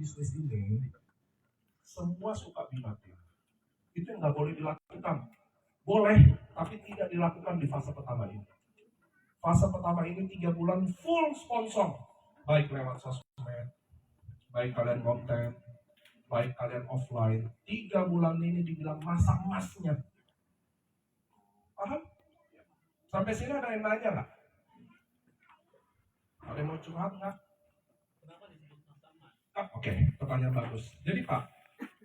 bisnis ini, semua suka binatin. Itu yang nggak boleh dilakukan. Boleh, tapi tidak dilakukan di fase pertama ini. Fase pertama ini 3 bulan full sponsor. Baik lewat sosmed, baik kalian konten, baik kalian offline. 3 bulan ini dibilang masa emasnya. Paham? Sampai sini ada yang nanya nggak? Ada yang mau curhat nggak? Oke, pertanyaan bagus. Jadi Pak,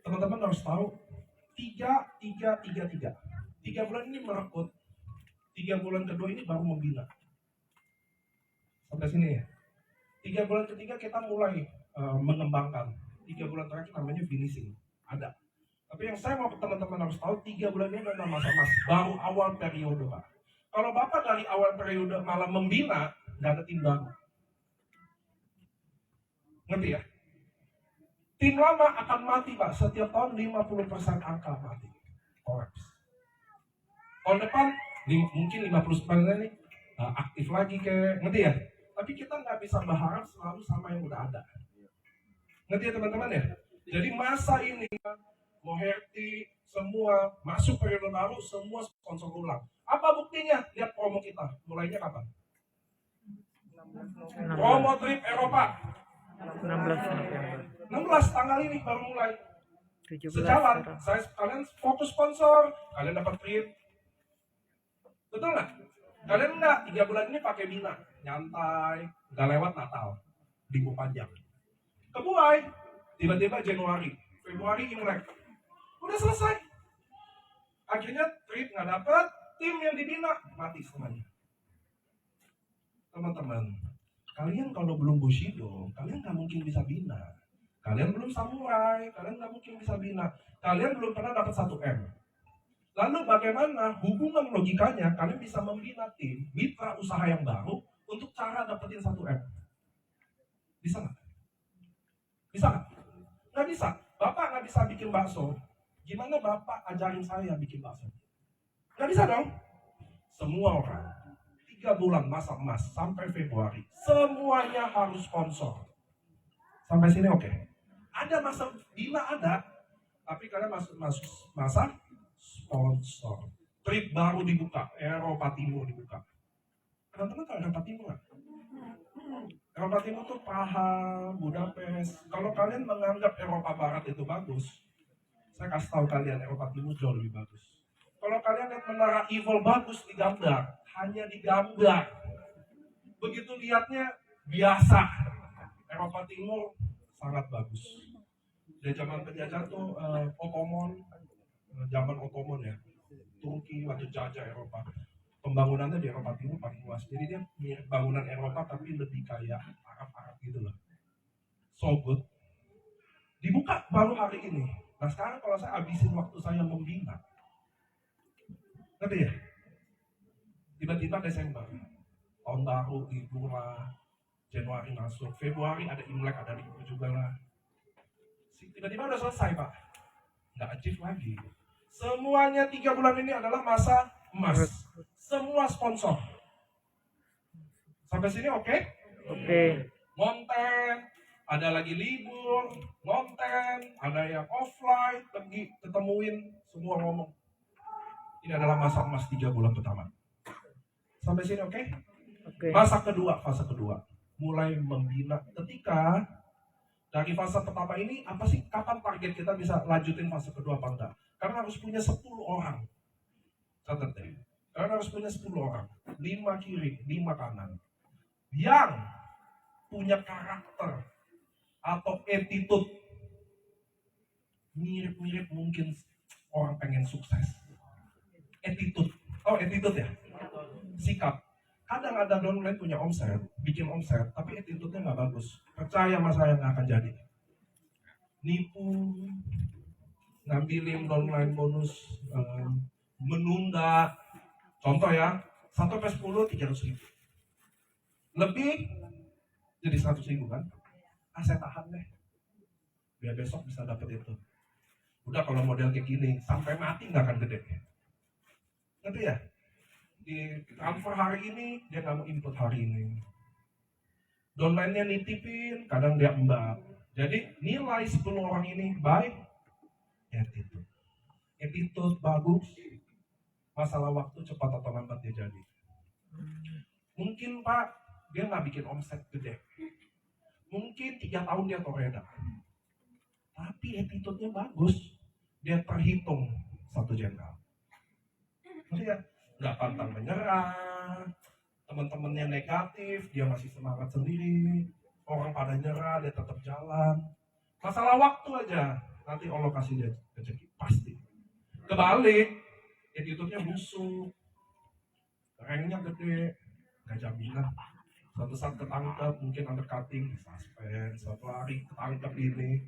teman-teman harus tahu 3 bulan ini merekrut, 3 bulan kedua ini baru membina. Sampai sini ya. 3 bulan ketiga kita mulai mengembangkan. 3 bulan terakhir namanya finishing. Ada. Tapi yang saya mau teman-teman harus tahu, 3 bulan ini adalah masa emas, baru awal periode Pak. Kalau Bapak dari awal periode malah membina, nggak ada tim baru. Ngerti ya? Tim lama akan mati Pak, setiap tahun 50% angka mati. Kolaps. Tahun depan mungkin 50% ini aktif lagi kayak, ngerti ya? Tapi kita nggak bisa berharap selalu sama yang udah ada. Ngerti ya teman-teman ya? Jadi masa ini, Moherti, semua masuk periode baru, semua sponsor ulang. Apa buktinya? Lihat promo kita, mulainya kapan? Promo trip Eropa 16 tanggal ini baru mulai. Sejalan, kalian fokus sponsor, kalian dapat trip. Betul nggak? Kalian enggak, 3 bulan ini pakai bina, nyantai, nggak lewat Natal, libur panjang. Kebuai, tiba-tiba Januari, Februari Imlek, udah selesai. Akhirnya trip nggak dapat, tim yang dibina mati semuanya. Teman-teman, kalian kalau belum Bushido, kalian nggak mungkin bisa bina. Kalian belum samurai, kalian nggak mungkin bisa bina. Kalian belum pernah dapat 1M. Lalu bagaimana hubungan logikanya kalian bisa membina tim, mitra usaha yang baru untuk cara dapetin 1M? Bisa nggak? Bisa nggak? Nggak bisa. Bapak nggak bisa bikin bakso. Gimana Bapak ajarin saya bikin bakso? Nggak bisa dong. Semua orang 3 bulan masa emas sampai Februari, semuanya harus sponsor. Sampai sini oke? Ada masa bina ada, tapi kalian masuk masa sponsor. Trip baru dibuka, Eropa Timur dibuka. Teman-teman tahu Eropa Timur nggak? Eropa Timur tuh Praha, Budapest. Kalau kalian menganggap Eropa Barat itu bagus, saya kasih tahu kalian Eropa Timur jauh lebih bagus. Kalau kalian lihat menara Eiffel bagus di gambar, hanya di gambar. Begitu lihatnya biasa. Eropa Timur sangat bagus. Di zaman penjajah tuh Ottoman, zaman Ottoman ya, Turki waktu jajah Eropa. Pembangunannya di Eropa Timur paling luas. Jadi dia mirip bangunan Eropa tapi lebih kayak Arab-Arab gitu loh. So good. Dibuka baru hari ini. Nah sekarang kalau saya habisin waktu saya membina, ngerti ya? Tiba-tiba Desember, tahun baru, libur lah, Januari masuk, Februari ada Imlek, ada libur juga lah. Tiba-tiba udah selesai Pak, nggak achieve lagi. Semuanya 3 bulan ini adalah masa emas. Semua sponsor. Sampai sini oke? Oke. Konten, ada lagi libur, konten, ada yang offline, pergi ketemuin, semua ngomong. Ini adalah masa emas 3 bulan pertama. Sampai sini oke? Oke. Masa kedua, fase kedua, mulai membina. Ketika dari fase pertama ini, apa sih, kapan target kita bisa lanjutin fase kedua apa enggak? Karena harus punya 10 orang. Catat deh. Karena harus punya 10 orang. 5 kiri, 5 kanan. Yang punya karakter atau attitude mirip-mirip mungkin orang pengen sukses. Attitude. Oh, attitude ya? Sikap. Kadang ada downline punya omset, bikin omset, tapi attitude-nya nggak bagus. Percaya sama saya nggak akan jadi. Nipu, ngambilin downline bonus, menunda. Contoh ya, 1/10 300.000. Lebih jadi 100.000 kan? Saya tahan deh. Biar besok bisa dapet itu. Udah kalau model kayak gini, sampai mati nggak akan gede. Ngerti ya? Di transfer hari ini, dia nggak mau input hari ini. Downline-nya nitipin, kadang dia mbak. Jadi nilai 10 orang ini by attitude. Attitude bagus, masalah waktu cepat atau lambat dia jadi. Mungkin Pak, dia nggak bikin omset gede. Mungkin 3 tahun dia toreda. Tapi attitude-nya bagus. Dia terhitung satu jenderal. Maksudnya nggak pantang menyerah, teman-temannya negatif, dia masih semangat sendiri. Orang pada nyerah, dia tetap jalan. Masalah waktu aja, nanti Allah kasih dia rezeki, pasti. Kebalik, attitude-nya busuk, ranknya gede, nggak jaminan. Suatu saat ketangkep, mungkin undercutting, suspend, suatu hari ketangkep ini.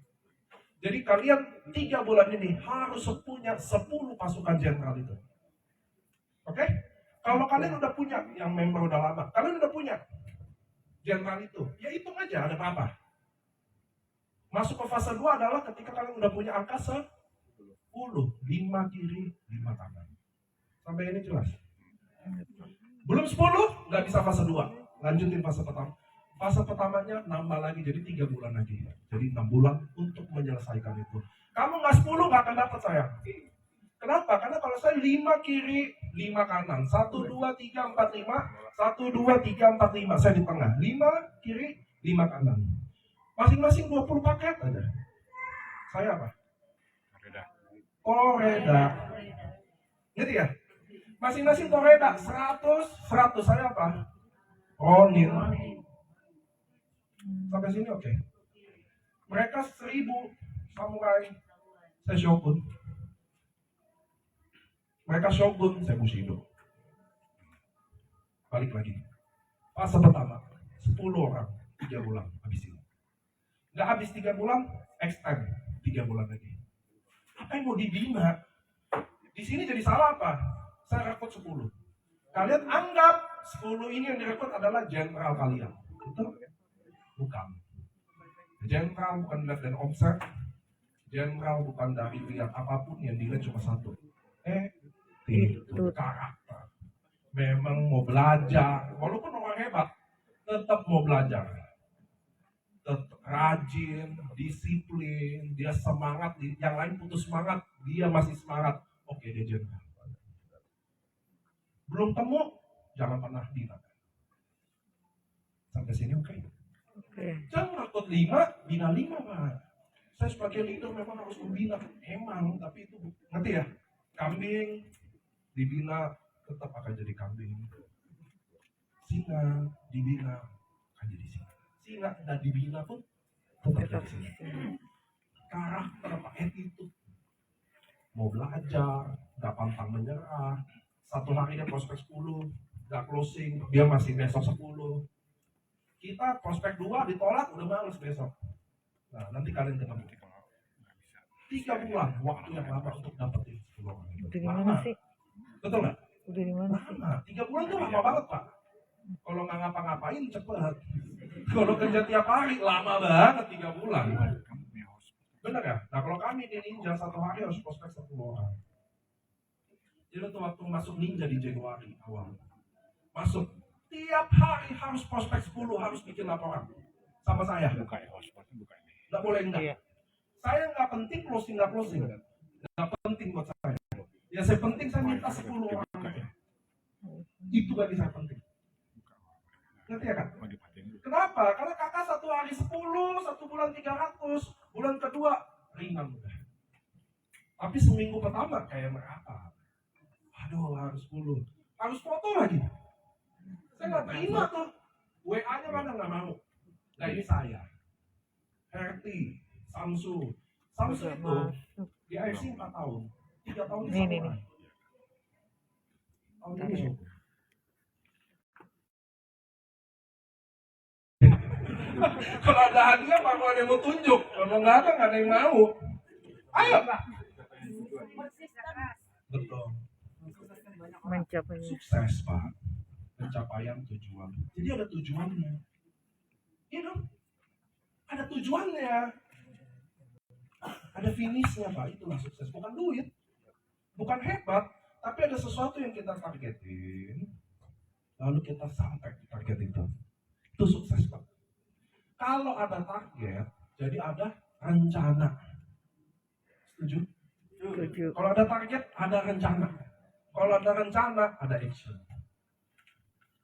Jadi kalian 3 bulan ini harus punya 10 pasukan jenderal itu. Oke? Kalau kalian udah punya, yang member udah lama, kalian udah punya jenderal itu, ya hitung aja ada berapa. Masuk ke fase 2 adalah ketika kalian udah punya angka 10, 5 kiri, 5 kanan. Sampai ini jelas? Belum 10, nggak bisa fase 2. Lanjutin fase pertama. Fase pertamanya nambah lagi, jadi 3 bulan lagi. Jadi 6 bulan untuk menyelesaikan itu. Kamu nggak 10, nggak akan dapat sayang. Kenapa? Karena kalau saya 5 kiri, 5 kanan. 1, 2, 3, 4, 5. 1, 2, 3, 4, 5. Saya di tengah. 5 kiri, 5 kanan. Masing-masing 20 paket aja. Saya apa? Toreda. Ngerti ya? Masing-masing toreda. 100, 100. Saya apa? Ronin. Sampai sini oke. Mereka 1000 samurai. Saya shogun. Mereka shogun, saya Bushido. Balik lagi. Fase pertama, 10 orang, 3 bulan, habis ini. Nggak habis 3 bulan, extend 3 bulan lagi. Apa yang mau dibina? Di sini jadi salah apa? Saya rekrut 10. Kalian anggap 10 ini yang direkrut adalah jenderal kalian. Betul? Bukan. Jenderal bukan dilihat dari omset. Jenderal bukan dari lihat apapun, yang dilihat cuma satu. Itu karakter. Memang mau belajar, walaupun orang hebat, tetap mau belajar. Tetap rajin, disiplin, dia semangat, yang lain putus semangat, dia masih semangat. Oke, dia jenderal. Belum temu, jangan pernah bina. Sampai sini oke? Jangan rekrut 5, bina 5 Pak. Saya sebagai leader memang harus membina, emang, tapi itu ngerti ya? Kambing dibina tetap akan jadi kambing. Singa dibina akan jadi singa. Singa tidak dibina pun tetap jadi singa. Karakter apa? Attitude. Mau belajar, gak pantang menyerah. Satu hari dia prospek 10, gak closing, dia masih besok 10. Kita prospek 2 ditolak, udah males besok. Nah, nanti kalian ketemu. 3 bulan, waktu yang lama untuk dapetin 10 orang itu. Udah gimana sih? Betul nggak? Udah gimana sih? Lama, 3 bulan tuh lama banget Pak. Kalau nggak ngapa-ngapain cepet. Kalau kerja tiap hari, lama banget 3 bulan. Bener ya? Nah kalau kami di Ninja, 1 hari harus prospek 10 orang. Jadi waktu masuk Ninja di Januari awal, masuk, tiap hari harus prospek 10, harus bikin laporan. Sama saya. Nggak boleh enggak. Iya. Saya nggak penting closing nggak closing, nggak penting buat saya. Ya saya penting saya minta 10 orang aja. Itu bagi saya penting. Ngerti ya kan? Kenapa? Karena kakak 1 hari 10, 1 bulan 300, bulan kedua ringan udah. Tapi seminggu pertama kayak merata. Aduh harus 10, harus foto lagi. Saya nggak terima tuh. WA-nya mana nggak mau. Nah ini saya. Herti. Samsu itu di AFC 4 tahun, 3 tahun di Nih. tahun ini kalau ada hadiah Pak, ada yang mau tunjuk, kalau nggak ada yang mau. Ayo Pak. Betul. Mencapai Sukses Pak, pencapaian tujuan. Jadi ada tujuannya. Iya dong, ada tujuannya. Ada finishnya Pak, itulah sukses. Bukan duit, bukan hebat, tapi ada sesuatu yang kita targetin, lalu kita sampai di target itu. Itu sukses Pak. Kalau ada target, Jadi ada rencana. Setuju? Setuju. Kalau ada target, ada rencana. Kalau ada rencana, ada action.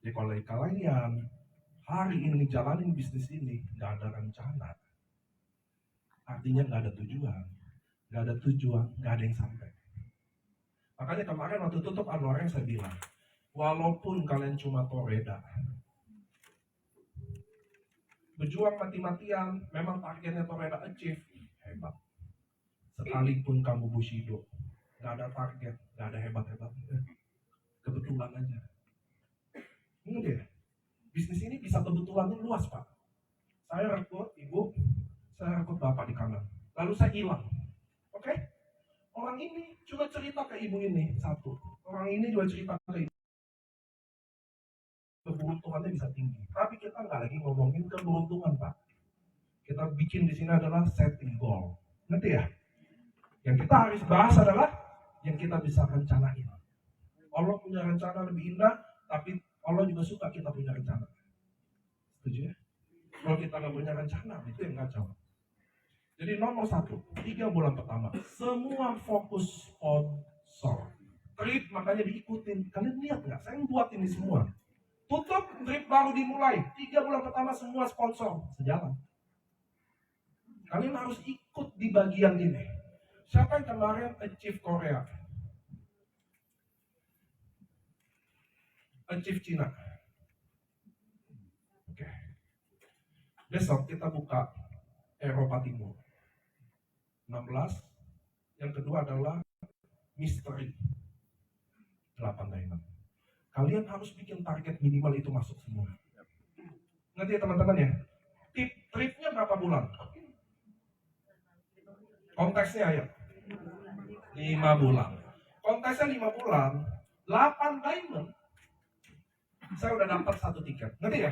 Jadi kalau kalian hari ini jalanin bisnis ini, nggak ada rencana, artinya nggak ada tujuan. Nggak ada tujuan, nggak ada yang sampai. Makanya kemarin waktu tutup Anwar yang saya bilang, walaupun kalian cuma toreda, berjuang mati-matian, memang targetnya toreda achieve, hebat. Sekalipun kamu Bushido, nggak ada target, nggak ada hebat-hebatnya. Kebetulan aja. Ingat ya, bisnis ini bisa kebetulannya luas, Pak. Saya rekrut ibu, saya rekrut bapak di kanan. Lalu saya hilang. Oke? Orang ini juga cerita ke ibu ini, satu. Orang ini juga cerita ke ibu. Keberuntungannya bisa tinggi. Tapi kita nggak lagi ngomongin keberuntungan, Pak. Kita bikin di sini adalah setting goal. Ngerti ya? Yang kita harus bahas adalah yang kita bisa rencanain. Allah punya rencana lebih indah, tapi Allah juga suka kita punya rencana. Setuju ya? Kalau kita nggak punya rencana, itu yang kacau. Jadi nomor 1, 3 bulan pertama, semua fokus sponsor. Trip makanya diikutin. Kalian lihat nggak? Saya buat ini semua. Tutup, trip baru dimulai. 3 bulan pertama semua sponsor. Sejalan. Kalian harus ikut di bagian ini. Siapa yang kemarin achieve Korea? Achieve Cina. Oke. Besok kita buka Eropa Timur. 16. Yang kedua adalah misteri. 8 diamond. Kalian harus bikin target minimal itu masuk semua. Ngerti ya teman-teman ya? Tripnya berapa bulan? Konteksnya ya? 5 bulan. Konteksnya 5 bulan, 8 diamond. Saya udah dapat 1 tiket. Ngerti ya?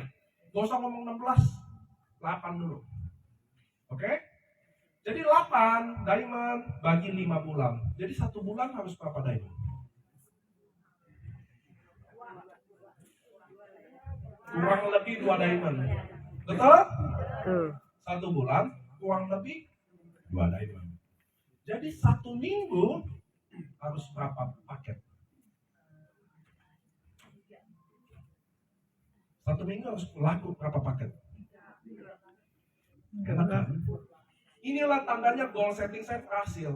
Gak usah ngomong 16, 8 dulu. Oke? Jadi 8 diamond bagi 5 bulan. Jadi 1 bulan harus berapa diamond? Kurang lebih 2 diamond. Betul? Tuh. 1 bulan kurang lebih 2 diamond. Jadi 1 minggu harus berapa paket? 1 minggu harus laku berapa paket? Enak kan? Inilah tandanya goal setting saya berhasil.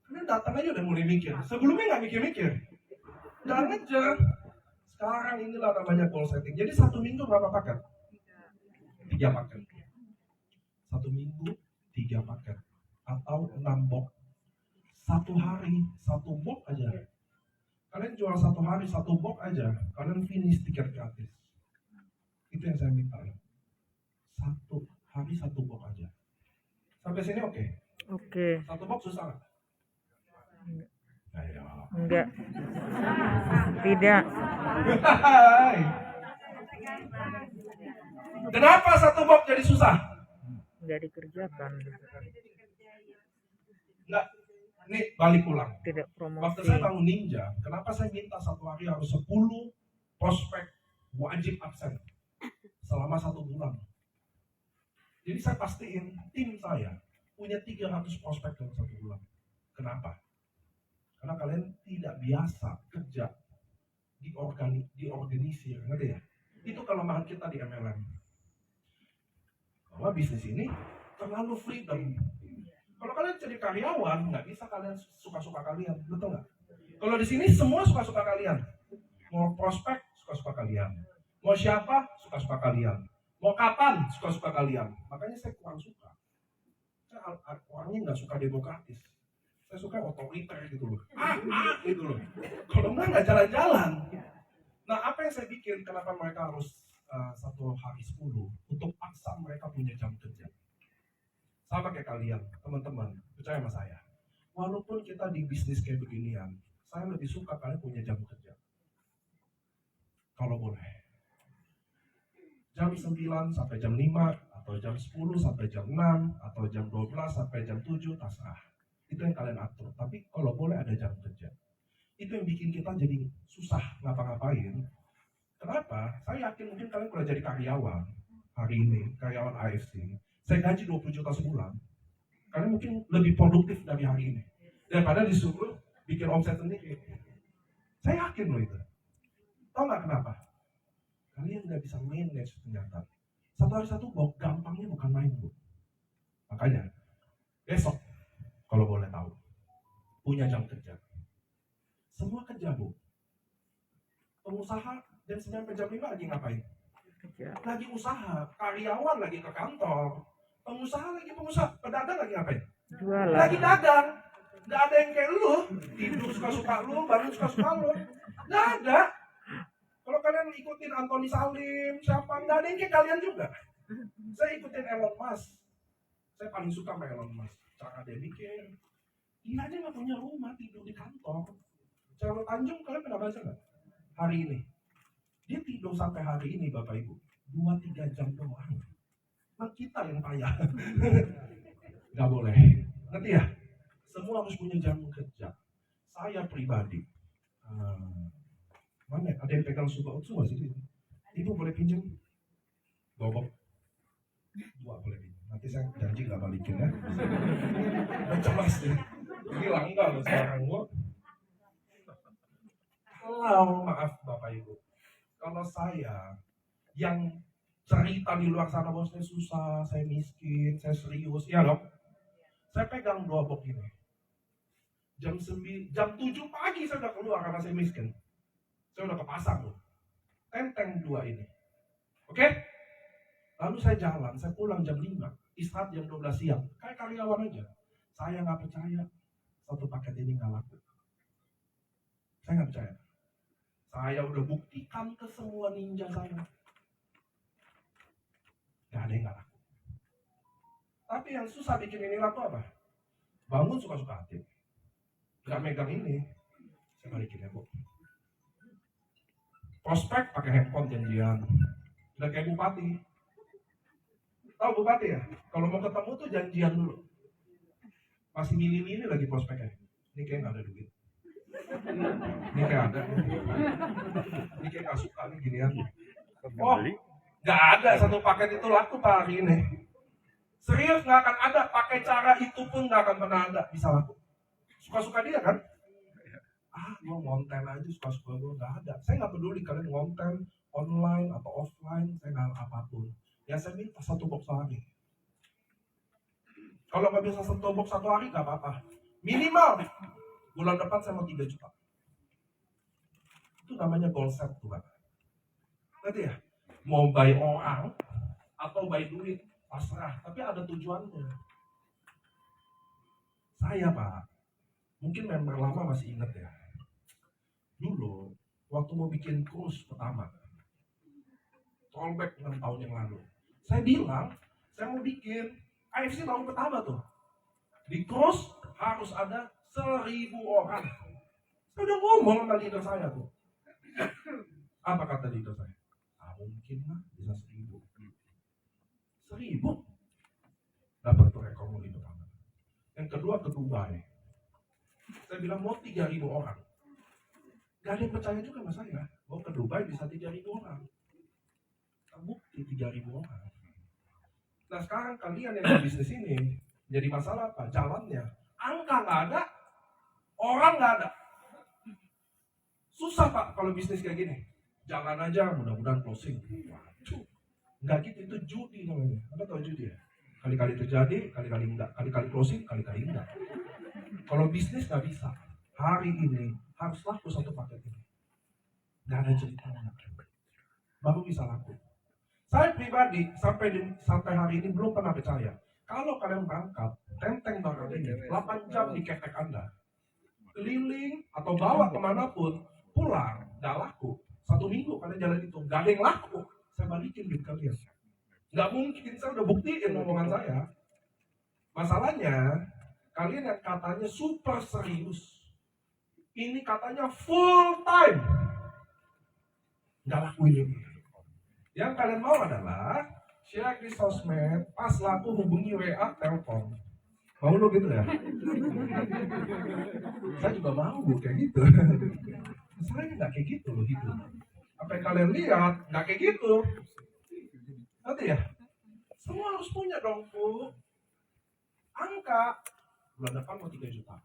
Kalian datang aja udah mulai mikir. Sebelumnya nggak mikir-mikir. Nggak ngejar. Sekarang inilah namanya goal setting. Jadi 1 minggu berapa paket? 3 paket. 1 minggu 3 paket. Atau 6 box. 1 hari 1 box aja. Kalian jual 1 hari 1 box aja. Kalian finish tiket gratis. Itu yang saya minta. 1 hari 1 box aja. Sampai sini oke? Oke. 1 box susah nggak? Ayo. Enggak. Tidak. Hai. Kenapa 1 box jadi susah? Enggak dikerjakan. Enggak. Nih balik pulang. Tidak Waktu promosi. saya bangun ninja, kenapa saya minta 1 hari harus 10 prospek wajib absen selama 1 bulan. Jadi saya pastiin tim saya punya 300 prospek dalam 1 bulan. Kenapa? Karena kalian tidak biasa kerja diorganisir, ngerti ya? Itu kelemahan kita di MLM. Bahwa bisnis ini terlalu freedom. Kalau kalian jadi karyawan, nggak bisa kalian suka-suka kalian, betul nggak? Kalau di sini semua suka-suka kalian. Mau prospek, suka-suka kalian. Mau siapa, suka-suka kalian. Mau kapan, suka-suka kalian. Makanya saya kurang suka. Saya orangnya nggak suka demokratis. Saya suka otoriter gitu loh. Gitu loh. Kalau nggak jalan-jalan. Nah, apa yang saya bikin, kenapa mereka harus 1 hari 10? Untuk paksa mereka punya jam kerja. Sama kayak kalian, teman-teman, percaya sama saya. Walaupun kita di bisnis kayak beginian, saya lebih suka kalian punya jam kerja. Kalau boleh. Jam 9 sampai jam 5, atau jam 10 sampai jam 6, atau jam 12 sampai jam 7, terserah. Itu yang kalian atur. Tapi kalau boleh ada jam kerja. Itu yang bikin kita jadi susah ngapa-ngapain. Kenapa? Saya yakin mungkin kalian kalau jadi karyawan hari ini, karyawan AFC, saya gaji 20 juta sebulan, kalian mungkin lebih produktif dari hari ini daripada disuruh bikin omset sendiri. Saya yakin loh itu. Tahu nggak kenapa? Kalian nggak bisa manage ternyata. Satu hari satu gampangnya bukan main, Bu. Makanya besok kalau boleh tahu punya jam kerja. Semua kerja, Bu. Pengusaha jam 9 sampai jam 5 lagi ngapain? Kerja. Lagi usaha. Karyawan lagi ke kantor. Pengusaha lagi pengusaha. Pedagang lagi ngapain? Jualan. Lagi dagang. Nggak ada yang kayak lu. Tidur suka-suka lu, bangun suka-suka lu. Nggak ada. Kalau kalian ikutin Anthony Salim, siapa? Nggak ada yang kayak kalian juga. Saya ikutin Elon Musk. Saya paling suka sama Elon Musk. Cara dia bikin. Dia aja nggak punya rumah, tidur di kantor. Charles Tanjung, kalian pernah baca nggak? Hari ini. Dia tidur sampai hari ini, Bapak Ibu. 2-3 jam doang. Nah, kita yang payah. Nggak boleh. Ngerti ya? Semua harus punya jam kerja. Saya pribadi. Mana? Ada yang pegang Suba Otsu nggak sih? Ibu boleh pinjam? Gobok. 2 boleh pinjam. Nanti saya janji nggak balikin ya. Udah cemas deh. Hilang nggak loh sekarang gua. Kalau maaf Bapak Ibu, kalau saya yang cerita di luar sana bahwa saya susah, saya miskin, saya serius, ya dong. Saya pegang 2 box ini. Jam 7 pagi saya udah keluar karena saya miskin. Saya udah ke pasar loh. Tenteng 2 ini. Oke? Lalu saya jalan, saya pulang jam 5, istirahat jam 12 siang. Kayak karyawan aja. Saya nggak percaya satu paket ini nggak laku. Saya nggak percaya. Saya udah buktikan ke semua ninja saya. Gak ada yang gak laku. Tapi yang susah bikin ini laku apa? Bangun suka-suka hati. Gak megang ini. Saya balikin ya, Bu. Prospek pakai handphone janjian. Udah kayak bupati. Tahu bupati ya? Kalau mau ketemu tuh janjian dulu. Masih milih-milih lagi prospeknya. Ini kayak gak ada duit. Ini kayak ada. Ini kayak gak suka nih ginian. Oh, gak ada satu paket itu laku Pak hari ini. Serius gak akan ada. Pakai cara itu pun gak akan pernah ada bisa laku. Suka-suka dia kan? Gue ngonten aja suka-suka gue. Gak ada. Saya gak peduli kalian ngonten online atau offline. Saya gak apapun. Ya saya minta 1 box sehari. Kalau gak bisa 1 box 1 hari gak apa-apa. Minimal bulan depan saya mau 3 juta. Itu namanya goal set Tuhan. Ngerti ya? Mau buy orang atau buy duit, pasrah. Tapi ada tujuannya. Saya Pak, mungkin member lama masih ingat ya. Dulu, waktu mau bikin cruise pertama, throwback 6 tahun yang lalu. Saya bilang, saya mau bikin AFC tahun pertama tuh. Di cruise harus ada 1.000 orang. Saya udah ngomong sama leader saya tuh. Apa kata leader saya? Mungkin lah bisa 1.000. 1.000? Dapat tuh rekor murid pertama. Yang kedua ke Dubai. Saya bilang mau 3.000 orang. Gak ada yang percaya juga sama saya. Mau ke Dubai bisa 3.000 orang. Terbukti 3.000 orang. Nah sekarang kalian yang di bisnis ini jadi masalah apa? Jalannya. Angka gak ada. Orang gak ada. Susah Pak kalau bisnis kayak gini. Jalan aja, mudah-mudahan closing. Waduh. Enggak gitu, itu judi namanya. Anda tahu judi ya? Kali-kali terjadi, kali-kali enggak. Kali-kali closing, kali-kali enggak. Kalau bisnis nggak bisa. Hari ini harus laku 1 paket ini. Nggak ada ceritanya. Baru bisa laku. Saya pribadi sampai hari ini belum pernah percaya. Kalau kalian berangkat, tenteng barang ini 8 jam di ketek Anda. Keliling atau bawa kemanapun, pulang, nggak laku. 1 minggu kalian jalan itu, nggak ada yang laku. Saya balikin duit kalian. Nggak mungkin, saya udah buktiin omongan saya. Masalahnya, kalian yang katanya super serius, ini katanya full time, nggak lakuin ini. Yang kalian mau adalah share di sosmed, pas laku hubungi WA, telepon. Mau lo gitu ya? Saya juga mau kayak gitu. Saya nggak kayak gitu loh hidup. Apa yang kalian lihat nggak kayak gitu. Nanti ya, Semua harus punya dong, Bu. Angka, bulan depan mau 3 juta.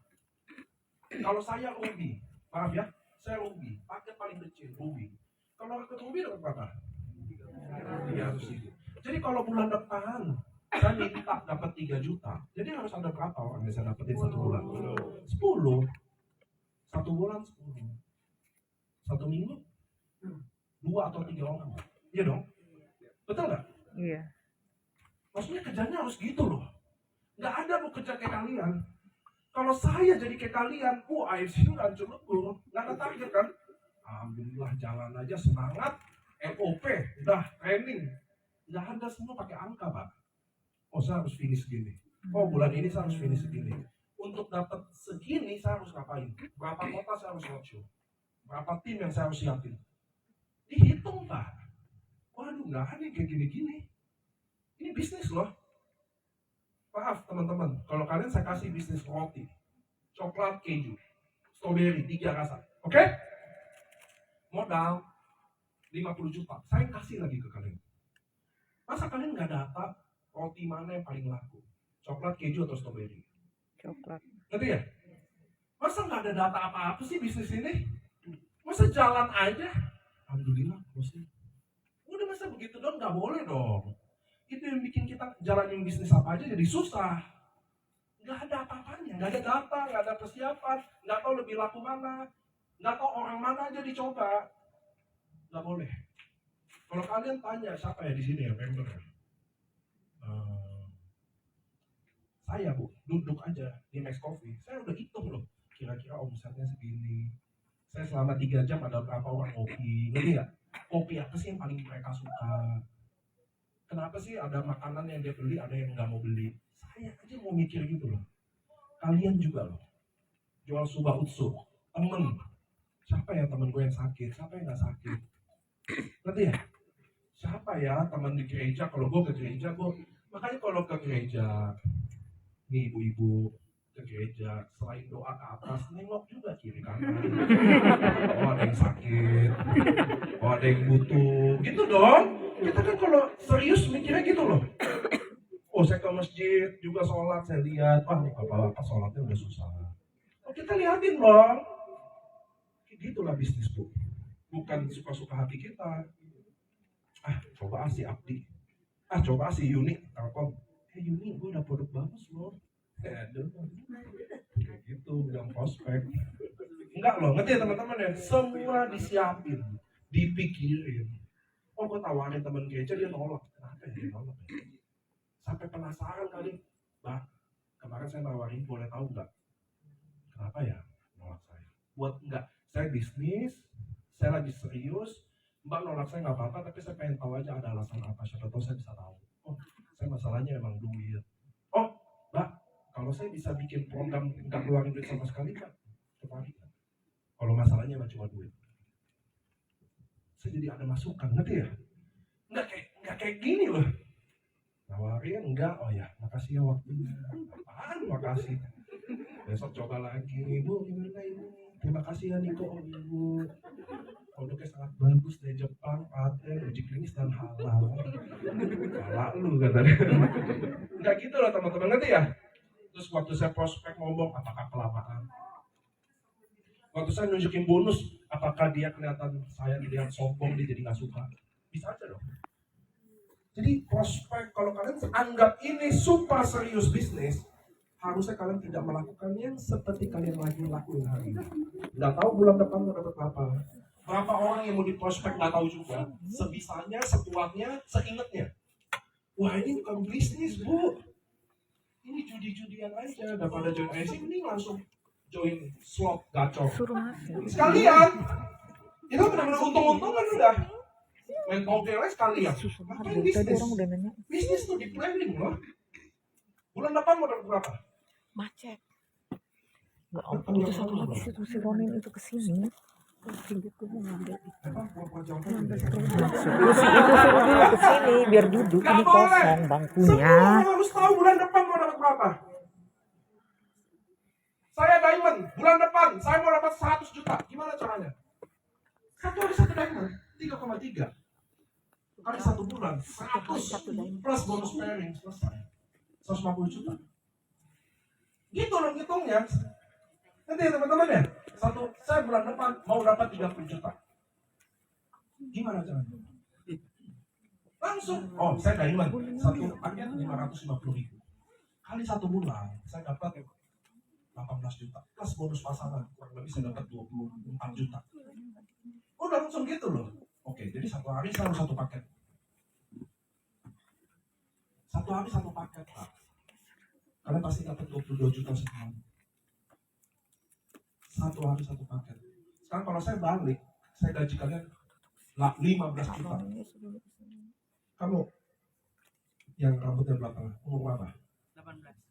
Kalau saya rugi, maaf ya, saya rugi. Paket paling kecil, rugi. Kalau rakyat rugi dapat berapa? 300.000. Jadi kalau bulan depan, saya minta dapat 3 juta. Jadi harus ada berapa orang yang saya dapetin 1 bulan? 10. 1 bulan 10. 1 minggu 2 atau 3 orang. Iya dong? Betul nggak? Iya. Maksudnya kerjanya harus gitu loh. Nggak ada mau kerja kayak kalian. Kalau saya jadi kayak kalian, AFC itu hancur lebur. Nggak ada target kan? Alhamdulillah jalan aja semangat. MOP, udah training. Nggak ada, semua pakai angka, Pak. Oh, saya harus finish segini. Oh, bulan ini saya harus finish segini. Untuk dapat segini, saya harus ngapain? Berapa kota saya harus roadshow? Berapa tim yang saya harus siapin? Dihitung, Pak. Waduh, nggak ada yang kayak gini-gini. Ini bisnis loh. Maaf teman-teman, kalau kalian saya kasih bisnis roti, coklat keju, strawberry, 3 rasa. Oke? Modal 50 juta. Saya kasih lagi ke kalian. Masa kalian nggak data roti mana yang paling laku? Coklat, keju, atau strawberry? Coklat. Ngerti ya? Masa nggak ada data apa-apa sih bisnis ini? Masa jalan aja? Alhamdulillah, bosnya. Udah masa begitu dong? Nggak boleh dong. Itu yang bikin kita jalanin bisnis apa aja jadi susah. Nggak ada apa-apanya, nggak ada data, nggak ada persiapan, nggak tahu lebih laku mana, nggak tahu orang mana aja dicoba. Nggak boleh. Kalau kalian tanya siapa ya di sini ya member, saya Bu, duduk aja di Max Coffee, saya udah hitung loh, kira-kira omsetnya segini. Saya selama 3 jam ada berapa orang kopi, ngerti nggak? Kopi apa sih yang paling mereka suka? Kenapa sih ada makanan yang dia beli, ada yang nggak mau beli? Saya aja mau mikir gitu loh. Kalian juga loh. Jual subah utsu, temen. Siapa ya temen gue yang sakit? Siapa yang nggak sakit? Ngerti ya? Siapa ya teman di gereja? Kalau gue ke gereja, makanya kalau ke gereja, nih ibu-ibu ke gereja, selain doa ke atas, nengok juga kiri kanan. Oh ada yang sakit, oh ada yang butuh, gitu dong. Kita kan kalau serius mikirnya gitu loh. Oh saya ke masjid juga sholat, saya lihat, wah nih bapak-bapak sholatnya udah susah. Oh kita liatin dong. Gitulah bisnis Bu. Bukan suka-suka hati kita. Coba si Abdi. Coba si Yuni, Telkom. Yuni, gue udah produk bagus loh. Aduh. Kayak gitu, bilang prospek. Enggak loh, ngerti ya teman-teman ya? Semua disiapin, dipikirin. Oh, gue tawarin teman gereja, dia nolak. Kenapa ya dia nolak? Sampai penasaran kali. Bah, kemarin saya nawarin, boleh tahu nggak? Kenapa ya nolak saya? Buat enggak, saya bisnis, saya lagi serius. Mbak nolak saya nggak apa-apa, tapi saya pengen tahu aja ada alasan apa. Siapa tahu saya bisa tahu. Oh, saya masalahnya emang duit. Oh, Mbak, kalau saya bisa bikin program nggak keluarin duit sama sekali, Mbak, tertarik. Kalau masalahnya emang cuma duit. Saya jadi ada masukan, ngerti ya? Nggak kayak gini loh. Nawarin enggak, oh ya, makasih ya waktunya. Apaan makasih? Besok coba lagi, Ibu, gimana Ibu? Terima kasih ya Niko, Ibu. Produknya sangat bagus dari Jepang, paten, uji klinis dan halal. Halal lu katanya. Enggak gitu loh teman-teman, ngerti ya? Terus waktu saya prospek ngomong, apakah kelamaan? Waktu saya nunjukin bonus, apakah dia kelihatan saya dilihat sombong, dia jadi nggak suka? Bisa aja dong. Jadi prospek, kalau kalian anggap ini super serius bisnis, harusnya kalian tidak melakukannya seperti kalian lagi lakuin hari ini. Nggak tahu bulan depan mau dapat apa. Berapa orang yang mau di prospek nggak tahu juga. Sebisanya, sekuatnya, seingetnya. Wah ini bukan bisnis Bu. Ini judi-judian aja. Daripada join IC, ini langsung join slot gacor. Suruh masuk. Sekalian. Itu benar-benar untung-untungan udah. Main poker sekalian. Ngapain Tadi bisnis? orang udah nanya. Bisnis tuh di planning loh. Bulan depan mau dapat berapa? Macet. Nggak ampun, itu satu lagi situ si Ronin itu kesini. Terus itu mau ngambil itu. Ngambil terus masuk. Terus itu suruh dulu kesini biar duduk. Nggak Ini boleh. kosong bangkunya. Semua orang harus tahu bulan depan mau dapat berapa. Saya diamond, bulan depan saya mau dapat 100 juta. Gimana caranya? Satu hari satu diamond, 3,3. kali 1 bulan 100 plus bonus pairing selesai 150 juta. Gitu loh hitungnya. Nanti teman-teman ya, saya bulan depan mau dapat 30 juta. Gimana caranya? Langsung, saya diamond, satu paket 550.000. Kali 1 bulan, saya dapat 18 juta. Plus bonus pasangan, kurang lebih saya dapat 24 juta. Udah langsung gitu loh. Oke, jadi 1 hari saya harus 1 paket. 1 hari 1 paket, Pak. Kalian pasti dapat 22 juta sebulan. 1 hari 1 paket. Sekarang kalau saya balik, saya gaji kalian 15 juta. Kamu yang rambutnya belakang, umur berapa?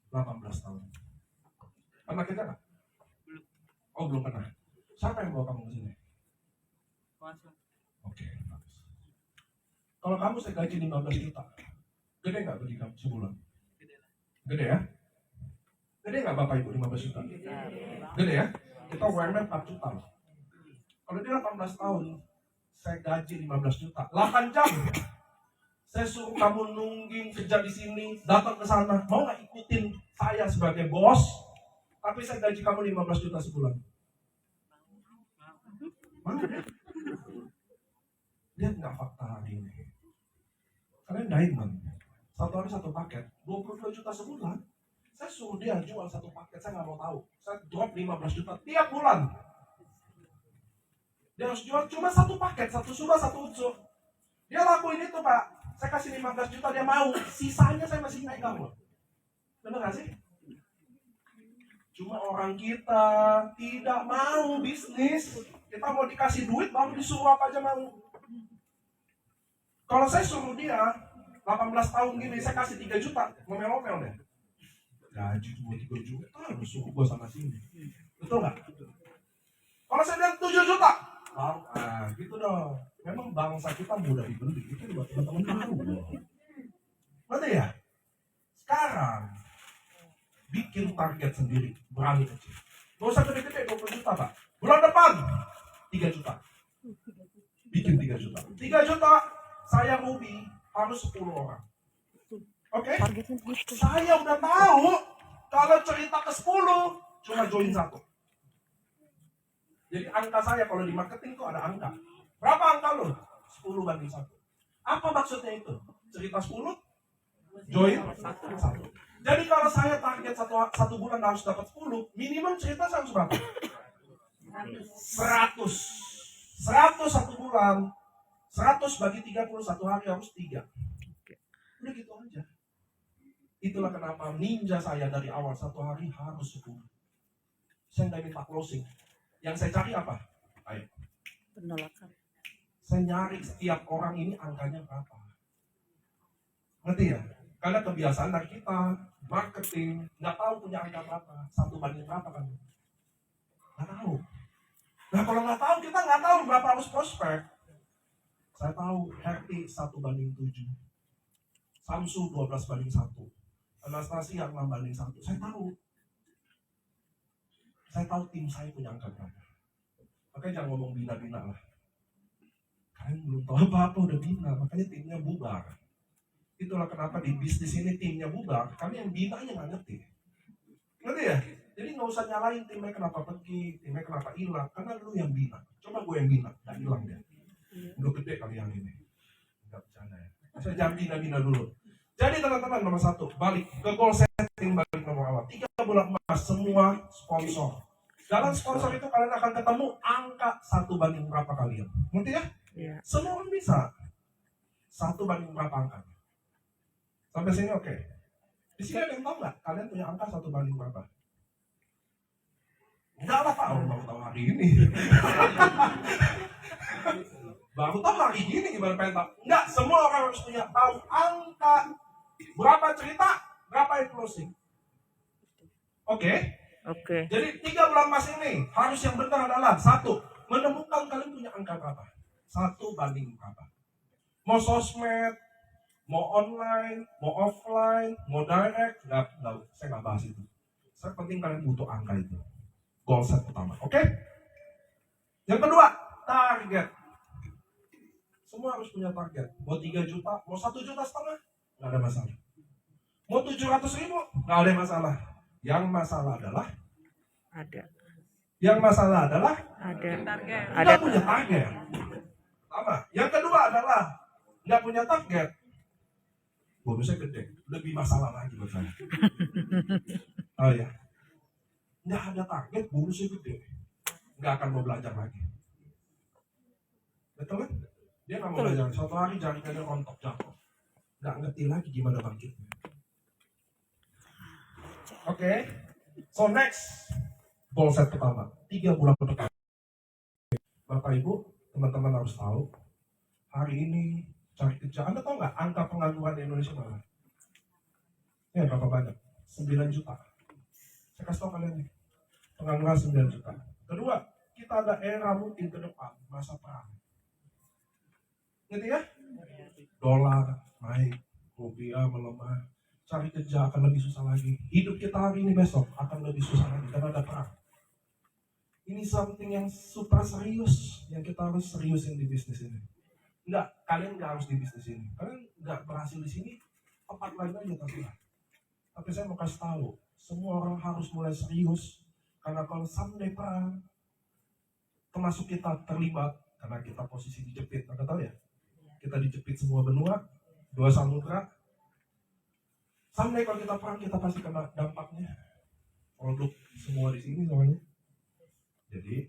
18 tahun. Pernah kerja nggak? Belum. Oh, belum pernah. Siapa yang bawa kamu ke sini? Oke, bagus. Kalau kamu saya gaji 15 juta, gede nggak bagi kamu sebulan? Gede ya? Gede nggak Bapak Ibu 15 juta? Gede ya? Kita UMR 4 juta loh. Kalau dia 18 tahun, saya gaji 15 juta. 8 jam. Saya suruh kamu nungging kerja di sini, datang ke sana. Mau nggak ikutin saya sebagai bos? Tapi saya gaji kamu 15 juta sebulan. Mana? Lihat nggak fakta hari ini? Kalian diamond. 1 hari 1 paket, 22 juta sebulan. Saya suruh dia jual 1 paket, saya nggak mau tahu. Saya drop 15 juta tiap bulan. Dia harus jual cuma 1 paket, 1 surah, 1 unsur. Dia lakuin itu, Pak. Saya kasih 15 juta, dia mau. Sisanya saya masih naik kamu. Benar gak sih? Cuma orang kita tidak mau bisnis. Kita mau dikasih duit, baru disuruh apa aja mau. Kalau saya suruh dia 18 tahun gini, saya kasih 3 juta, ngomel-ngomel deh. Gaji cuma 3 juta, harus suruh gue sana sini. Betul nggak? Kalau saya bilang 7 juta, gitu dong. Memang bangsa kita mudah dibeli, itu buat teman-teman tahu. Betul ya? Sekarang bikin target sendiri, berani kecil. Gak usah gede-gede, 20 juta Pak. Bulan depan 3 juta. Bikin 3 juta. 3 juta, saya Ruby harus 10 orang. Oke? Saya udah tahu kalau cerita ke 10 cuma join 1. Jadi angka saya kalau di marketing tuh ada angka. Berapa angka lo? 10/1. Apa maksudnya itu? Cerita 10, join 1. Jadi kalau saya target satu bulan harus dapat 10, minimum cerita saya harus berapa? 100. 100 1 bulan. 100 bagi 30 1 hari harus 3. Udah gitu aja. Itulah kenapa ninja saya dari awal 1 hari harus 10. Saya nggak minta closing. Yang saya cari apa? Ayo. Penolakan. Saya nyari setiap orang ini angkanya berapa. Ngerti ya? Karena kebiasaan dari kita, marketing, nggak tahu punya angka berapa. 1/berapa kan? Nggak tahu. Nah kalau nggak tahu, kita nggak tahu berapa harus prospek. Saya tahu RT 1/7. Samsu 12/1. Anastasia 6/1. Saya tahu. Saya tahu tim saya punya angka berapa. Makanya jangan ngomong bina-bina lah. Kalian belum tahu apa-apa udah bina, makanya timnya bubar. Itulah kenapa di bisnis ini timnya bubar, kami yang binanya nggak ngerti. Ngerti ya? Jadi nggak usah nyalain timnya kenapa pergi, timnya kenapa hilang, karena lu yang bina. Coba gue yang bina, nggak hilang dia. Udah gede kali yang ini. Nggak bercanda ya. Saya jangan bina-bina dulu. Jadi teman-teman nomor 1, balik ke goal setting, balik nomor awal. 3 bulan emas, semua sponsor. Dalam sponsor itu kalian akan ketemu angka 1/berapa kalian. Ngerti ya? Iya. Semua orang bisa. 1/berapa angka. Sampai sini oke. Di sini ada yang tahu nggak? Kalian punya angka 1/berapa? Enggak lah Pak, orang baru tahu hari ini. Baru tahu hari ini gimana pengen tahu. Enggak, semua orang harus punya tahu angka. Berapa cerita, berapa yang closing. Oke? Oke. Jadi 3 bulan emas ini harus yang benar adalah 1, menemukan kalian punya angka berapa. 1/berapa. Mau sosmed, mau online, mau offline, mau direct, saya nggak bahas itu. Saya penting kalian butuh angka itu. Goal set pertama, oke? Yang kedua, target. Semua harus punya target. Mau 3 juta, mau 1,5 juta, nggak ada masalah. Mau 700.000, nggak ada masalah. Yang masalah adalah Ada. nggak punya target. Pertama. Yang kedua adalah nggak punya target. Bonusnya gede, lebih masalah lagi buat saya. Oh ya, nggak ada target, bonusnya gede, nggak akan mau belajar lagi. Betul kan? Dia nggak mau belajar. Suatu hari jaringannya rontok jatuh, nggak ngerti lagi gimana bangkitnya. Oke, so next goal set pertama, 3 bulan ke depan. Bapak Ibu, teman-teman harus tahu, hari ini cari kerja. Anda tahu nggak angka pengangguran di Indonesia berapa? Ya, berapa banyak? 9 juta. Saya kasih tahu kalian nih, pengangguran 9 juta. Kedua, kita ada era mungkin ke depan, masa perang. Ngerti ya? Dolar naik, rupiah melemah, cari kerja akan lebih susah lagi. Hidup kita hari ini besok akan lebih susah lagi karena ada perang. Ini something yang super serius, yang kita harus seriusin di bisnis ini. Enggak, kalian nggak harus di bisnis ini. Kalian nggak berhasil di sini, tempat lain aja terserah. Tapi saya mau kasih tahu, semua orang harus mulai serius. Karena kalau someday perang, termasuk kita terlibat, karena kita posisi dijepit, Anda tahu ya? Kita dijepit semua benua, 2 samudra. Someday kalau kita perang, kita pasti kena dampaknya. Produk semua di sini semuanya. Jadi,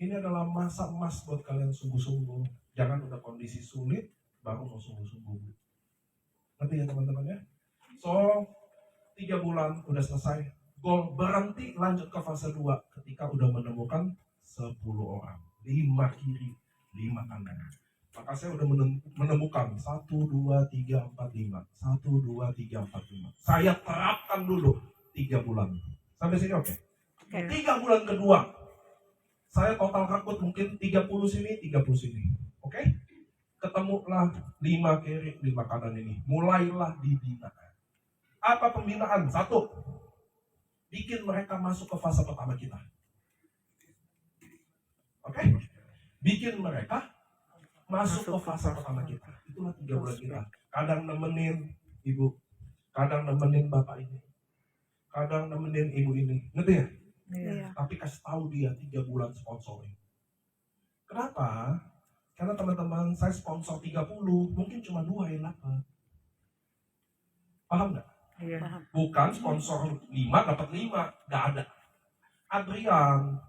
ini adalah masa emas buat kalian sungguh-sungguh. Jangan udah kondisi sulit, baru mau sungguh-sungguh. Ngerti ya teman-teman ya? So, 3 bulan udah selesai. Goal berhenti, lanjut ke fase 2 ketika udah menemukan 10 orang. 5 kiri, 5 kanan. Maka saya udah menemukan 1, 2, 3, 4, 5. 1, 2, 3, 4, 5. Saya terapkan dulu 3 bulan. Sampai sini oke? 3 bulan kedua, saya total rekrut mungkin 30 sini, 30 sini. Oke? Ketemulah 5 kiri, 5 kanan ini. Mulailah dibina. Apa pembinaan? 1, bikin mereka masuk ke fase pertama kita. Oke? Bikin mereka masuk ke fase pertama kita. Itulah 3 bulan kita. Kadang nemenin ibu, kadang nemenin bapak ini, kadang nemenin ibu ini. Ngerti ya? Iya. Tapi kasih tahu dia 3 bulan sponsoring. Kenapa? Karena teman-teman saya sponsor 30, mungkin cuma 2 yang dapat. Paham nggak? Iya. Bukan sponsor 5 dapat 5, nggak ada. Adrian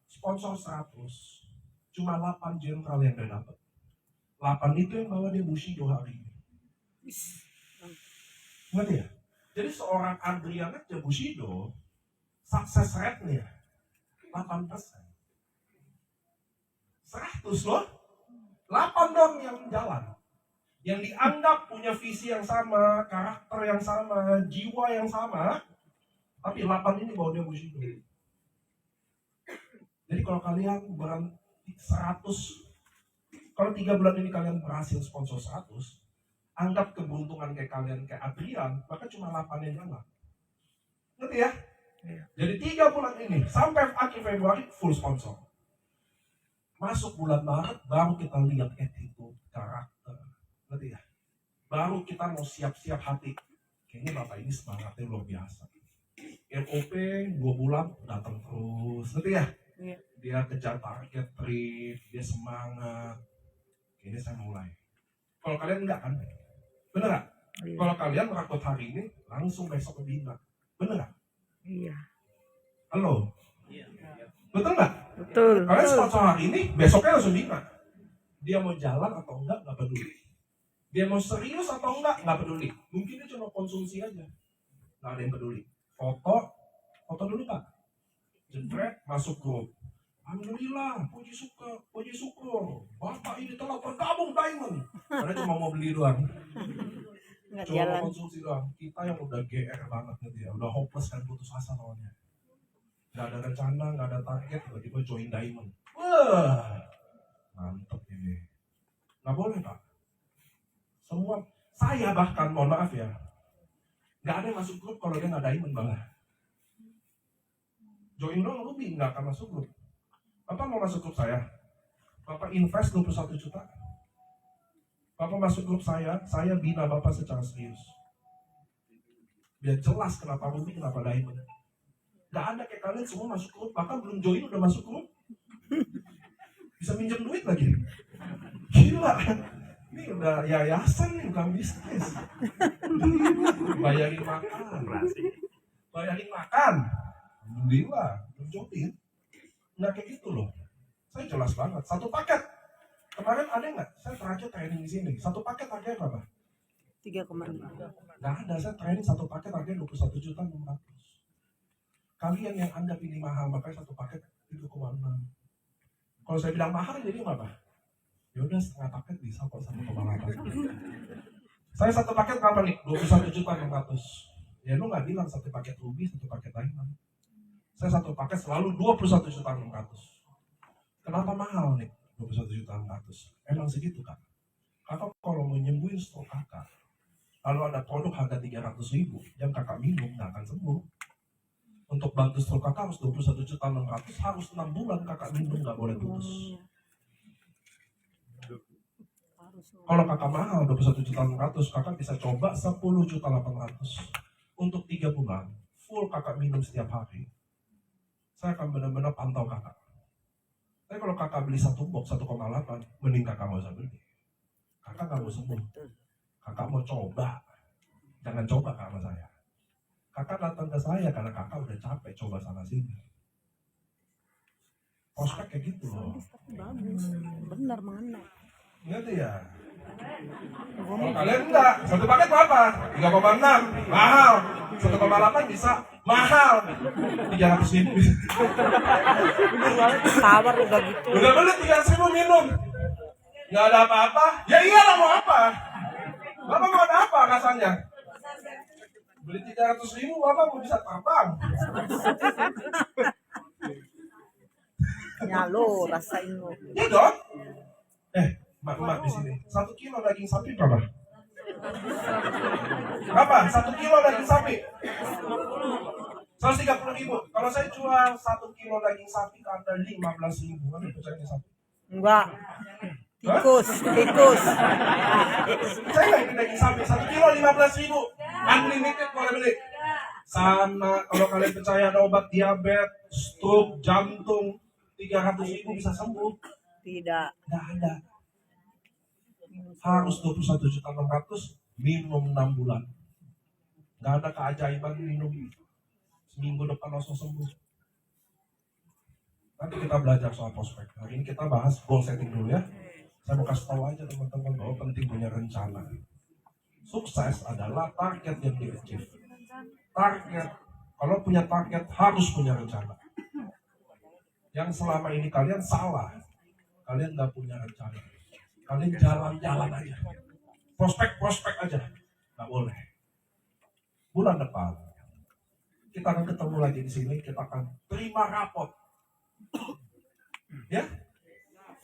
sponsor 100, cuma 8 jenderal yang dia dapat. 8 itu yang bawa dia Bushido hari ini. Ngerti ya? Jadi seorang Adrian aja Bushido, sukses rate-nya 8%. 100 loh. 8 dong yang jalan. Yang dianggap punya visi yang sama, karakter yang sama, jiwa yang sama. Tapi 8 ini bawa dia Bushido. Jadi kalau kalian berhenti 100, kalau 3 bulan ini kalian berhasil sponsor 100, anggap keberuntungan kayak kalian kayak Adrian, maka cuma 8 yang jalan. Ngerti ya? Jadi 3 bulan ini sampai akhir Februari full sponsor. Masuk bulan Maret baru kita lihat attitude, karakter. Ngerti ya? Baru kita mau siap-siap hati. Kayaknya bapak ini semangatnya luar biasa. MOP 2 bulan datang terus. Ngerti ya? Dia kejar target trip, dia semangat. Kayaknya saya mulai. Kalau kalian enggak kan? Bener gak? Iya. Kalau kalian merakot hari ini, langsung besok kebina. Bener gak? Iya. Halo? Betul nggak? Betul. Kalian sponsor hari ini, besoknya langsung bina. Dia mau jalan atau enggak, nggak peduli. Dia mau serius atau enggak, nggak peduli. Mungkin dia cuma konsumsi aja. Nggak ada yang peduli. Foto dulu Pak. Jepret, masuk grup. Alhamdulillah, puji syukur. Bapak ini telah bergabung Diamond. Karena cuma mau beli doang. Nggak Cuma jalan. mau konsumsi doang. Kita yang udah GR banget gitu ya. Udah hopeless kan, putus asa soalnya. Nggak ada rencana, nggak ada target, tiba-tiba join Diamond. Wah, mantep ini. Nggak boleh Pak. Semua, saya bahkan, mohon maaf ya, nggak ada yang masuk grup kalau dia nggak Diamond malah. Join dong, Ruby nggak akan masuk grup. Bapak mau masuk grup saya? Bapak invest 21 juta, Bapak masuk grup saya bina Bapak secara serius. Biar jelas kenapa Ruby, kenapa Diamond. Gak ada kayak kalian semua masuk grup, bahkan belum join udah masuk grup. Bisa minjem duit lagi. Gila. Ini udah yayasan nih, bukan bisnis. Bayarin makan. Alhamdulillah, belum join. Nggak kayak gitu loh. Saya jelas banget, satu paket. Kemarin ada nggak? Saya terakhir training di sini. Satu paket harganya berapa? 3,5. Nggak ada, saya training satu paket harganya 21.600.000. Kalian yang anggap ini mahal, makanya satu paket 3,6. Kalau saya bilang mahal, jadi apa? Ya udah setengah paket bisa kok 1,8. Saya satu paket berapa nih? 21.600.000. Ya lu nggak bilang satu paket Ruby, satu paket Diamond. Saya satu paket selalu 21.600.000. Kenapa mahal nih? 21.600.000. Emang segitu kan? Kakak kalau mau nyembuhin stroke kakak, kalau ada produk harga 300.000 yang kakak minum nggak akan sembuh. Untuk bantu stroke kakak harus 21.600.000, harus 6 bulan kakak minum, nggak boleh putus. Kalau kakak mahal 21.600.000, kakak bisa coba 10.800.000 untuk 3 bulan full kakak minum setiap hari. Saya akan benar-benar pantau kakak. Tapi kalau kakak beli satu box 1,8, mending kakak nggak usah beli. Kakak nggak mau sembuh. Kakak mau coba. Jangan coba sama saya. Kakak datang ke saya karena kakak udah capek coba sana sini. Prospek kayak gitu loh. Bagus, benar mengena. Ngerti ya? Kalau kalian enggak, satu paket berapa? 3,6, mahal. 1,8 bisa, mahal. 300.000 bisa. Tawar udah gitu. Udah beli 300.000 minum. Nggak ada apa-apa. Ya iyalah mau apa? Bapak mau ada apa rasanya? Beli 300.000, Bapak mau bisa terbang. Ya lo rasain lo. Iya dong. Mak di sini. 1 kilo daging sapi berapa? Berapa? 1 kilo daging sapi? 130.000. Kalau saya jual 1 kilo daging sapi ke Anda 15.000, Anda percaya sapi? Enggak. Tikus. Saya nggak ingin daging sapi. 1 kilo 15.000. Unlimited boleh beli. Sama kalau kalian percaya ada obat diabetes, stroke, jantung, 300.000 bisa sembuh. Tidak. Nggak ada. Harus 21.600.000, minum 6 bulan. Nggak ada keajaiban minum seminggu depan langsung sembuh. Nanti kita belajar soal prospek. Hari ini kita bahas goal setting dulu ya. Saya mau kasih tahu aja teman-teman bahwa penting punya rencana. Sukses adalah target yang di-achieve. Target, kalau punya target harus punya rencana. Yang selama ini kalian salah, kalian nggak punya rencana. Kalian jalan-jalan aja, prospek aja, nggak boleh. Bulan depan kita akan ketemu lagi di sini, kita akan terima rapot. Ya,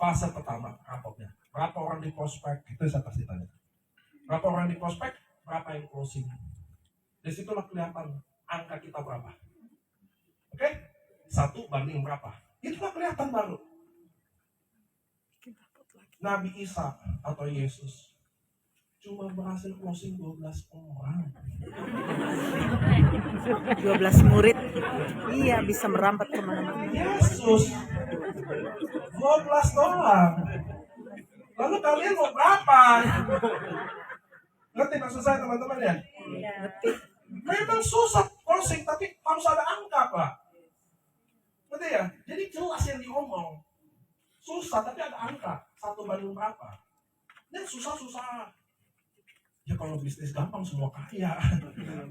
fase pertama rapotnya. Berapa orang di prospek? Itu saya pasti tanya. Berapa orang di prospek? Berapa yang closing? Di situlah kelihatan angka kita berapa. Oke? 1 banding berapa? Itulah kelihatan baru. Nabi Isa atau Yesus cuma berhasil closing 12 orang. 12 murid. Iya, bisa merambat kemana-mana. Yesus 12 doang. Lalu kalian mau berapa? Ngerti maksud saya teman-teman ya? Ngerti. Memang susah closing, tapi harus ada angka Pak. Ngerti ya? Jadi jelas yang diomong. Susah tapi ada angka. 1 banding berapa? Ini susah-susah. Ya kalau bisnis gampang semua kaya.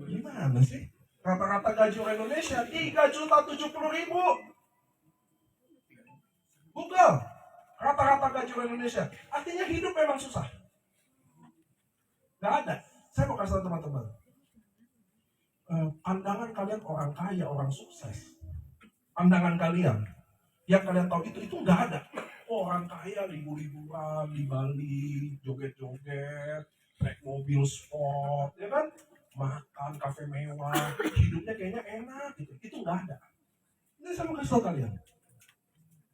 Gimana sih? Rata-rata gaji orang Indonesia 3.070.000. Google. Rata-rata gaji orang Indonesia. Artinya hidup memang susah. Gak ada. Saya mau kasih tahu teman-teman. Pandangan kalian orang kaya, orang sukses. Pandangan kalian. Yang kalian tahu itu gak ada. Orang kaya libur-liburan di Bali, joget-joget, naik mobil sport, ya kan? Makan kafe mewah, hidupnya kayaknya enak gitu. Itu nggak ada. Ini saya mau kasih tahu kalian.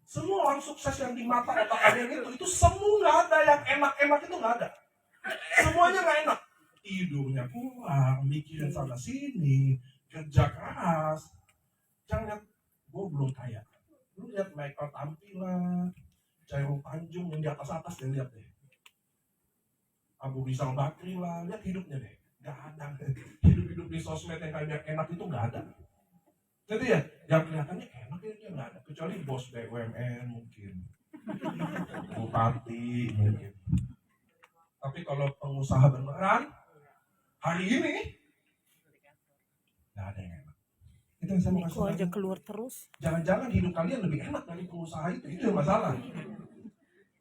Semua orang sukses yang di mata otak kalian itu semua nggak ada yang enak-enak, itu nggak ada. Semuanya nggak enak. Tidurnya kurang, mikirin sana sini, kerja keras. Jangan lihat, gue belum kaya. Lu lihat Michael tampilan, Chairul Tanjung yang di atas-atas deh, lihat deh. Abu Rizal Bakri lah, lihat hidupnya deh. Gak ada. Hidup-hidup di sosmed yang kayak enak itu gak ada. Jadi ya, yang kelihatannya enak ya dia nggak ada. Kecuali bos BUMN mungkin. Bupati mungkin. Tapi kalau pengusaha beneran, hari ini, nggak ada yang enak. Itu yang saya mau Niko kasih aja tahu. keluar terus. Jangan-jangan hidup kalian lebih enak dari pengusaha itu yang masalah.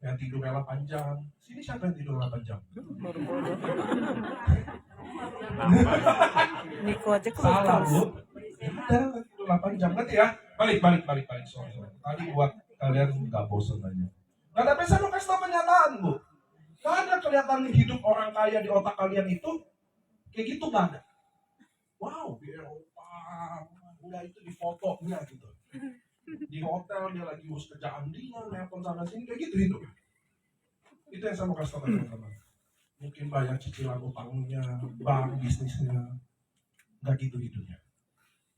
Yang tidur 8 jam. Sini siapa yang tidur 8 jam? Bodoh-bodoh. Niko aja keluar Salah, terus. Bu. Ada tidur 8 jam. Nanti ya. Balik. Sorry. Tadi buat kalian nggak bosan aja. Nggak, tapi saya mau kasih tau kenyataan, Bu. Nggak ada kelihatan hidup orang kaya di otak kalian itu kayak gitu, nggak ada. Wow, di Eropa, udah itu di fotonya gitu. Di hotel dia lagi urus kerjaan dia, nelpon sana sini kayak gitu hidup. Itu yang saya mau kasih tau teman-teman. Mungkin banyak cicilan utangnya, bank bisnisnya, nggak gitu hidupnya.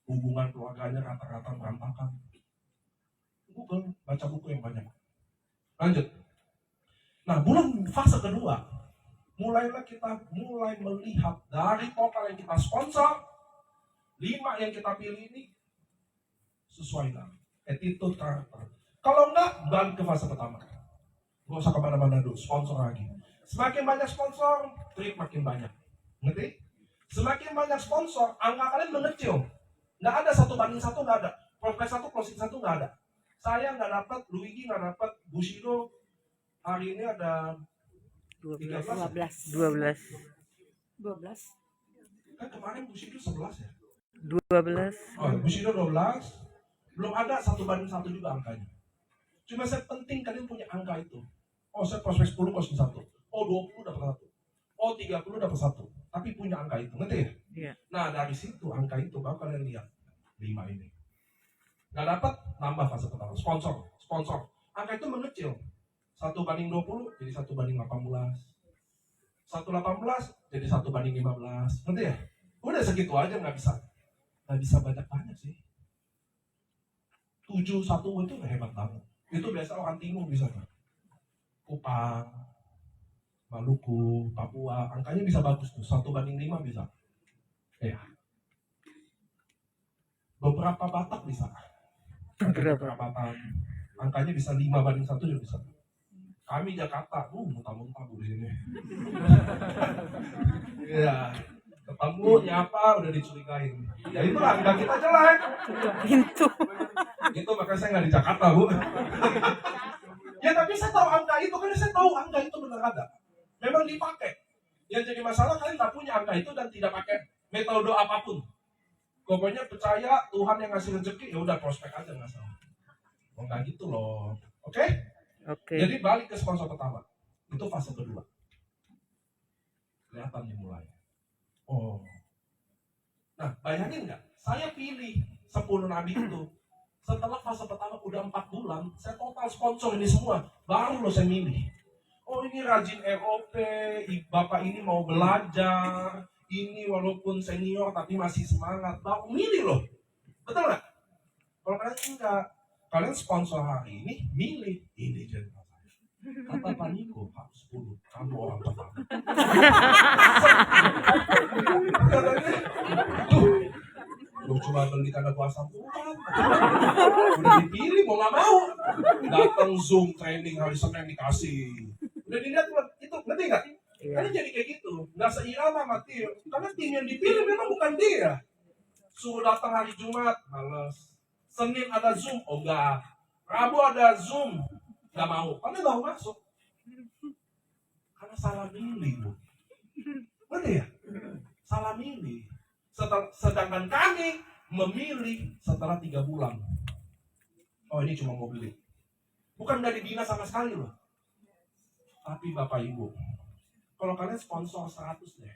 Hubungan keluarganya rata-rata berantakan. Google, baca buku yang banyak. Lanjut. Nah, fase kedua, mulailah kita melihat dari total yang kita sponsor, 5 yang kita pilih ini sesuai dengan attitude, karakter. Kalau enggak, balik ke fase pertama. Gak usah kemana-mana dulu, sponsor lagi. Semakin banyak sponsor, trip makin banyak. Ngerti? Semakin banyak sponsor, angka kalian mengecil. Nggak ada 1:1, nggak ada. Prospek 1, closing 1 nggak ada. Saya nggak dapat, Luigi nggak dapat, Bushido hari ini ada 12. 12. Kan kemarin Bushido 11 ya? 12. Oh, Bushido 12. Belum ada 1:1 juga angkanya. Cuma saya penting kalian punya angka itu. Oh, saya prospek 10 closing 1. Oh, 20 dapat 1. Oh, 30 dapat 1. Tapi punya angka itu, ngerti ya? Iya. Nah, dari situ angka itu baru kalian lihat 5 ini. Nggak dapat, nambah fase pertama. Sponsor. Angka itu mengecil. 1:20 jadi 1:18. 1:18 jadi 1:15. Ngerti ya? Udah segitu aja nggak bisa banyak sih. 7:1 itu udah hebat banget. Itu biasa orang timur bisa. Kupang, Maluku, Papua, angkanya bisa bagus tuh. 1:5 bisa. Ya. Beberapa Batak bisa. Kerapatan. Angkanya bisa 5:1 juga bisa. Kami Jakarta, muntah-muntah Bu di sini. Iya. Ketemu nyapa udah dicurigain. Ya itu angka kita jelek. Pintu. Itu makanya saya nggak di Jakarta, Bu. Ya tapi saya tahu angka itu, karena saya tahu angka itu benar ada. Memang dipakai. Yang jadi masalah kalian nggak punya angka itu dan tidak pakai metode apapun. Pokoknya percaya Tuhan yang ngasih rezeki, ya udah prospek aja nggak salah. Oh nggak gitu loh. Oke? Oke. Jadi balik ke sponsor pertama. Itu fase kedua. Kelihatan dimulai. Oh. Nah, bayangin nggak? Saya pilih 10 nabi itu. Setelah fase pertama udah 4 bulan, saya total sponsor ini semua. Baru loh saya milih. Oh ini rajin ROP, bapak ini mau belajar. Ini walaupun senior tapi masih semangat. Baru milih loh. Betul nggak? Kalau kalian enggak, kalian sponsor hari ini milih. Ini jadi kata Pak Niko, Pak 10, kamu orang pertama. Lu cuma beli tanda kuasa Tuhan. Udah dipilih mau nggak mau. Datang Zoom training hari Senin dikasih. Udah dilihat itu, ngerti nggak? Karena jadi kayak gitu, nggak seirama sama tim. Karena tim yang dipilih memang bukan dia. Suruh datang hari Jumat, males. Senin ada Zoom, oh enggak. Rabu ada Zoom, nggak mau. Karena nggak mau masuk. Karena salah milih, Bu. Ngerti ya? Salah milih. Sedangkan kami memilih setelah 3 bulan. Oh ini cuma mau beli. Bukan nggak dibina sama sekali loh. Tapi Bapak Ibu, kalau kalian sponsor 100 deh.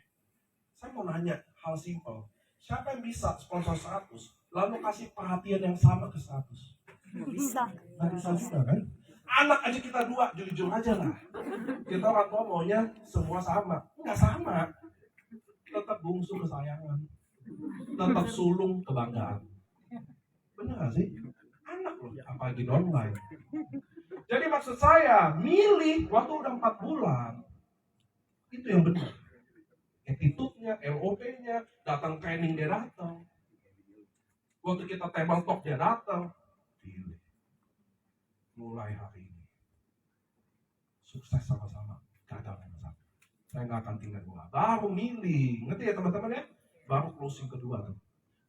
Saya mau nanya hal simpel. Siapa yang bisa sponsor 100 lalu kasih perhatian yang sama ke 100? Bisa. Nggak bisa juga kan? Anak aja kita 2, jujur aja lah. Kita orang tua maunya semua sama. Enggak sama. Tetap bungsu kesayangan. Tetap sulung kebanggaan. Bener gak sih? Anak loh, apalagi online. Jadi maksud saya, milih waktu udah 4 bulan. Itu yang benar. Attitude-nya, LOP-nya, datang training dia datang. Waktu kita table talk dia datang. Pilih. Mulai hari ini. Sukses sama-sama. Gagal sama-sama. Saya nggak akan tinggal dua. Baru milih. Ngerti ya teman-teman ya? Baru closing kedua tuh.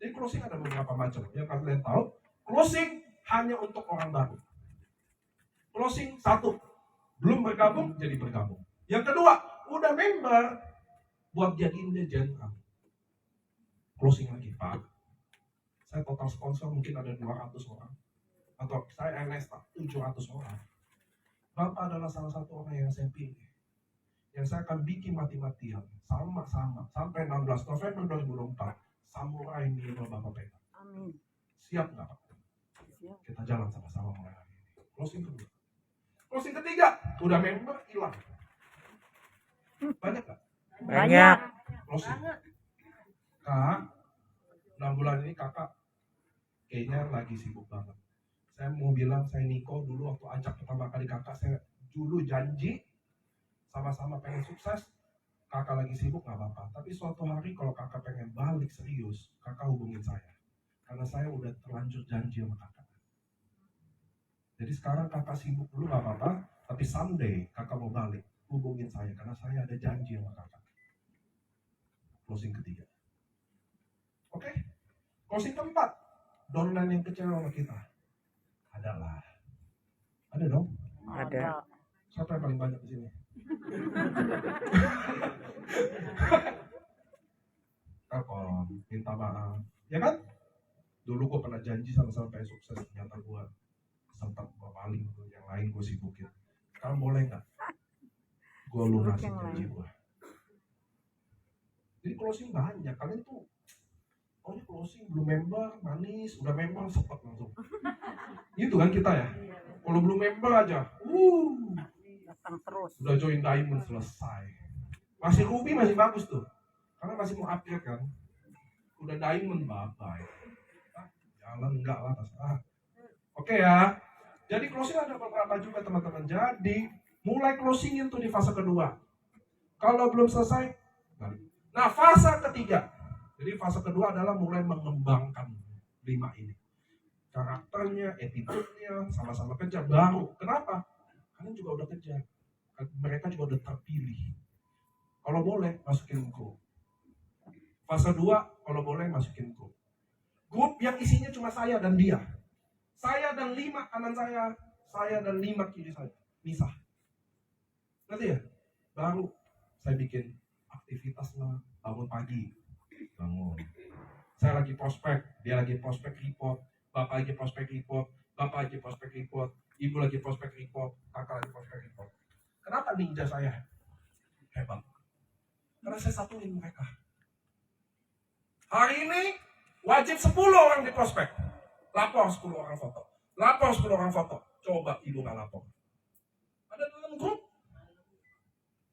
Jadi closing ada beberapa macam. Yang kalian tahu, closing hanya untuk orang baru. Closing 1, belum bergabung, jadi bergabung. Yang kedua, udah member, buat jadiin dia general. Closing lagi, Pak. Saya total sponsor mungkin ada 200 orang. Atau saya LS 700 orang. Bapak adalah salah satu orang yang saya pilih. Yang saya akan bikin mati-matian. Sama-sama. Sampai 16 November 2024. Samurai Miro Bapak pegang. Amin. Siap nggak Pak? Siap. Kita jalan sama-sama mulai hari ini. Closing kedua. Closing ketiga, udah member hilang. Banyak nggak? Banyak. Closing. Kak, 6 bulan ini kakak kayaknya lagi sibuk banget. Saya mau bilang, saya Niko dulu waktu ajak pertama kali kakak, saya dulu janji sama-sama pengen sukses. Kakak lagi sibuk nggak apa-apa. Tapi suatu hari kalau kakak pengen balik serius, kakak hubungin saya. Karena saya udah terlanjur janji sama kakak. Jadi sekarang kakak sibuk dulu nggak apa-apa, tapi someday kakak mau balik, hubungin saya karena saya ada janji sama kakak. Closing ketiga. Oke? Closing keempat, downline yang kecewa sama kita. Adalah. Ada dong? Ada. Siapa yang paling banyak di sini? Telepon, minta maaf. Ya kan? Dulu gue pernah janji sama-sama pengen sukses, ternyata gue sempat paling yang lain gue sibukin. Sekarang boleh nggak? Gue lunasin janji gue. Jadi closing banyak. Kalian tuh, oh ini closing belum member, manis, udah member sepet langsung. Itu kan kita ya. Kalau belum member aja, Datang terus. udah join diamond selesai. Masih ruby masih bagus tuh, karena masih mau upgrade kan. Udah diamond bye-bye. Jalan enggak lah terserah. Oke ya. Jadi closing ada beberapa juga teman-teman. Jadi mulai closing itu di fase kedua. Kalau belum selesai, balik. Nah fase ketiga. Jadi fase kedua adalah mulai mengembangkan 5 ini. Karakternya, attitude-nya, sama-sama kerja baru. Kenapa? Kalian juga udah kerja. Mereka juga udah terpilih. Kalau boleh, masukin grup. Fase 2, kalau boleh, masukin grup. Grup yang isinya cuma saya dan dia. Saya dan 5 kanan saya dan 5 kiri saya. Misah. Nanti ya? Baru saya bikin aktivitas lah, bangun pagi. Bangun. Saya lagi prospek, dia lagi prospek report, bapak lagi prospek report, bapak lagi prospek report, ibu lagi prospek report, kakak lagi prospek report. Kenapa ninja saya hebat? Karena saya satuin mereka. Hari ini wajib 10 orang di prospek. Lapor 10 orang foto. Lapor 10 orang foto. Coba ibu nggak lapor. Ada dalam grup.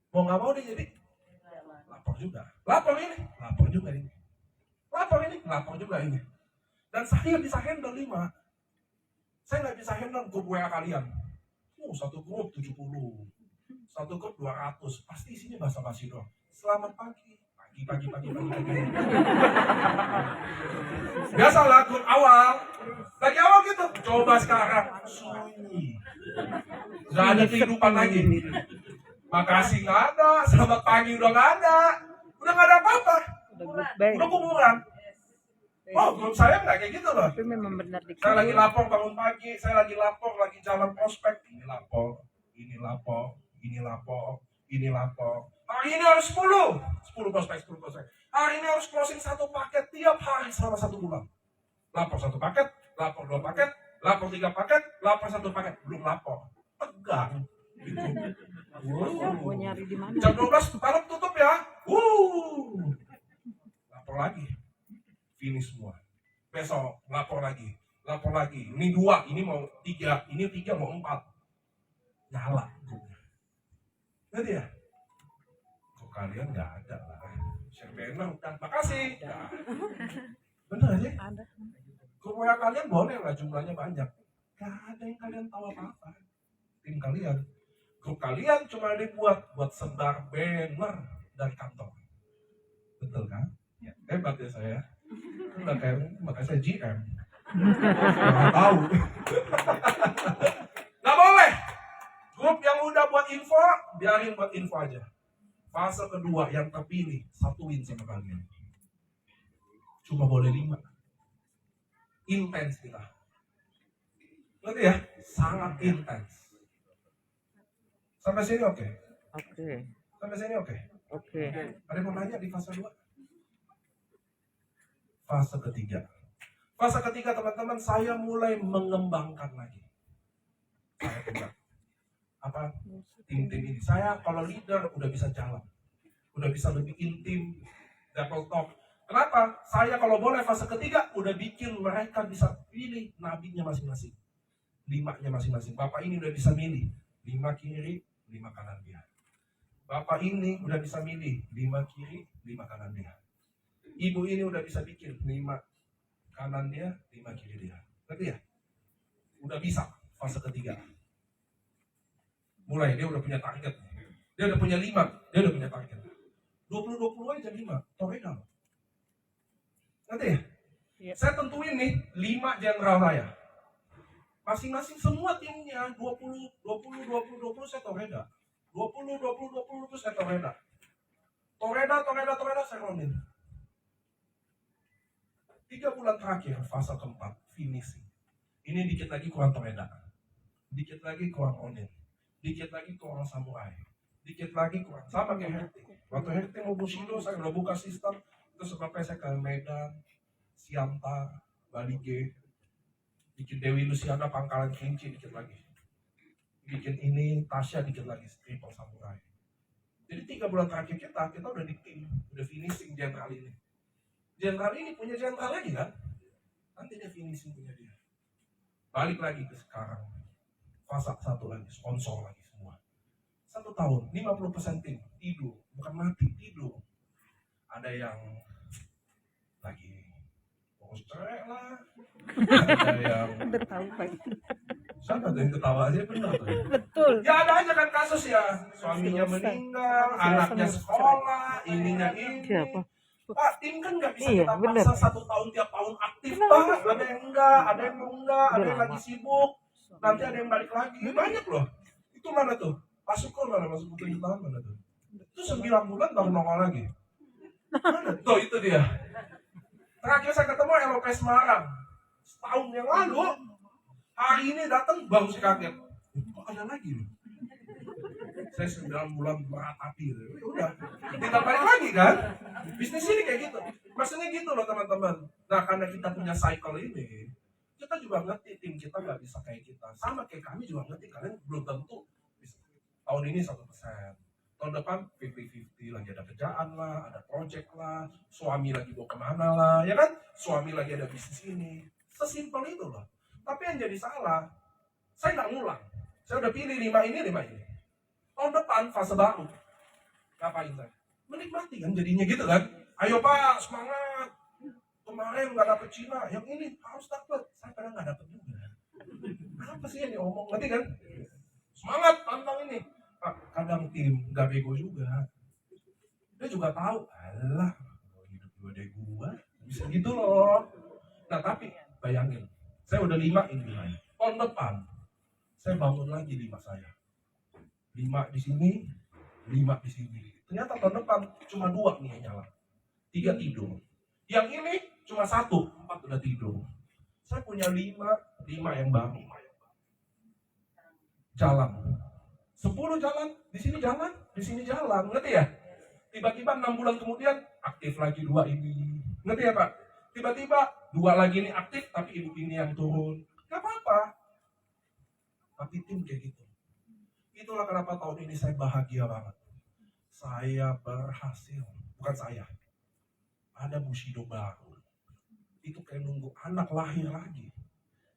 Mau nggak mau dia jadi lapor juga. Lapor ini, lapor juga ini. Lapor ini, lapor juga ini. Dan saya bisa handle 5. Saya nggak bisa handle grup WA kalian. Satu grup 70. Satu grup 200. Pasti isinya basa-basi doang. Selamat pagi. Pagi. Biasalah grup awal. Lagi awal gitu. Coba sekarang. Sunyi. Nggak ada kehidupan lagi. Makasih nggak ada. Selamat pagi udah nggak ada. Udah nggak ada apa-apa. Udah kuburan. Oh, grup saya nggak kayak gitu loh. Tapi memang benar di Saya lagi lapor bangun pagi. Saya lagi lapor, lagi jalan prospek. Ini lapor. Ini lapor. Ini lapor. Ini lapor. Hari ini harus 10 prospek. Hari ini harus closing 1 paket tiap hari selama 1 bulan. Lapor 1 paket, lapor 2 paket, lapor 3 paket, lapor 1 paket. Belum lapor. Tegang. Gitu. Mau nyari di mana? Jam 12 malam tutup ya. Lapor lagi. Finish semua. Besok lapor lagi. Ini 2, ini mau 3, ini 3 mau 4. nyala grupnya. Ngerti ya? Kok kalian nggak ada lah. Share banner udah, makasih. Nah, bener aja. Ada. Grup WA kalian boleh lah jumlahnya banyak. Gak ada yang kalian tahu apa-apa. Tim kalian. Grup kalian cuma dibuat buat sebar banner dari kantor. Betul kan? Ya. Hebat ya saya. Makanya saya GM. Nggak tahu. Nggak boleh. Grup yang udah buat info, biarin buat info aja. Fase kedua yang terpilih, satuin sama kalian. Cuma boleh 5. Intens kita. Ngerti ya? Sangat intens. Sampai sini oke? Oke. Sampai sini oke? Oke. Ada yang mau nanya di fase 2? Fase ketiga. Fase ketiga teman-teman, saya mulai mengembangkan lagi. Saya pegang. Apa? Tim-tim ini. Saya kalau leader udah bisa jalan. Udah bisa lebih intim. Double talk. Kenapa? Saya kalau boleh fase ketiga udah bikin mereka bisa pilih nabinya masing-masing. 5-nya masing-masing. Bapak ini udah bisa milih 5 kiri, 5 kanan dia. Bapak ini udah bisa milih 5 kiri, 5 kanan dia. Ibu ini udah bisa bikin 5 kanan dia, 5 kiri dia. Ngerti ya? Udah bisa fase ketiga. Mulai dia udah punya target. Dia udah punya 5, dia udah punya target. 20-20 aja 5, toregal. Ngerti ya? Iya. Saya tentuin nih 5 jenderal saya. Masing-masing semua timnya 20 saya toreda. 20 itu saya toreda. Toreda saya ronin. 3 bulan terakhir fase keempat finishing. Ini dikit lagi kurang toreda. Dikit lagi kurang onin. Dikit lagi kurang samurai. Dikit lagi kurang sama kayak Herti. Waktu Herti mau Bushido saya udah buka sistem. Terus sebabnya saya ke Medan, Sianta, Bali G. Bikin Dewi Luciana Pangkalan Kelinci dikit lagi. Bikin ini Tasya dikit lagi, Triple Samurai. Jadi 3 bulan terakhir kita udah di tim, udah finishing jenderal ini. Jenderal ini punya jenderal lagi kan? Nanti dia finishing punya dia. Balik lagi ke sekarang. Fase 1 lagi, sponsor lagi semua. 1 tahun, 50% tim, tidur. Bukan mati, tidur. Ada yang lagi fokus cerai lah. Ada yang Udah tahu Pak. siapa tuh yang ketawa aja benar tuh. Betul. Ya ada aja kan kasus ya. Suaminya meninggal, anaknya sekolah, ininya ini. Siapa? Pak, tim kan nggak bisa Iya, kita bener. paksa 1 tahun tiap tahun aktif Pak. Ada yang enggak, ada yang mau enggak, ada yang lagi sibuk. Nanti ada yang balik lagi. Banyak loh. Itu mana tuh? Pak Syukur mana masuk 7 tahun mana tuh? Itu 9 bulan baru nongol lagi. Mana? Tuh itu dia. Terakhir saya ketemu LOP Semarang. Setahun yang lalu. Hari ini datang baru saya kaget. Kok ada lagi loh? Saya 9 bulan meratapi. Udah. Kita balik lagi kan? Bisnis ini kayak gitu. Maksudnya gitu loh teman-teman. Nah karena kita punya cycle ini. Kita juga ngerti tim kita nggak bisa kayak kita. Sama kayak kami juga ngerti. Kalian belum tentu bisa. Tahun ini 1%. Tahun depan 50-50 lagi ada kerjaan lah, ada project lah, suami lagi mau kemana lah, ya kan? Suami lagi ada bisnis ini. Sesimpel itu loh. Tapi yang jadi salah, saya nggak ngulang. Saya udah pilih 5 ini. Tahun depan fase baru. Ngapain saya? Menikmati kan jadinya gitu kan. Ayo Pak, semangat. Kemarin nggak dapet Cina, yang ini harus dapet. Saya kadang nggak dapet juga. Apa sih yang diomong? Ngerti kan? Semangat, tantang ini. Pak, kadang tim nggak bego juga. Dia juga tahu, alah, hidup gue deh gua. Bisa gitu loh. Nah tapi, bayangin. Saya udah 5 ini. Tahun depan, saya bangun lagi 5 saya. 5 di sini, 5 di sini. Ternyata tahun depan cuma 2 nih yang nyala. 3 tidur. Yang ini cuma 1, 4 udah tidur. Saya punya 5 yang baru. Jalan. 10 jalan, di sini jalan. Ngerti ya? Tiba-tiba 6 bulan kemudian aktif lagi 2 ini. Ngerti ya Pak? Tiba-tiba 2 lagi ini aktif, tapi ini yang turun. Gak apa-apa. Tapi tim kayak gitu. Itulah kenapa tahun ini saya bahagia banget. Saya berhasil. Bukan saya. Ada Bushido baru. Itu kayak nunggu anak lahir lagi.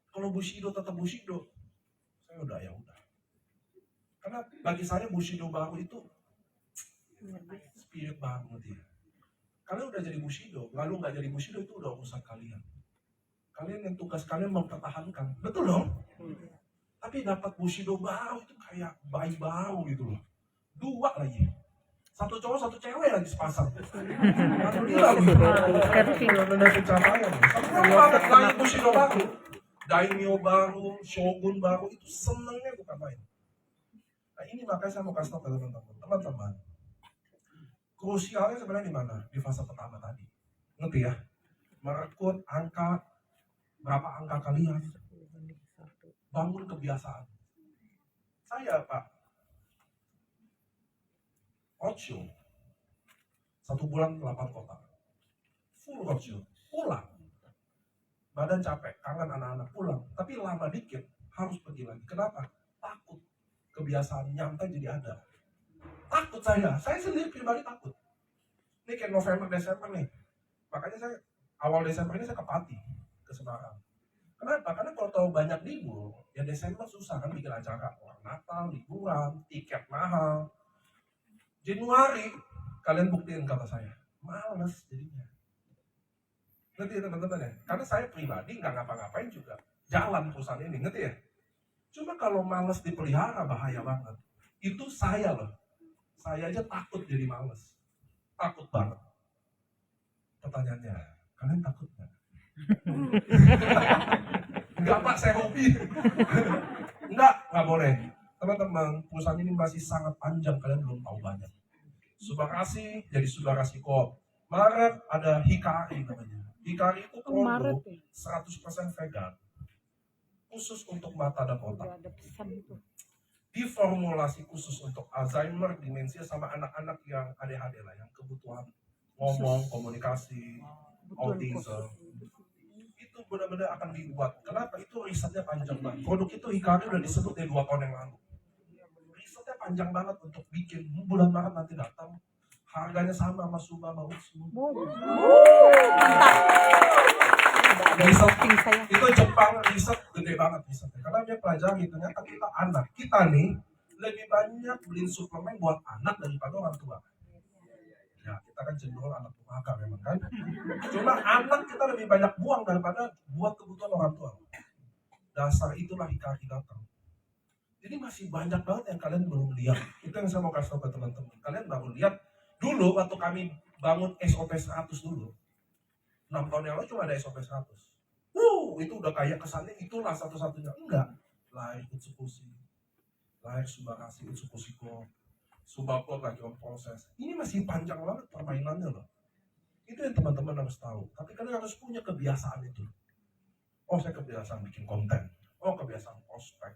Kalau Bushido tetap Bushido, saya udah ya udah. Karena bagi saya Bushido baru itu spirit banget ya. Kalian udah jadi Bushido, lalu nggak jadi Bushido itu udah urusan kalian. Kalian yang tugas kalian mempertahankan, betul dong? Tapi dapat Bushido baru itu kayak bayi baru gitu loh. 2 lagi. 1 cowok, 1 cewek lagi sepasang. Alhamdulillah. Benar-benar pencapaian. Tapi banget lagi Bushido baru. Daimyo baru, Shogun baru, itu senengnya bukan main. Nah ini makanya saya mau kasih tahu ke teman-teman. Teman-teman, krusialnya sebenarnya di mana? Di fase pertama tadi. Ngerti ya? Merekrut angka, berapa angka kalian. Bangun kebiasaan. Saya Pak, roadshow. 1 bulan 8 kota. Full roadshow. Pulang. Badan capek, kangen anak-anak pulang. Tapi lama dikit, harus pergi lagi. Kenapa? Takut. Kebiasaan nyantai jadi ada. Takut saya sendiri pribadi takut. Ini kayak November, Desember nih. Makanya saya, awal Desember ini saya ke Pati, ke Semarang. Kenapa? Karena kalau tahu banyak libur, ya Desember susah kan bikin acara. Orang Natal, liburan, tiket mahal. Januari, kalian buktiin kata saya. Males jadinya. Ngerti ya teman-teman ya? Karena saya pribadi nggak ngapa-ngapain juga. Jalan perusahaan ini, ngerti ya? Cuma kalau males dipelihara bahaya banget. Itu saya loh. Saya aja takut jadi males. Takut banget. Pertanyaannya, kalian takut nggak? Enggak Pak, saya hobi. Enggak boleh. Teman-teman, perusahaan ini masih sangat panjang, kalian belum tahu banyak. Subakasi jadi Subakasi Corp. Maret ada Hikari namanya. Hikari itu produk 100% vegan. Khusus untuk mata dan otak. Diformulasi khusus untuk Alzheimer, demensia, sama anak-anak yang ADHD lah, yang kebutuhan ngomong, komunikasi, autism. Itu benar-benar akan dibuat. Kenapa? Itu risetnya panjang banget. Produk itu Hikari udah disebut dari 2 tahun yang lalu. Risetnya panjang banget untuk bikin. Bulan Maret nanti datang. Harganya sama Suba sama Utsu. Riset itu Jepang, riset gede banget risetnya. Karena dia pelajari ternyata kita anak. Kita nih lebih banyak beli suplemen buat anak daripada orang tua. Ya, kita kan cenderung anak durhaka memang kan. Cuma anak kita lebih banyak buang daripada buat kebutuhan orang tua. Dasar itulah Hikari datang. Jadi masih banyak banget yang kalian belum lihat. Itu yang saya mau kasih tahu ke teman-teman. Kalian baru lihat dulu waktu kami bangun SOP 100 dulu. 6 tahun yang lalu cuma ada SOP 100. Itu udah kayak kesannya itulah satu-satunya. Enggak. Lahir Utsukushi. Lahir Subakasi Utsukushi Corp. Subako lagi on proses. Ini masih panjang banget permainannya loh. Itu yang teman-teman harus tahu. Tapi kalian harus punya kebiasaan itu. Oh, saya kebiasaan bikin konten. Oh, kebiasaan prospek.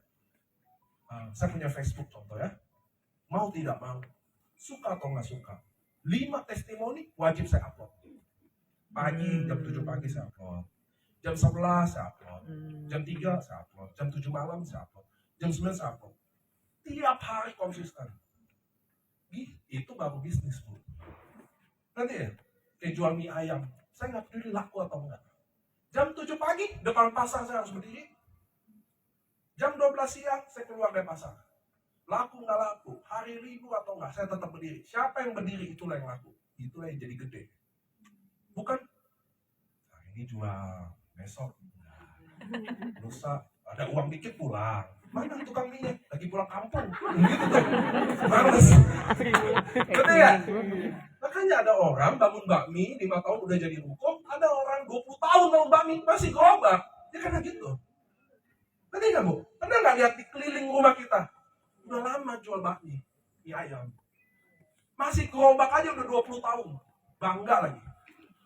Saya punya Facebook contoh ya. Mau tidak mau, suka atau nggak suka, 5 testimoni wajib saya upload. Pagi, jam 7 pagi saya upload. Jam 11 saya upload. Jam 3 saya upload. Jam 7 malam saya upload. Jam 9 saya upload. Tiap hari konsisten. Itu baru bisnis, Bu. Nanti ya, kayak jual mie ayam. Saya nggak peduli laku atau enggak. Jam 7 pagi, depan pasar saya harus berdiri. Jam 12 siang, saya keluar dari pasar. Laku nggak laku, hari libur atau enggak, saya tetap berdiri. Siapa yang berdiri, itulah yang laku. Itulah yang jadi gede. Bukan, nah ini jual, besok. Lusa, ada uang dikit pulang. Mana tukang mie? Lagi pulang kampung. Gitu tuh. Males. Betul ya? Makanya ada orang bangun bakmi 5 tahun udah jadi ruko, ada orang 20 tahun bangun bakmi masih gerobak. Ya karena gitu. Ngerti nggak Bu? Pernah nggak lihat di keliling rumah kita? Udah lama jual bakmi, mie ayam. Masih gerobak aja udah 20 tahun. Bangga lagi.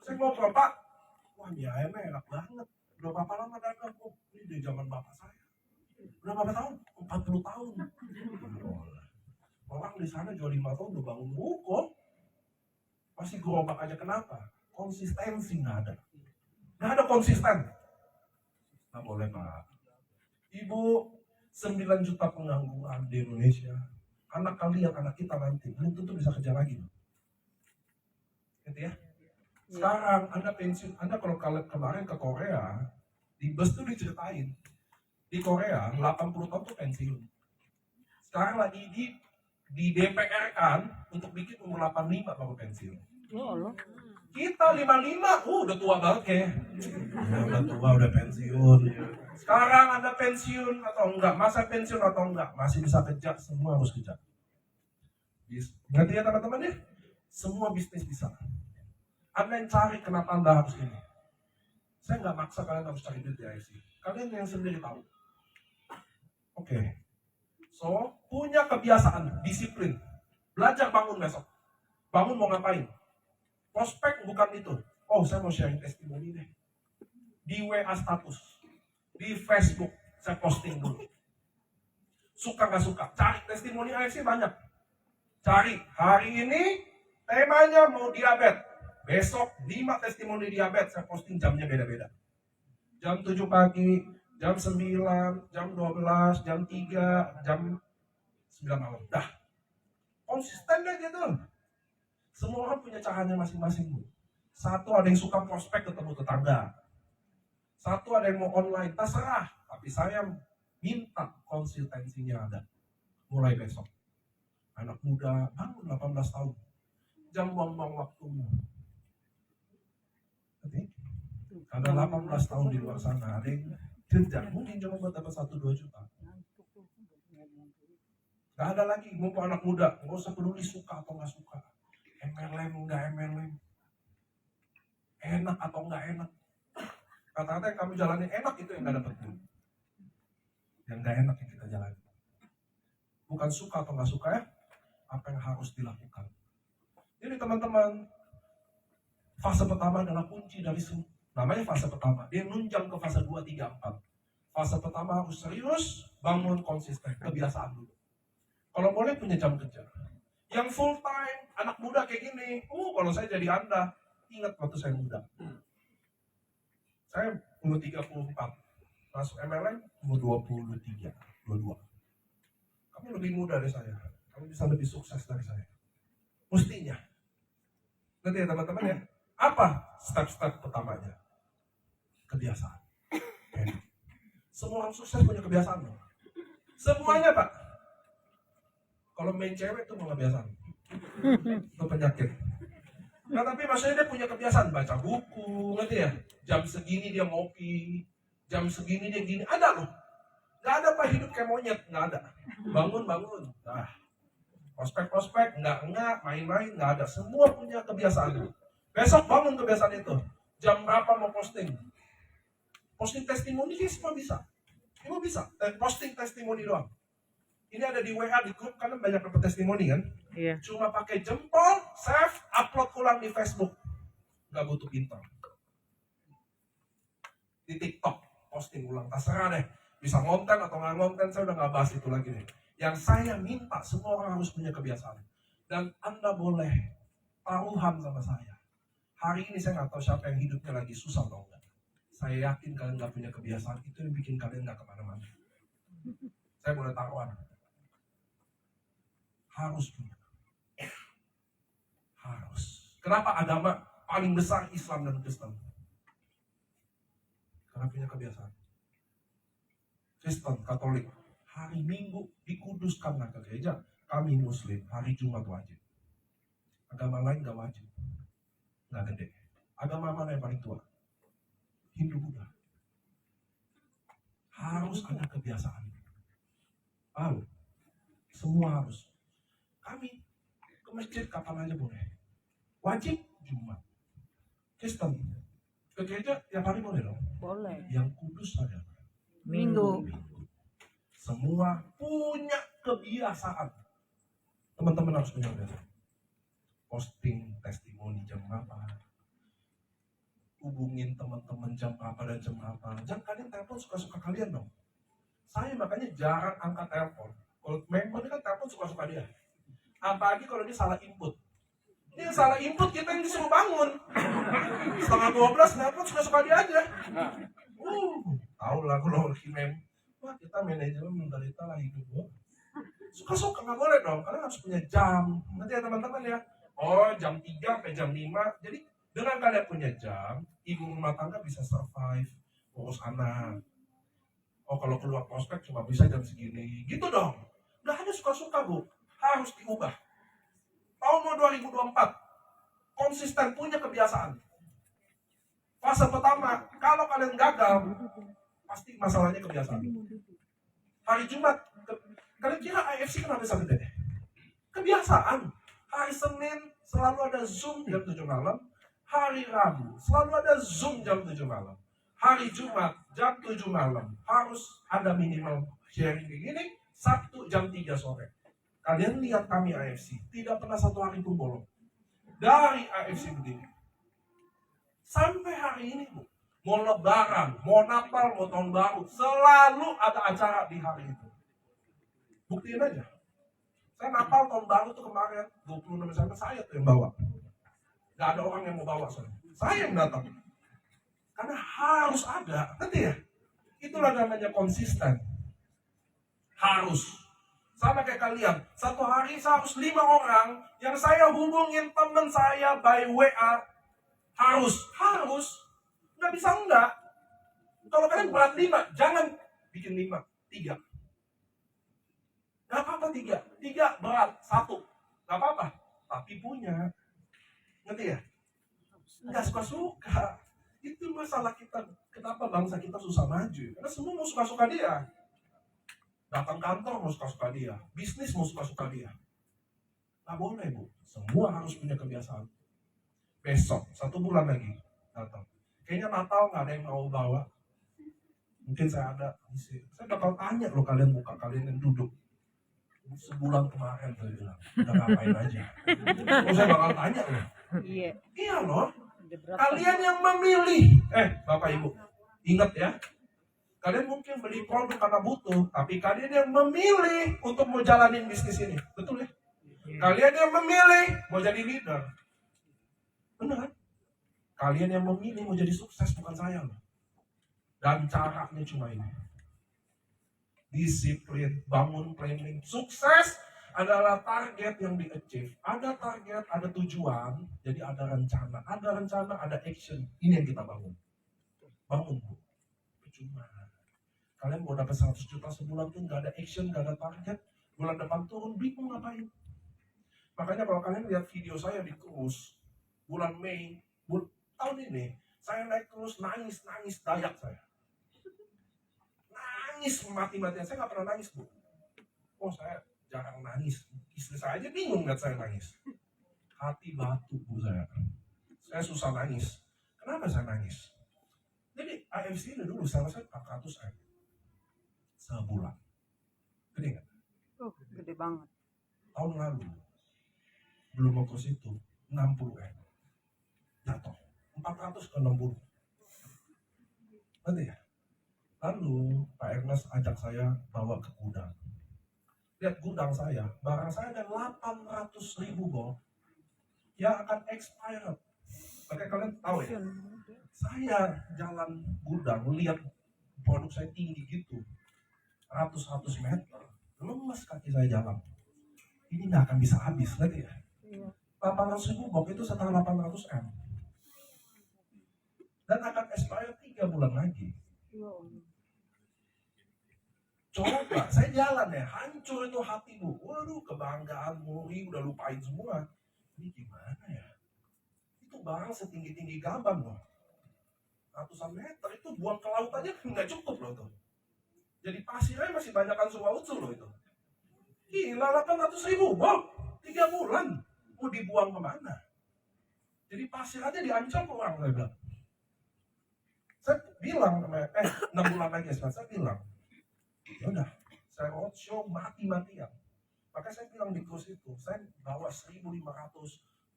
Saya ngobrol, Pak. Wah mie ayamnya enak banget. Udah berapa lama dagang? Oh, ini dari zaman bapak saya. Udah berapa tahun? 40 tahun. Orang di sana jual 5 tahun udah bangun ruko. Masih gerobak aja, kenapa? Konsistensi nggak ada. Nggak ada konsisten. Nggak boleh Pak. Ibu, 9 juta pengangguran di Indonesia. Anak kalian, anak kita nanti belum tentu bisa kerja lagi. Gitu ya. Sekarang Anda pensiun, Anda kalau kemarin ke Korea, di bus tuh diceritain. Di Korea, 80 tahun tuh pensiun. Sekarang lagi di DPR kan untuk bikin umur 85 baru pensiun. Ya Allah. Kita 55, udah tua banget kayak. Ya, udah tua, udah pensiun. Sekarang Anda pensiun atau enggak, masa pensiun atau enggak, masih bisa kerja, semua harus kerja. Ngerti ya teman-teman ya? Semua bisnis bisa. Anda yang cari kenapa Anda harus ini. Saya nggak maksa kalian harus cari duit di IC. Kalian yang sendiri tahu. Oke. So, punya kebiasaan, disiplin. Belajar bangun besok. Bangun mau ngapain? Prospek bukan itu. Oh, saya mau sharing testimoni deh. Di WA status. Di Facebook, saya posting dulu. Suka nggak suka? Cari testimoni IC banyak. Cari. Hari ini, temanya mau diabetes. Besok 5 testimoni diabetes, saya posting jamnya beda-beda. Jam 7 pagi, jam 9, jam 12, jam 3, jam 9 malam. Dah. Konsisten deh gitu. Semua orang punya caranya masing-masing. Satu ada yang suka prospek ketemu tetangga. Satu ada yang mau online, terserah. Tapi saya minta konsistensinya ada. Mulai besok. Anak muda, bangun 18 tahun. Jangan buang-buang waktumu. Ada 18 tahun di luar sana, ada yang kerja, mungkin cuma buat dapat 1-2 juta. Gak ada lagi, mumpung anak muda, gak usah peduli suka atau gak suka. MLM, gak MLM. Enak atau gak enak. Kata-kata yang kamu jalani enak, itu yang gak dapat duit. Yang gak enak yang kita jalani. Bukan suka atau gak suka ya, apa yang harus dilakukan. Jadi teman-teman, fase pertama adalah kunci dari semua. Namanya fase pertama. Dia nunjang ke fase 2, 3, 4. Fase pertama harus serius, bangun konsisten, kebiasaan dulu. Kalau boleh punya jam kerja. Yang full time, anak muda kayak gini. Kalau saya jadi Anda, ingat waktu saya muda. Saya umur 34. Masuk MLM umur 23, 22. Kamu lebih muda dari saya. Kamu bisa lebih sukses dari saya. Mestinya. Nanti ya teman-teman ya. Apa step-step pertamanya? Kebiasaan. Semua orang sukses punya kebiasaan. Semuanya Pak. Kalau main cewek itu mau kebiasaan. Itu penyakit. Nah tapi maksudnya dia punya kebiasaan. Baca buku, ngerti ya? Jam segini dia ngopi. Jam segini dia gini. Ada loh. Gak ada Pak hidup kayak monyet. Gak ada. Bangun. Nah. Prospek, enggak, main-main, enggak ada. Semua punya kebiasaan. Besok bangun kebiasaan itu. Jam berapa mau posting? Posting testimoni ini semua bisa. Semua bisa. Posting testimoni doang. Ini ada di WA, di grup, karena banyak dapat testimoni kan? Iya. Cuma pakai jempol, save, upload ulang di Facebook. Enggak butuh pintar. Di TikTok, posting ulang. Terserah deh. Bisa ngonten atau nggak ngonten, saya udah nggak bahas itu lagi nih. Yang saya minta, semua orang harus punya kebiasaan. Dan Anda boleh taruhan sama saya. Hari ini saya nggak tahu siapa yang hidupnya lagi susah atau enggak. Saya yakin kalian nggak punya kebiasaan, itu yang bikin kalian nggak kemana-mana. Saya boleh taruhan. Harus punya. Harus. Kenapa agama paling besar Islam dan Kristen? Karena punya kebiasaan. Kristen, Katolik, hari Minggu dikuduskan ke gereja. Kami Muslim, hari Jumat wajib. Agama lain nggak wajib. Nggak gede. Agama mana yang paling tua? Hindu Buddha. Harus ada kebiasaan. Lalu, semua harus. Kami ke masjid kapan aja boleh. Wajib Jumat. Kristen, ke gereja tiap hari boleh dong? Boleh. Yang kudus saja. Minggu. Semua punya kebiasaan. Teman-teman harus punya kebiasaan. Posting testimoni jam berapa, hubungin teman-teman jam berapa dan jam berapa. Jangan kalian telepon suka-suka kalian dong. Saya makanya jarang angkat telepon. Kalau member kan telepon suka-suka dia. Apalagi kalau dia salah input. Dia salah input, kita yang disuruh bangun. Setengah 12 telepon suka-suka dia aja. Tahu lah kalau mem. Wah kita manajemen menderita lah hidup. Suka-suka nggak boleh dong. Kalian harus punya jam. Nanti ya teman-teman ya. Oh jam 3 sampai jam 5. Jadi dengan kalian punya jam, ibu rumah tangga bisa survive, urus anak. Oh kalau keluar prospek cuma bisa jam segini. Gitu dong. Gak ada suka-suka, Bu. Harus diubah. Tahun mau 2024, konsisten punya kebiasaan. Fase pertama, kalau kalian gagal, pasti masalahnya kebiasaan. Hari Jumat, kalian kira AFC kenapa bisa gede? Kebiasaan. Hari Senin selalu ada Zoom jam 7 malam. Hari Rabu selalu ada Zoom jam 7 malam. Hari Jumat jam 7 malam harus ada minimal sharing begini. Sabtu jam 3 sore. Kalian lihat kami AFC, tidak pernah satu hari pun bolong. Dari AFC begini. Sampai hari ini, Bu. Mau lebaran, mau Natal, mau tahun baru, selalu ada acara di hari itu. Buktiin aja. Saya Natal tahun baru tuh kemarin, 26 Desember, saya tuh yang bawa. Gak ada orang yang mau bawa soalnya. Saya yang datang. Karena harus ada, ngerti ya? Itulah namanya konsisten. Harus. Sama kayak kalian. Satu hari saya harus 5 orang yang saya hubungin teman saya by WA. Harus. Nggak bisa enggak. Kalau kalian berat 5, jangan bikin 5, 3. Gak apa-apa 3. 3 berat, 1. Gak apa-apa. Tapi punya. Ngerti ya? Nggak suka-suka. Itu masalah kita. Kenapa bangsa kita susah maju? Karena semua mau suka-suka dia. Datang kantor mau suka-suka dia. Bisnis mau suka-suka dia. Nggak boleh, Bu. Semua harus punya kebiasaan. Besok, 1 bulan lagi datang. Kayaknya Natal nggak ada yang mau bawa. Mungkin saya ada. Saya bakal tanya loh kalian muka kalian yang duduk. Sebulan kemarin saya bilang, udah ngapain aja. Saya bakal tanya loh. Iya. Iya loh. Udah berapa? Kalian yang memilih. Bapak Ibu, ingat ya. Kalian mungkin beli produk karena butuh, tapi kalian yang memilih untuk mau jalanin bisnis ini. Betul ya? Kalian yang memilih mau jadi leader. Benar kan? Kalian yang memilih mau jadi sukses, bukan saya loh. Dan caranya cuma ini. Disiplin, bangun planning. Sukses adalah target yang di-achieve. Ada target, ada tujuan, jadi ada rencana. Ada rencana, ada action. Ini yang kita bangun. Bangun, Bu. Cuma kalian mau dapat 100 juta sebulan pun gak ada action, gak ada target. Bulan depan turun, bingung ngapain. Makanya kalau kalian lihat video saya di cruise, bulan Mei, tahun ini, saya naik terus nangis, dayak saya. Nangis mati-matian, saya gak pernah nangis, Bu. Oh, saya jarang nangis. Istri saya aja bingung lihat saya nangis. Hati batu, Bu, saya. Saya susah nangis. Kenapa saya nangis? Jadi AFC ini dulu sama saya 400 M. Sebulan. Gede nggak? Oh, gede banget. Tahun lalu, belum mau ke situ, 60 M. Jatuh. 400 ke 60. Nanti ya? Lalu Pak Ernest ajak saya bawa ke gudang. Lihat gudang saya, barang saya ada 800.000 bol yang akan expired. Makanya kalian tahu ya, saya jalan gudang, lihat produk saya tinggi gitu, ratus meter, lemas kaki saya jalan. Ini nggak akan bisa habis, nanti ya. 800.000 box itu setengah 800 M. Dan akan expire 3 bulan lagi. Coba, saya jalan ya, hancur itu hati, Bu. Waduh, kebanggaan, muri, udah lupain semua. Ini gimana ya? Itu barang setinggi-tinggi gaban loh. Ratusan meter, itu buang ke laut aja nggak cukup loh tuh. Jadi pasirnya masih banyakkan Suwawutsu loh itu. Gila, 800.000, wow, 3 bulan. Mau dibuang kemana? Jadi pasir aja diancam orang, saya bilang. Saya bilang, 6 bulan lagi saya bilang, ya udah, saya roadshow mati-matian. Makanya saya bilang di cruise itu, saya bawa 1.500,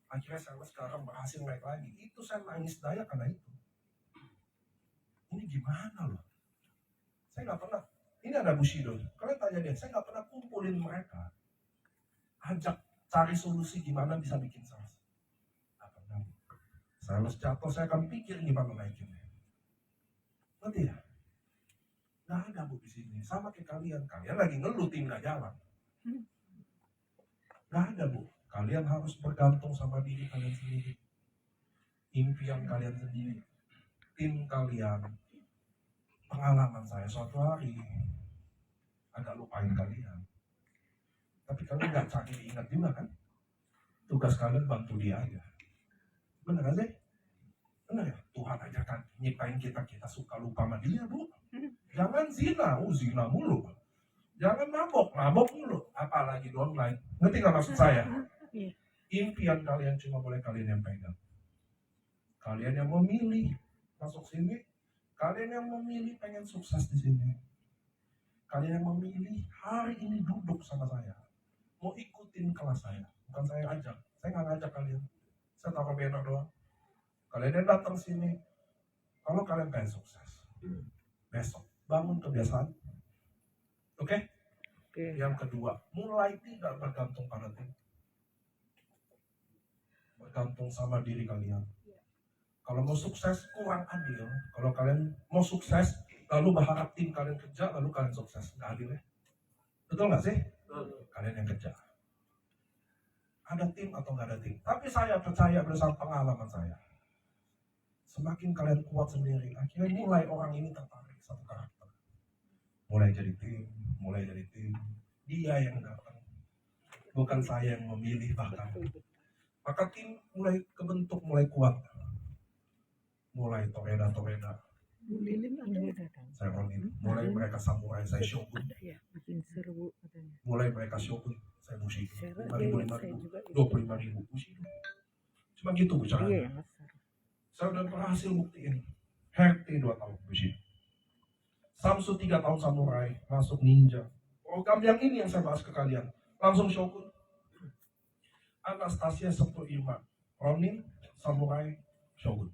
akhirnya saya sekarang berhasil naik lagi. Itu saya nangis daya karena itu. Ini gimana loh? Saya nggak pernah. Ini ada Bushido. Kalian tanya dia, saya nggak pernah kumpulin mereka. Ajak cari solusi gimana bisa bikin sales. Nggak pernah. Sales jatuh, saya akan pikir gimana naikinnya. Nanti ya? Nggak ada, Bu, di sini. Sama kayak kalian. Kalian lagi ngeluh tim nggak jalan. Nggak ada, Bu. Kalian harus bergantung sama diri kalian sendiri. Impian kalian sendiri. Tim kalian. Pengalaman saya suatu hari agak lupain kalian. kalian nggak cari diingat juga kan? Tugas kalian bantu dia aja. Bener kan sih? Bener ya? Tuhan aja kan nyiptain kita suka lupa sama dia, Bu. Jangan zina, zina mulu. Jangan mabok mulu. Apalagi di online. Ngerti nggak maksud saya? Iya. Impian kalian cuma boleh kalian yang pegang. Kalian yang memilih masuk sini, kalian yang memilih pengen sukses di sini. Kalian yang memilih hari ini duduk sama saya, mau ikutin kelas saya. Bukan saya ajak, saya nggak ngajak kalian. Saya taruh banner doang. Kalian yang datang sini, kalau kalian pengen sukses, besok bangun kebiasaan. Oke? Oke. Yang kedua, mulai tidak bergantung pada tim. Bergantung sama diri kalian. Kalau mau sukses, kurang adil. Kalau kalian mau sukses, lalu berharap tim kalian kerja, lalu kalian sukses. Nggak adil ya? Betul nggak sih? Kalian yang kerja. Ada tim atau nggak ada tim. Tapi saya percaya berdasarkan pengalaman saya. Semakin kalian kuat sendiri, akhirnya mulai orang ini tertarik satu karakter. Mulai jadi tim. Dia yang datang. Bukan saya yang memilih bahkan. Maka tim mulai kebentuk, mulai kuat. Mulai toreda. Lilin ada datang. Saya Ronin. Mulai mereka samurai, saya shogun. Ada ya, bikin seru katanya. Mulai mereka shogun, saya bushido. Saya 5.000, juga 25.000 bushido. Cuma gitu bu Iya caranya. yang besar. Saya udah berhasil buktiin. Herti 2 tahun bushido. Samsu 3 tahun samurai, masuk ninja. Program yang ini yang saya bahas ke kalian. Langsung shogun. Anastasia 10 Irma. Ronin, samurai, shogun.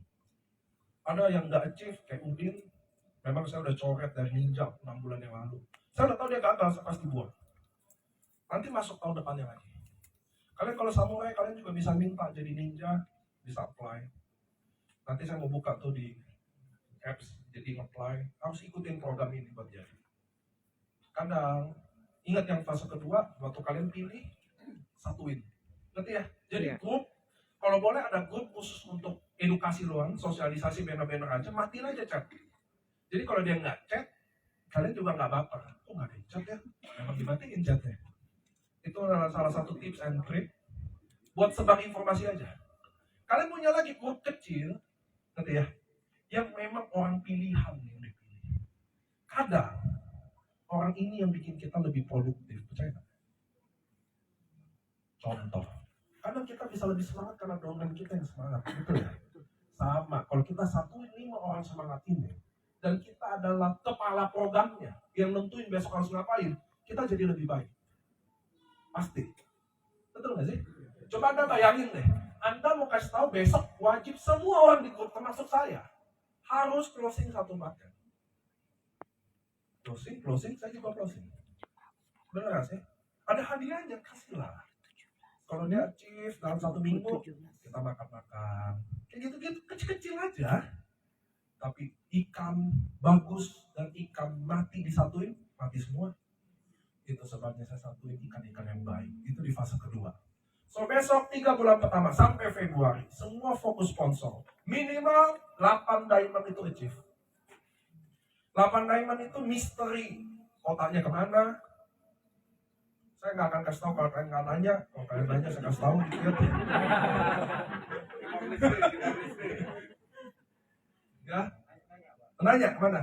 Ada yang nggak achieve kayak Udin. Memang saya udah coret dari ninja 6 bulan yang lalu. Saya udah tahu dia gagal, saya pasti buang. Nanti masuk tahun depannya lagi. Kalian kalau samurai, kalian juga bisa minta jadi ninja, bisa apply. Nanti saya mau buka tuh di apps, jadi apply. Harus ikutin program ini buat jadi. Kadang, ingat yang fase kedua, waktu kalian pilih, satuin. Ngerti ya? Jadi Iya. grup, kalau boleh ada grup khusus untuk edukasi doang, sosialisasi banner-banner aja, matiin aja chat. Jadi kalau dia nggak chat, kalian juga nggak baper. Kok nggak ada chat ya? Memang dimatiin chatnya. Itu adalah salah satu tips and trick buat sebar informasi aja. Kalian punya lagi grup kecil, ngerti ya? Yang memang orang pilihan yang dipilih. Kadang orang ini yang bikin kita lebih produktif, percaya nggak? Contoh, kadang kita bisa lebih semangat karena dorongan kita yang semangat, betul ya? Sama, kalau kita satuin 5 orang semangat ini, dan kita adalah kepala programnya yang nentuin besok harus ngapain, kita jadi lebih baik. Pasti. Betul nggak sih? Coba Anda bayangin deh, Anda mau kasih tahu besok wajib semua orang di grup termasuk saya harus closing 1 paket. Closing, saya juga closing. Benar nggak sih? Ada hadiahnya, kasihlah. Kalau dia achieve dalam 1 minggu, kita makan-makan. Kayak gitu-gitu, kecil-kecil aja. Tapi ikan bagus dan ikan mati disatuin, mati semua. Itu sebabnya saya satuin ikan-ikan yang baik. Itu di fase kedua. So besok 3 bulan pertama sampai Februari, semua fokus sponsor. Minimal 8 diamond itu achieve. 8 diamond itu misteri. Kotaknya kemana? Saya nggak akan kasih tahu kalau kalian nggak nanya. Kalau kalian nanya saya kasih tahu. Ya, nanya kemana?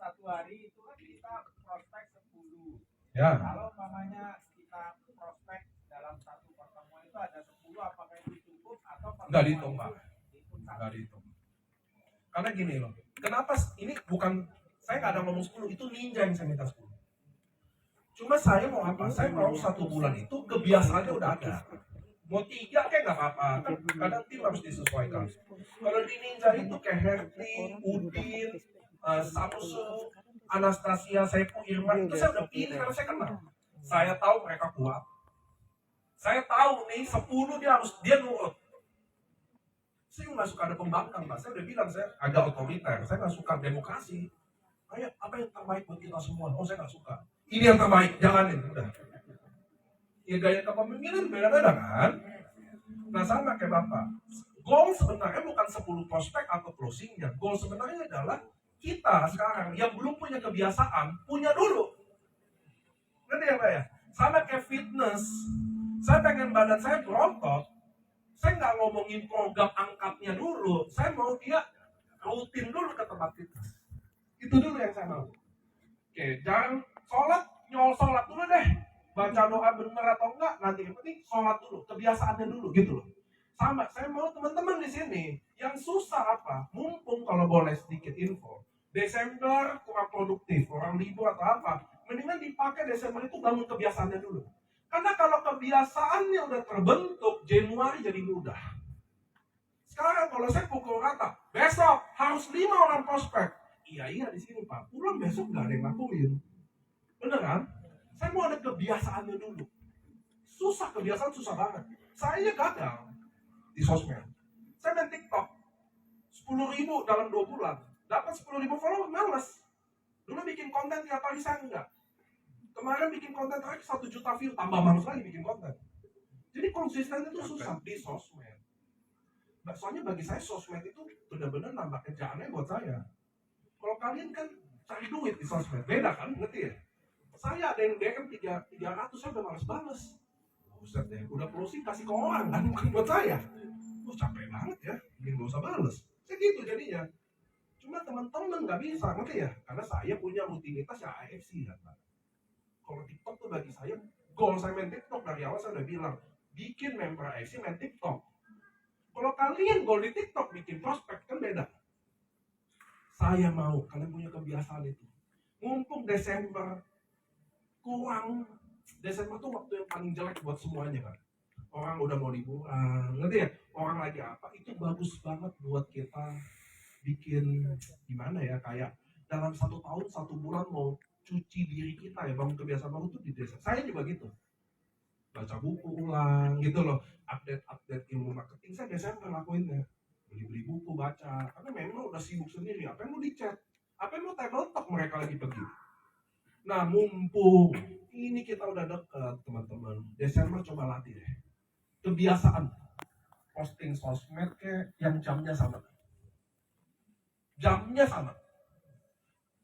Satu hari itu kan kita prospek 10. Ya, Kalau mamanya kita prospek dalam satu pertemuan itu ada 10, apakah itu cukup atau nggak dihitung Pak. Nggak dihitung. Karena gini loh. Kenapa ini bukan saya nggak ada ngomong 10, itu ninja yang saya minta 10. Cuma saya mau apa? Saya mau 1 bulan itu kebiasaannya udah ada. Mau 3 kayak nggak apa-apa. Kan kadang tim harus disesuaikan. Kalau di ninja itu kayak Herti, Udin, Samsu, Anastasia, Sepu, Irman, itu saya udah pilih karena saya kenal. Saya tahu mereka kuat. Saya tahu nih 10 dia nurut. Saya nggak suka ada pembangkang, Pak. Saya udah bilang saya agak otoriter. Saya nggak suka demokrasi. Ayo, apa yang terbaik buat kita semua? Oh, saya nggak suka. Ini yang terbaik, jalanin. Udah. Ya gaya kepemimpinan beda-beda kan? Nah sama kayak Bapak. Goal sebenarnya bukan 10 prospek atau closingnya. Goal sebenarnya adalah kita sekarang yang belum punya kebiasaan, punya dulu. Ngerti ya Pak ya? Sama kayak fitness. Saya pengen badan saya berotot. Saya nggak ngomongin program angkatnya dulu. Saya mau dia rutin dulu ke tempat fitness. Itu dulu yang saya mau. Oke, jangan sholat, nyol sholat dulu deh. Baca doa bener atau enggak, nanti yang penting sholat dulu. Kebiasaannya dulu gitu loh. Sama, saya mau teman-teman di sini yang susah apa? Mumpung kalau boleh sedikit info. Desember kurang produktif, orang libur atau apa. Mendingan dipakai Desember itu bangun kebiasaannya dulu. Karena kalau kebiasaannya udah terbentuk, Januari jadi mudah. Sekarang kalau saya pukul rata, besok harus 5 orang prospek. Iya di sini Pak, pulang besok nggak ada yang lakuin. Bener kan? Saya mau ada kebiasaannya dulu. Susah, kebiasaan susah banget. Saya gagal di sosmed. Saya main TikTok 10.000 dalam 2 bulan. Dapat 10.000 follower, males. Dulu bikin konten tiap hari saya enggak. Kemarin bikin konten terakhir 1 juta view, tambah males lagi bikin konten. Jadi konsisten itu susah di sosmed. Soalnya bagi saya sosmed itu benar-benar nambah kerjaannya buat saya. Kalau kalian kan cari duit di sosmed, beda kan, ngerti ya? Saya ada yang DM 300, saya udah males bales. Buset deh, udah closing kasih ke orang kan, bukan buat saya. Capek banget ya, mending gak usah bales. Saya gitu jadinya. Cuma teman-teman nggak bisa, ngerti ya? Karena saya punya rutinitas yang AFC kan, Pak. Kalau TikTok tuh bagi saya, goal saya main TikTok dari awal saya udah bilang, bikin member AFC main TikTok. Kalau kalian goal di TikTok bikin prospek kan beda. Saya mau kalian punya kebiasaan itu. Mumpung Desember kurang, Desember tuh waktu yang paling jelek buat semuanya kan. Orang udah mau liburan, ngerti ya? Orang lagi apa? Itu bagus banget buat kita bikin gimana ya? Kayak dalam 1 tahun 1 bulan mau cuci diri kita ya, bangun kebiasaan baru tuh di desa. Saya juga gitu. Baca buku ulang gitu loh, update ilmu marketing saya Desember lakuinnya. Beli buku, baca, karena memang udah sibuk sendiri. Apa yang mau dicat, apa yang mau tabletop mereka lagi pergi. Nah mumpung ini kita udah deket teman-teman, Desember coba latih deh kebiasaan posting sosmed kayak yang jamnya sama.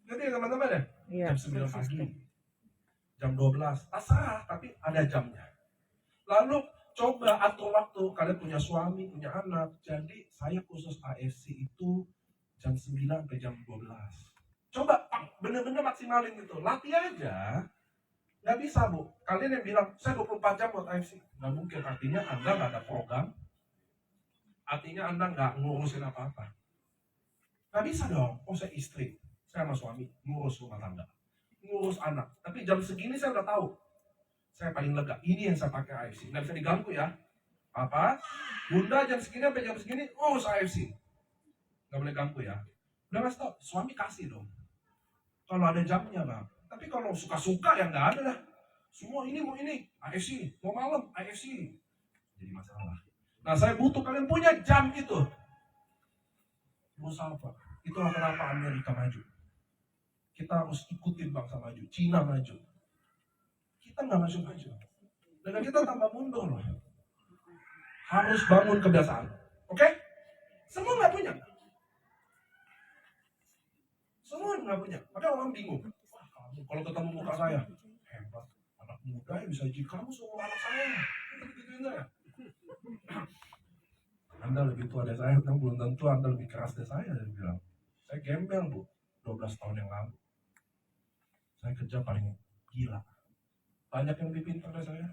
Ngerti ya teman-teman ya? Iya, Jam 9 pagi, jam 12, terserah, tapi ada jamnya. Lalu coba atur waktu, kalian punya suami, punya anak. Jadi saya khusus AFC itu jam 9 sampai jam 12. Coba bener-bener maksimalin gitu, latih aja. Nggak bisa Bu, kalian yang bilang saya 24 jam buat AFC. Nggak mungkin, artinya Anda nggak ada program. Artinya Anda nggak ngurusin apa-apa. Nggak bisa dong, saya istri, saya sama suami, ngurus rumah tangga, ngurus anak. Tapi jam segini saya udah tahu, saya paling lega, ini yang saya pakai AFC. Nggak bisa diganggu ya. Apa? Bunda jam segini sampai jam segini, urus AFC. Nggak boleh ganggu ya. Udah ngasih tau, suami kasih dong. Kalau ada jamnya Bang. Tapi kalau suka-suka ya nggak ada lah. Semua ini mau ini, AFC. Mau malam, AFC. Jadi masalah. Nah saya butuh kalian punya jam itu. Bos apa? Itulah kenapa Amerika maju. Kita harus ikutin bangsa maju. Cina maju. Kita nggak maju-maju. Dan kita tambah mundur loh. Harus bangun kebiasaan. Oke? Semua nggak punya. Semua nggak punya. Makanya orang bingung. Wah, kamu kalau ketemu muka saya, hebat. Anak muda yang bisa jadi kamu semua anak saya. Gitu-gituin saya. Anda lebih tua dari saya, kan belum tentu Anda lebih keras dari saya. Dia bilang, saya gembel Bu, 12 tahun yang lalu. Saya kerja paling gila. Banyak yang lebih pintar dari saya.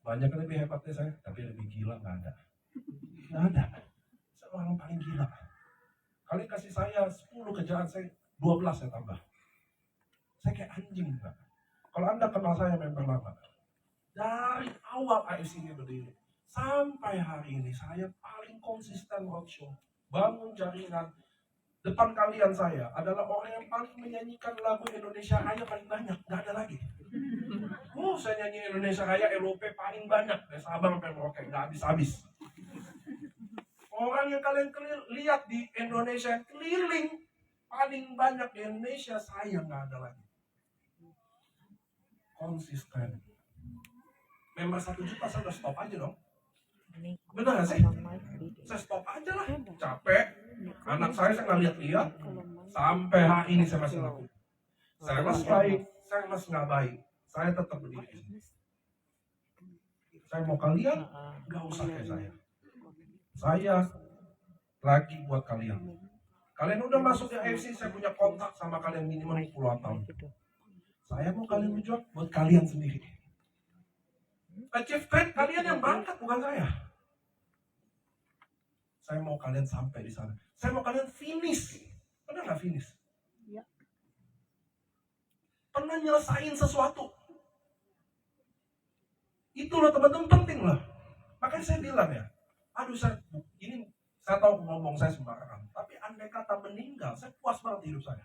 Banyak yang lebih hebat dari saya, tapi lebih gila nggak ada. Nggak ada. Saya orang paling gila. Kalian kasih saya 10 kerjaan, saya 12 saya tambah. Saya kayak anjing Pak. Kalau Anda kenal saya member lama, dari awal AFC ini berdiri sampai hari ini saya paling konsisten roadshow, bangun jaringan. Depan kalian saya adalah orang yang paling menyanyikan lagu Indonesia Raya paling banyak, nggak ada lagi. Saya nyanyi Indonesia Raya LOP paling banyak dari Sabang sampai Merauke, nggak habis-habis. Orang yang kalian lihat di Indonesia keliling paling banyak di Indonesia, saya nggak ada lagi. Konsisten. Member 1 juta saya udah stop aja dong. Bener gak sih? Saya stop aja lah. Capek. Anak saya nggak lihat-lihat. Sampai hari ini saya masih laku. Sales baik, sales nggak baik. Saya tetap berdiri di sini. Saya mau kalian, nggak usah kayak saya. Saya lagi buat kalian. Kalian udah masuk ke AFC, saya punya kontak sama kalian minimal puluhan tahun. Saya mau kalian berjuang buat kalian sendiri. Achievement kalian yang berangkat, bukan saya. Saya mau kalian sampai di sana. Saya mau kalian finish. Pernah nggak finish? Ya. Pernah nyelesain sesuatu. Itulah teman-teman penting lah. Makanya saya bilang ya, aduh ini saya tahu ngomong saya sembarangan. Tapi andai kata meninggal, saya puas banget hidup saya.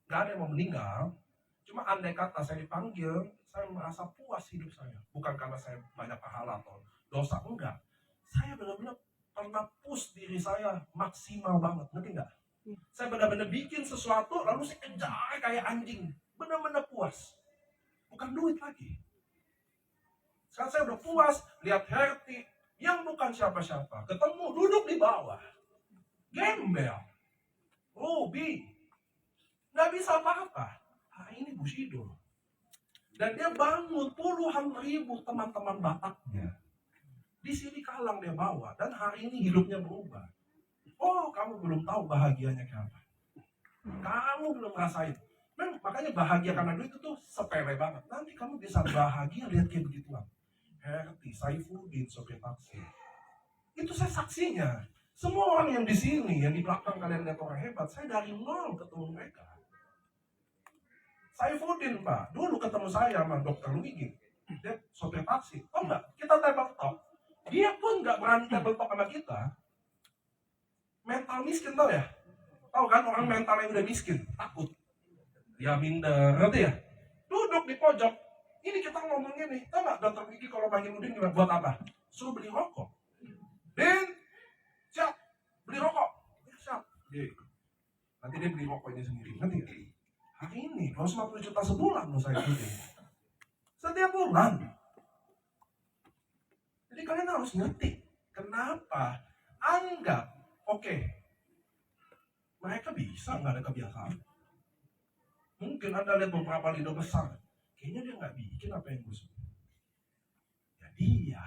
Gak ada yang mau meninggal. Cuma andai kata saya dipanggil, saya merasa puas hidup saya. Bukan karena saya banyak pahala atau dosa, enggak. Saya benar-benar pernah push diri saya maksimal banget, ngerti nggak? Saya benar-benar bikin sesuatu, lalu saya kejar kayak anjing. Benar-benar puas. Bukan duit lagi. Sekarang saya udah puas, lihat Herti, yang bukan siapa-siapa. Ketemu, duduk di bawah. Gembel. Ruby. Nggak bisa apa-apa. Ini Bushido. Dan dia bangun puluhan ribu teman-teman Bataknya. Di sini kalang dia bawa. Dan hari ini hidupnya berubah. Oh, kamu belum tahu bahagianya kayak apa. Kamu belum rasain. Makanya bahagia karena duit itu sepele banget. Nanti kamu bisa bahagia lihat kayak begituan. Herti, Saifuddin, sopir taksi. Itu saya saksinya. Semua orang yang di sini, yang di belakang kalian lihat orang hebat, saya dari nol ketemu mereka. Saifuddin, Pak, dulu ketemu saya sama Dr. Luigi. Dia sopir taksi. Oh enggak, kita table talk. Dia pun nggak berani table talk sama kita. Mental miskin tau ya? Tahu kan orang mentalnya udah miskin, takut. Dia minder, ngerti ya? Duduk di pojok. Ini kita ngomong gini, tau gak Dr. Wiki kalau panggil Udin gimana? Buat apa? Suruh beli rokok. Din, siap, beli rokok. Ya, siap. Nanti dia beli rokoknya sendiri, nanti ya? Hari ini, 250 juta sebulan loh saya beli. Setiap bulan. Jadi kalian harus ngerti, kenapa? Anggap, oke, mereka bisa nggak ada kebiasaan. Mungkin Anda lihat beberapa leader besar, kayaknya dia nggak bikin apa yang gue suka. Ya dia,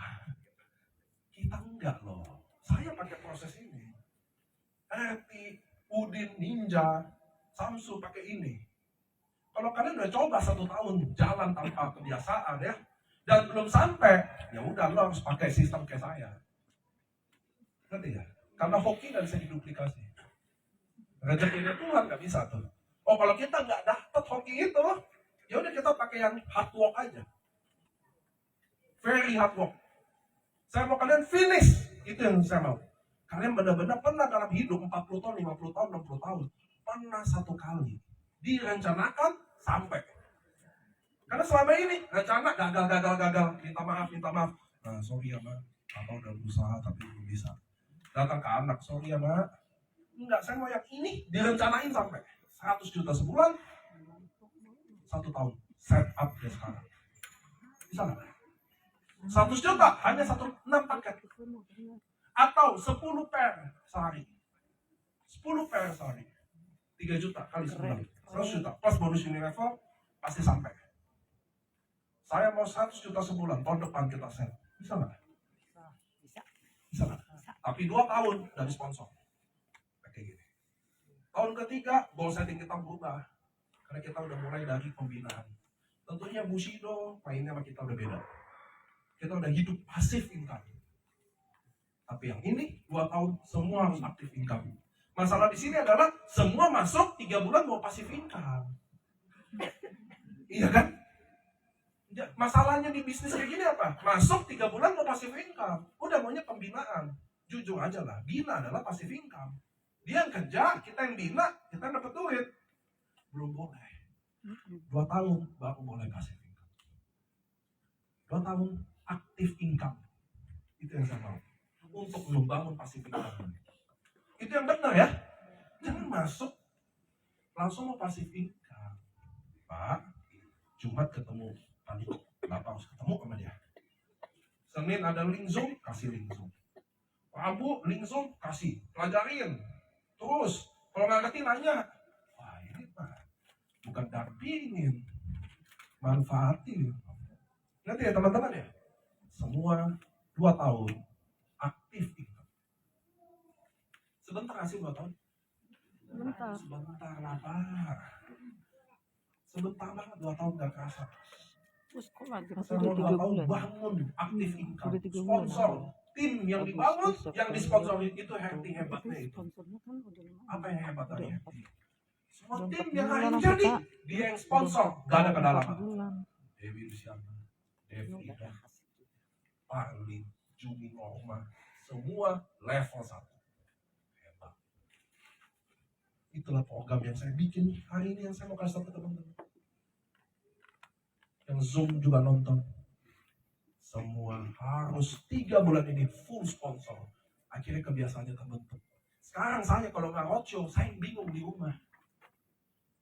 kita enggak loh. Saya pakai proses ini. Eti, Udin, Ninja, Samsu pakai ini. Kalau kalian udah coba 1 tahun jalan tanpa kebiasaan ya, dan belum sampai, ya udah lo harus pakai sistem kayak saya. Ngerti ya? Karena hoki dan bisa diduplikasi. Rezekinya Tuhan nggak bisa tuh. Oh kalau kita nggak dapet hoki itu, ya udah kita pakai yang hard work aja. Very hard work. Saya mau kalian finish. Itu yang saya mau. Kalian benar-benar pernah dalam hidup 40 tahun, 50 tahun, 60 tahun. Pernah 1 kali. Direncanakan sampai. Karena selama ini rencana gagal. Minta maaf. Nah, sorry ya Mak. Apa udah berusaha tapi belum bisa. Datang ke anak, sorry ya Mak. Enggak, saya mau yang ini direncanain sampai 100 juta sebulan, 1 tahun. Set up dia sekarang. Bisa nggak? 100 juta hanya 6 paket. Atau 10 pair sehari. 10 pair sehari. 3 juta kali sebulan. 100 juta. Plus bonus Unilevel pasti sampai. Saya mau 100 juta sebulan. Tahun depan kita set. Bisa nggak? Bisa nggak? Tapi 2 tahun dari sponsor. Kayak gini. Tahun ketiga, goal setting kita berubah. Karena kita udah mulai dari pembinaan. Tentunya Bushido mainnya sama kita udah beda. Kita udah hidup pasif income. Tapi yang ini 2 tahun semua harus aktif income. Masalah di sini adalah semua masuk 3 bulan mau pasif income. Iya kan? Masalahnya di bisnis kayak gini apa? Masuk 3 bulan mau pasif income. Udah maunya pembinaan. Jujur aja lah, bina adalah pasif income. Dia yang kerja, kita yang bina, kita dapat duit. Belum boleh. 2 tahun baru boleh pasif income. 2 tahun aktif income. Itu yang saya mau. Untuk membangun pasif income. Itu yang benar ya. Jangan masuk langsung mau pasif income. Pak, Jumat ketemu tadi, Bapak harus ketemu sama dia. Senin ada link Zoom, kasih link Zoom. Rabu link Zoom, kasih. Pelajarin. Terus, kalau nggak ngerti nanya. Wah ini Pak, bukan dampingin. manfaati. Nanti ya teman-teman ya, semua 2 tahun aktif income. Sebentar nggak sih 2 tahun? Sebentar lah Pak. Sebentar banget 2 tahun gak kerasa. Terus kok lagi Semua 2 tahun bangun aktif income. Sponsor, tim yang dibangun, yang disponsorin itu Herting hebatnya itu. sponsornya kan udah Apa yang hebat dari Udah Herting? Semua Udah tim 4 yang hari bulan, ini jadi, Pak. dia yang sponsor. Gak ada kedalaman. bulan. Dewi Luciana, Devi Ida, Parli, Jumi Norma, semua level 1. Hebat. Itulah program yang saya bikin hari ini yang saya mau kasih tahu ke teman-teman. Yang Zoom juga nonton. Semua harus 3 bulan ini full sponsor. Akhirnya kebiasaannya terbentuk. Sekarang saya kalau nggak roadshow, saya bingung di rumah.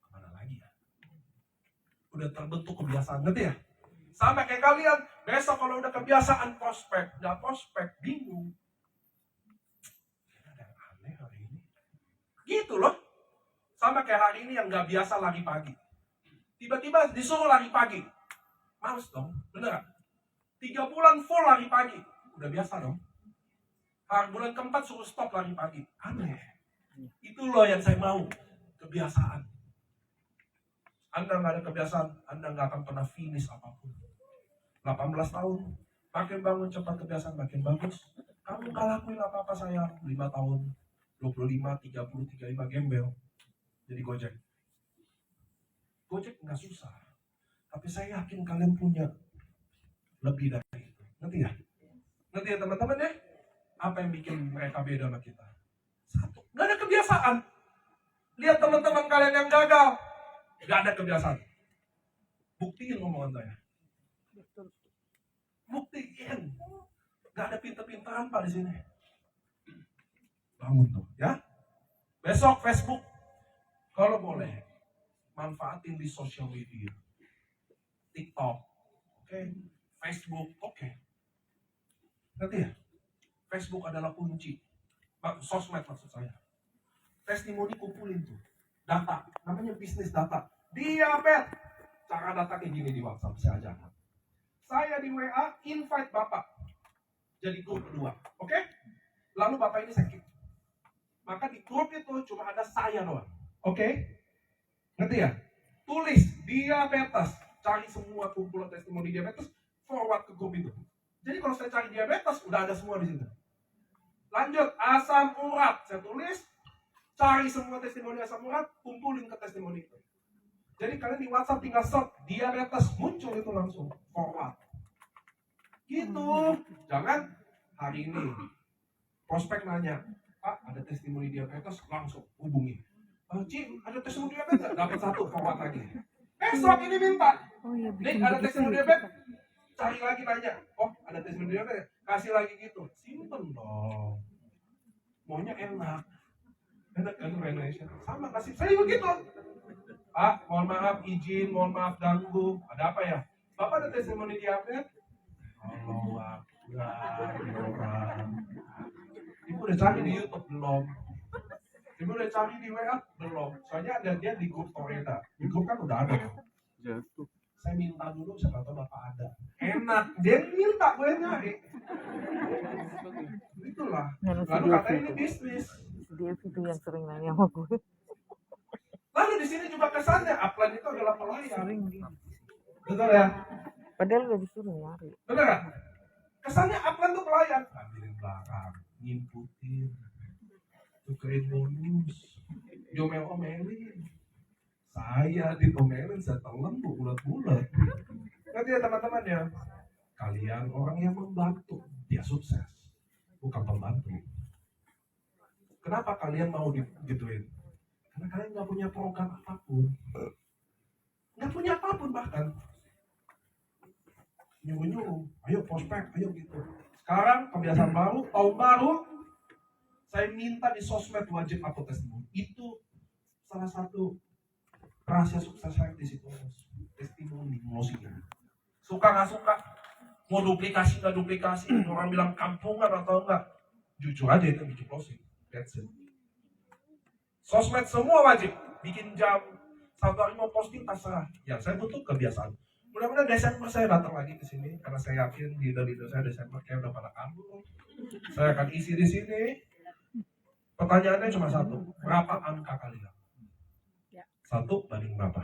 Kemana lagi ya? Udah terbentuk kebiasaan, ngerti ya? Sama kayak kalian, besok kalau udah kebiasaan prospek, nggak prospek, bingung. Ada yang aneh hari ini. Gitu loh. Sama kayak hari ini yang nggak biasa lari pagi. Tiba-tiba disuruh lari pagi. Males dong, bener gak? 3 bulan full lari pagi. Udah biasa dong. Bulan keempat suruh stop lari pagi. Aneh. Itu loh yang saya mau. Kebiasaan. Anda nggak ada kebiasaan, Anda nggak akan pernah finish apapun. 18 tahun, makin bangun cepat kebiasaan makin bagus. Kamu nggak lakuin apa-apa sayang. 5 tahun, 25, 30, 35 gembel. Jadi Gojek. Gojek nggak susah. Tapi saya yakin kalian punya lebih dari itu. Ngerti ya? Ngerti ya teman-teman ya? Apa yang bikin mereka beda sama kita? Satu, nggak ada kebiasaan. Lihat teman-teman kalian yang gagal. Nggak ada kebiasaan. Buktiin omongan saya. Buktiin. Nggak ada pintar-pintaran Pak di sini. Bangun tuh, ya. Besok Facebook, kalau boleh, manfaatin di sosial media. TikTok, oke. Facebook, oke. Ngerti ya? Facebook adalah kunci. Sosmed maksud saya. Testimoni kumpulin tuh. Data, namanya bisnis data. Diabetes. Cara data kayak gini di WhatsApp, saya ajarkan. Saya di WA, invite Bapak. Jadi grup kedua, oke? Lalu Bapak ini sakit. Maka di grup itu cuma ada saya doang. Oke? Ngerti ya? Tulis diabetes. Cari semua kumpulan testimoni diabetes, forward ke grup itu. Jadi kalau saya cari diabetes, udah ada semua di situ. Lanjut, asam urat. Saya tulis, cari semua testimoni asam urat, kumpulin ke testimoni itu. Jadi kalian di WhatsApp tinggal search diabetes, muncul itu langsung forward. Gitu. Jangan hari ini prospek nanya, Pak ada testimoni diabetes, langsung hubungi. Ci, ada testimoni diabetes? Dapat 1, forward lagi. Besok ini minta. Oh iya, Nih bikin ada begitu testimoni ya diabetes? kita. Cari lagi nanya. Oh ada testimoni diabetes? Kasih lagi gitu. Simpen dong. Maunya enak. Enak kan Indonesia. Sama kasih. Saya begitu. Pak, mohon maaf izin, mohon maaf ganggu. Ada apa ya? Bapak ada testimoni diabetes? Allah orang. Ibu udah cari di YouTube belum? Ibu udah cari di WA belum? Soalnya ada dia di grup Toreda. Di grup kan udah ada. Saya minta dulu, siapa tahu Bapak ada. Enak, dia minta gue nyari. Itulah. Lalu katanya ini bisnis. Dia itu yang sering nanya sama gue. Lalu di sini juga kesannya upline itu adalah pelayan. Sering dia. Betul ya? Padahal udah disuruh nyari. Bener gak? Kesannya upline itu pelayan. Ambilin belakang, ngimputin, tukerin bonus, diomel-omelin. Saya diomelin setelan bulat-bulat. Nanti ya teman-teman ya, kalian orang yang membantu, dia sukses, bukan pembantu. Kenapa kalian mau digituin? Karena kalian nggak punya program apapun, nggak punya apapun bahkan. Nyuruh-nyuruh, ayo prospek, ayo gitu. Sekarang kebiasaan baru, tahun baru, saya minta di sosmed wajib upload testimoni. Itu salah satu rahasia sukses saya di situ. Testimoni, ngomongin. Suka nggak suka, mau duplikasi nggak duplikasi, orang bilang kampungan atau enggak, jujur aja itu bikin closing. That's it. Sosmed semua wajib, bikin jam, satu hari mau posting terserah. Ya saya butuh kebiasaan. Mudah-mudahan Desember saya datang lagi ke sini karena saya yakin leader-leader saya Desember kayak udah pada kabur. Saya akan isi di sini. Pertanyaannya cuma satu, berapa angka kalian? Ya. 1 banding berapa?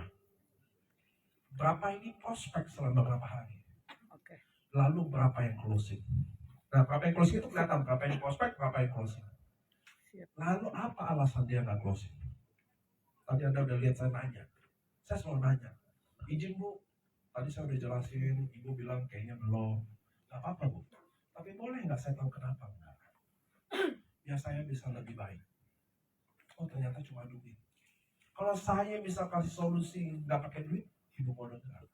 Berapa ini prospek selama berapa hari? Oke. Lalu berapa yang closing? Nah, berapa yang closing itu kelihatan, berapa yang prospek, berapa yang closing. Siap. Lalu apa alasan dia nggak closing? Tadi Anda udah lihat saya nanya. Saya selalu nanya, izin Bu, tadi saya udah jelasin, Ibu bilang kayaknya belum. Gak apa-apa Bu, tapi boleh nggak saya tahu kenapa enggak? Ya saya bisa lebih baik. Oh ternyata cuma duit. Kalau saya bisa kasih solusi nggak pakai duit, Ibu mau dengar.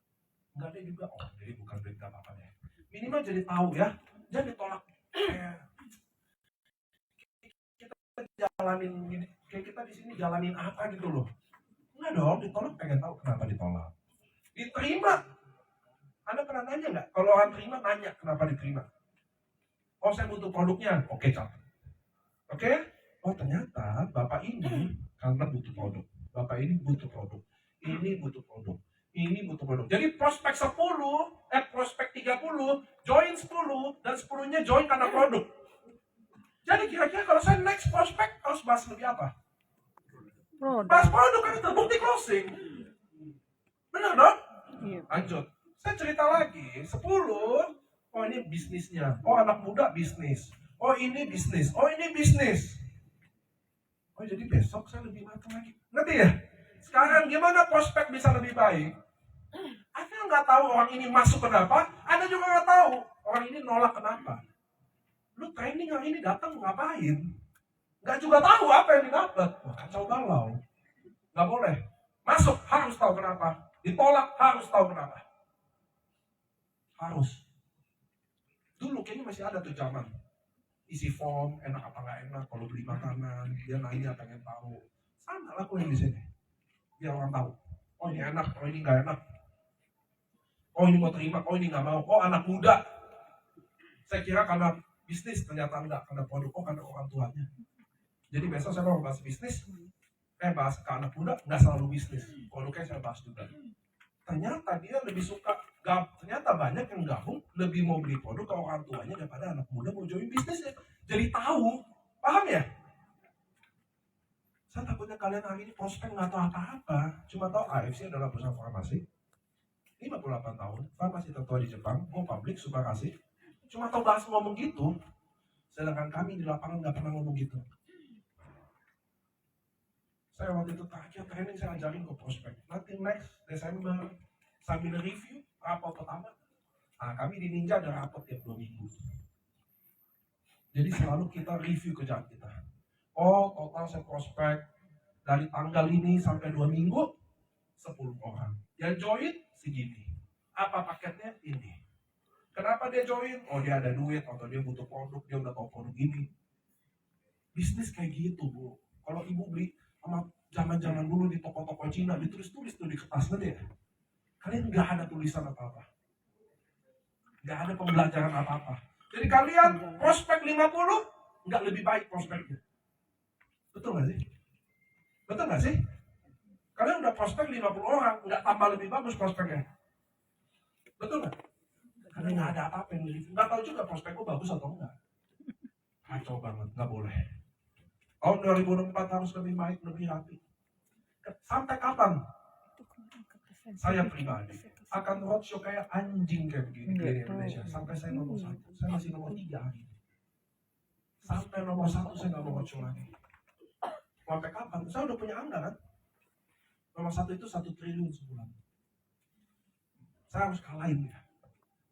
Nggak ada juga, oh jadi bukan duit nggak apa-apa deh. Minimal jadi tahu ya, jangan ditolak. Kita jalanin, kayak kita di sini jalanin apa gitu loh. Enggak dong, ditolak pengen tahu kenapa ditolak. Diterima. Anda pernah nanya nggak? Kalau orang terima, nanya kenapa diterima. Oh saya butuh produknya, oke catat. Oke? Oh ternyata Bapak ini karena butuh produk. Bapak ini butuh produk. Ini butuh produk. Ini butuh produk. Jadi prospek 10, prospek 30, join 10, dan 10-nya join karena produk. Jadi kira-kira kalau saya next prospek harus bahas lebih apa? Bahas produk kan terbukti closing. Benar dong? Iya. Lanjut. Saya cerita lagi, 10, oh ini bisnisnya. Oh anak muda bisnis. Oh ini bisnis. Oh ini bisnis. Oh jadi besok saya lebih matang lagi. Ngerti ya? Sekarang gimana prospek bisa lebih baik? Anda nggak tahu orang ini masuk kenapa. Anda juga nggak tahu orang ini nolak kenapa. Lu training yang ini datang ngapain? Nggak juga tahu apa yang didapat. Wah kacau balau. Nggak boleh. Masuk harus tahu kenapa. Ditolak harus tahu kenapa. Harus. Dulu kayaknya masih ada tuh zaman. Isi form, enak apa nggak enak, kalau beli makanan, dia nanya pengen tahu. Sama lakuin di sini. Biar orang tahu. Oh ini enak, oh ini nggak enak. Oh ini mau terima, oh ini nggak mau. Oh anak muda. Saya kira karena bisnis, ternyata enggak. Karena produk, oh karena orang tuanya. Jadi besok saya mau bahas bisnis, bahas ke anak muda, nggak selalu bisnis. Produknya saya bahas juga. Ternyata dia lebih suka, ternyata banyak yang gabung lebih mau beli produk ke orang tuanya daripada anak muda mau join bisnisnya. Jadi tahu, paham ya? Saya takutnya kalian hari ini prospek nggak tahu apa-apa, cuma tahu AFC adalah perusahaan farmasi, 58 tahun, farmasi tertua di Jepang, go public, super kasih, cuma tahu bahas ngomong gitu, sedangkan kami di lapangan nggak pernah ngomong gitu. Saya waktu itu terakhir training saya ajarin ke prospek. Nanti next Desember sambil review rapor pertama. Nah, kami di Ninja ada rapor tiap 2 minggu. Jadi selalu kita review kerjaan kita. Oh, total saya prospek dari tanggal ini sampai 2 minggu 10 orang. Yang join segini. Apa paketnya? Ini. Kenapa dia join? Oh, dia ada duit atau dia butuh produk, dia udah tahu produk ini. Bisnis kayak gitu, Bu. Kalau ibu beli sama zaman-zaman dulu di toko-toko Cina ditulis-tulis tuh di kertas nanti ya. Kalian nggak ada tulisan apa-apa, nggak ada pembelajaran apa-apa. Jadi kalian prospek 50 nggak lebih baik prospeknya. Betul nggak sih? Betul nggak sih? Kalian udah prospek 50 orang nggak tambah lebih bagus prospeknya. Betul nggak? Karena nggak ada apa-apa yang lebih. Nggak tahu juga prospekku bagus atau enggak. Kacau banget, nggak boleh. Tahun 2024 harus lebih baik, lebih rapi. Sampai kapan? Saya pribadi akan roadshow kayak anjing kayak begini di Indonesia. Sampai saya nomor 1. Saya masih nomor 3 hari ini. Sampai nomor 1 saya nggak mau roadshow lagi. Sampai kapan? Saya udah punya anggaran. Nomor 1 itu 1 triliun sebulan. Saya harus kalahin ya.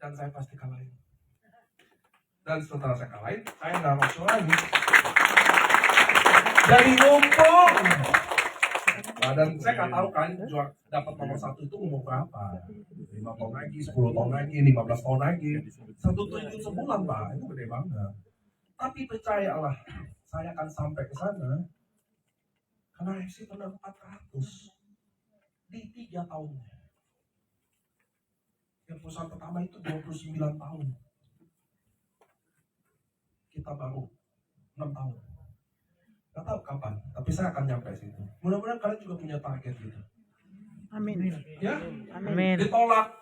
Dan saya pasti kalahin. Dan setelah saya kalahin, saya nggak roadshow lagi. Dari numpuk. Nah, dan saya nggak tahu kalian jual dapat nomor 1 itu umur berapa? 5 tahun lagi, 10 tahun lagi, 15 tahun lagi. 1 triliun sebulan Pak, itu gede banget. Tapi percayalah, saya akan sampai ke sana. Karena FC pernah 400 di 3 tahunnya. Yang perusahaan pertama itu 29 tahun. Kita baru 6 tahun. Gak tahu kapan, tapi saya akan nyampe situ. Mudah-mudahan kalian juga punya target gitu. Amin. Ya? Amin. Ditolak,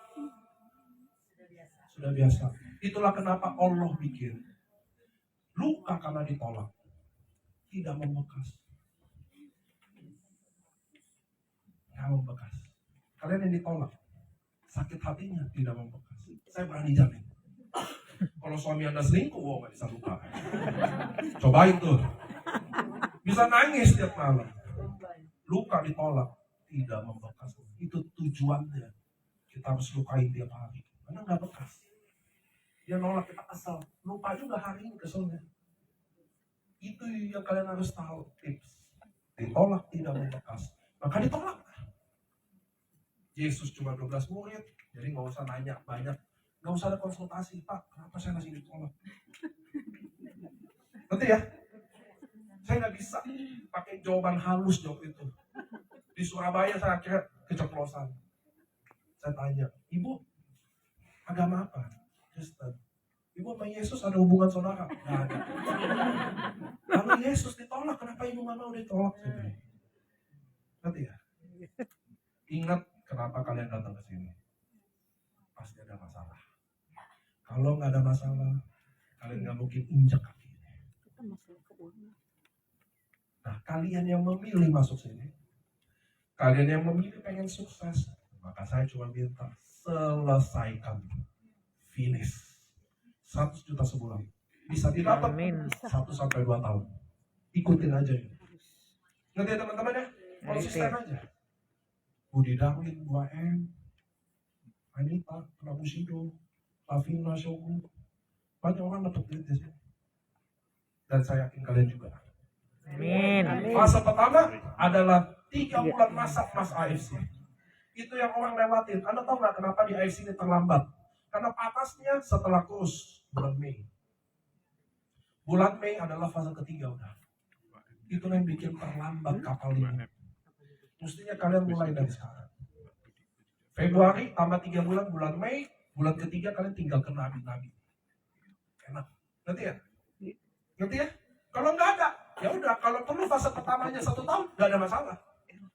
Sudah biasa. Itulah kenapa Allah bikin luka karena ditolak tidak membekas. Tidak membekas. Kalian yang ditolak, sakit hatinya tidak membekas. Saya berani jamin. Kalau suami Anda selingkuh, nggak bisa luka. Cobain tuh. Bisa nangis tiap malam. Luka ditolak tidak membekas. Itu tujuannya. Kita harus lukain tiap hari. Karena nggak bekas. Dia nolak, kita kesel. Lupa juga hari ini keselnya. Itu yang kalian harus tahu. Tips. Ditolak tidak membekas. Maka ditolak. Yesus cuma 12 murid. Jadi nggak usah nanya banyak. Nggak usah ada konsultasi. Pak, kenapa saya masih ditolak? Nanti ya. Saya nggak bisa pakai jawaban halus jawab itu. Di Surabaya saya akhirnya keceplosan. Saya tanya, Ibu, agama apa? Kristen. Ibu sama Yesus ada hubungan saudara? Nggak ada. Kalau Yesus ditolak, kenapa ibu nggak mau ditolak? Nanti ya. Ingat kenapa kalian datang ke sini. Pasti ada masalah. Kalau nggak ada masalah, kalian nggak mungkin injak kaki. Nah, kalian yang memilih masuk sini, kalian yang memilih pengen sukses, maka saya cuma minta selesaikan, finish. 100 juta sebulan. Bisa didapat 1-2 tahun. Ikutin aja ini. Nanti ya teman-teman ya, konsisten aja. Budi Darwin 2M, Anita, Prabusido, Pavina, Shogun. Banyak orang dapat duit di sini. Dan saya yakin kalian juga. Amin. Fase pertama adalah 3 bulan masak Mas AFC. Itu yang orang lewatin. Anda tahu nggak kenapa di AFC ini terlambat? Karena patasnya setelah kurus bulan Mei. Bulan Mei adalah fase ketiga udah. Itu yang bikin terlambat kapal ini. Mestinya kalian mulai dari sekarang. Februari tambah 3 bulan, bulan Mei, bulan ketiga kalian tinggal ke nabi-nabi. Enak. Ngerti ya? Ngerti ya? Kalau nggak ada, ya udah. Kalau perlu fase pertamanya 1 tahun, nggak ada masalah.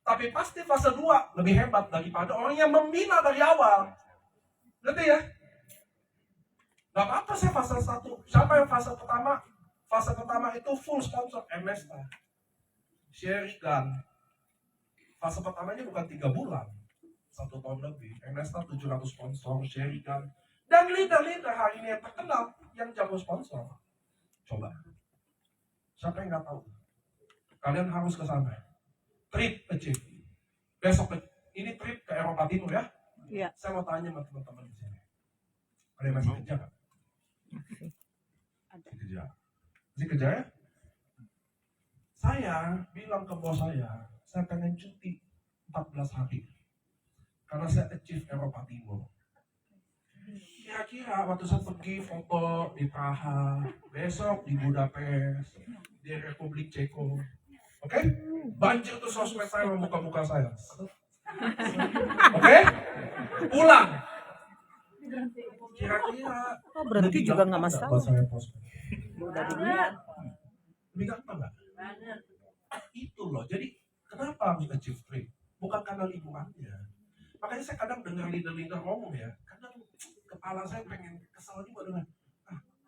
Tapi pasti fase 2 lebih hebat daripada orang yang membina dari awal. Ngerti ya? Gak apa-apa saya fase 1. Siapa yang fase pertama? Fase pertama itu full sponsor Emesta. Sheridan. Fase pertamanya bukan 3 bulan. 1 tahun lebih. Emesta 700 sponsor, Sheridan. Dan leader-leader hari ini yang terkenal, yang jago sponsor. Coba. Siapa yang gak tahu? Kalian harus ke sana. Trip achieve. Besok, ini trip ke Eropa Timur ya. Iya. Saya mau tanya sama teman-teman di sini. Ada yang masih kerja nggak? Masih kerja. Masih kerja ya? Saya bilang ke bos saya pengen cuti 14 hari. Karena saya achieve Eropa Timur. Kira-kira waktu saya pergi foto di Praha, besok di Budapest, di Republik Ceko. Oke? Banjir tuh sosmed saya muka-muka saya. Oke? Pulang. Kira-kira Berhenti juga nggak masalah. buat saya post. Udah dilihat. Lebih gampang nggak? Itu loh. Jadi kenapa harus achieve trip? Bukan karena liburannya. Makanya saya kadang dengar leader-leader ngomong ya. Kadang kepala saya pengen kesal juga dengan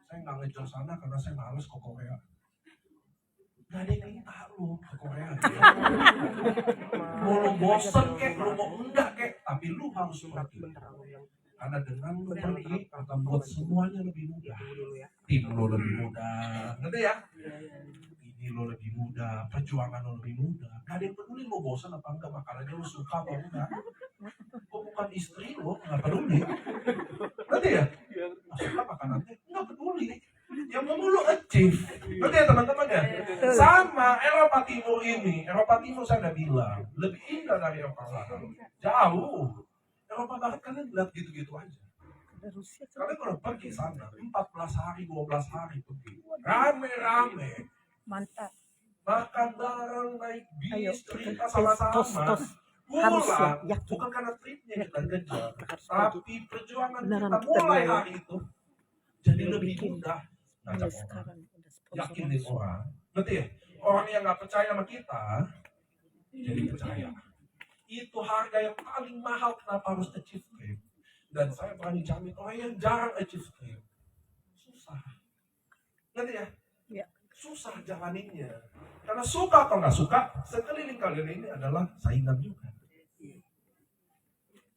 saya nggak ngejar sana karena saya males ke Korea. Gak ada yang minta lu ke Korea. Mau lu bosen kek, lu mau enggak kek, tapi lu harus pergi. Karena dengan lu pergi akan buat semuanya lebih mudah. Tim lu lebih mudah, ngerti ya? Ini lo lebih mudah, perjuangan lo lebih mudah. Gak ada yang peduli lo bosan apa enggak, makanannya lo suka apa enggak. Kok bukan istri lo, nggak peduli. Ngerti ya? Suka makanannya, nggak peduli. Yang mau lo achieve. Ngerti ya teman-teman ya? Sama Eropa Timur ini. Eropa Timur saya udah bilang, lebih indah dari Eropa Barat. Jauh. Eropa Barat kalian lihat gitu-gitu aja. Kalian kalau pergi sana, 14 hari, 12 hari pergi. Rame-rame. Mantap. Makan bareng, naik Ayo, bis, cerita tos, sama-sama. tos. Harus ya, Pulang, yakin. bukan karena tripnya kita kejar, Harus tapi perjuangan Beneran kita kita mulai bawa. hari itu jadi Dia lebih bikin. mudah. Mulai Ngajak orang, sekarang udah sponsor yakinin langsung. orang. Berarti ya, orang yang nggak percaya sama kita, jadi percaya. Itu harga yang paling mahal kenapa harus achieve trip. Dan saya berani jamin yang jarang achieve dream. Susah. Ngerti ya? Ya. Susah jalaninnya. Karena suka atau nggak suka, sekeliling kalian ini adalah saingan juga.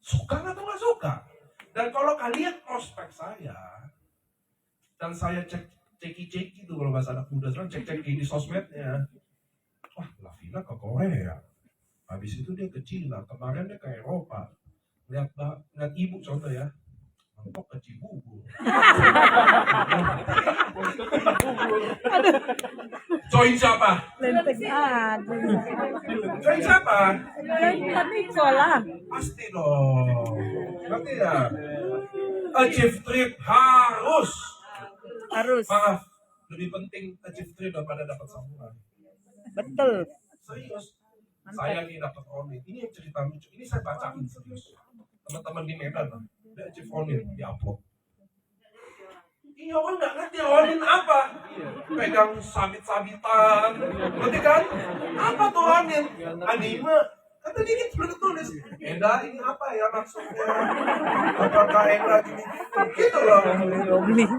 Suka atau nggak suka. Dan kalau kalian prospek saya, dan saya ceki-ceki itu kalau bahasa anak muda sekarang cek-ceki di sosmednya. Wah, Lavina ke Korea. Habis itu dia ke Cina, kemarin dia ke Eropa. Lihat ibu contoh ya. Mentok ke Cibubur. Join siapa? Lenteng aduh. Join siapa? Lenteng Nicola. Pasti dong. Ngerti ya? Achieve trip harus. Maaf, lebih penting achieve trip daripada dapat samurai. Betul. Serius. Saya nih dapat Onin. Ini yang cerita lucu. Ini saya bacain serius. Teman-teman di Medan, dia achieve Onin, di upload. Iya, orang nggak ngerti Onin apa. Pegang sabit-sabitan. Ngerti kan? Apa tuh Onin? Anime. Kata dikit sudah tulis. Enda ini apa ya maksudnya? Apakah Enda gini? Gitu loh.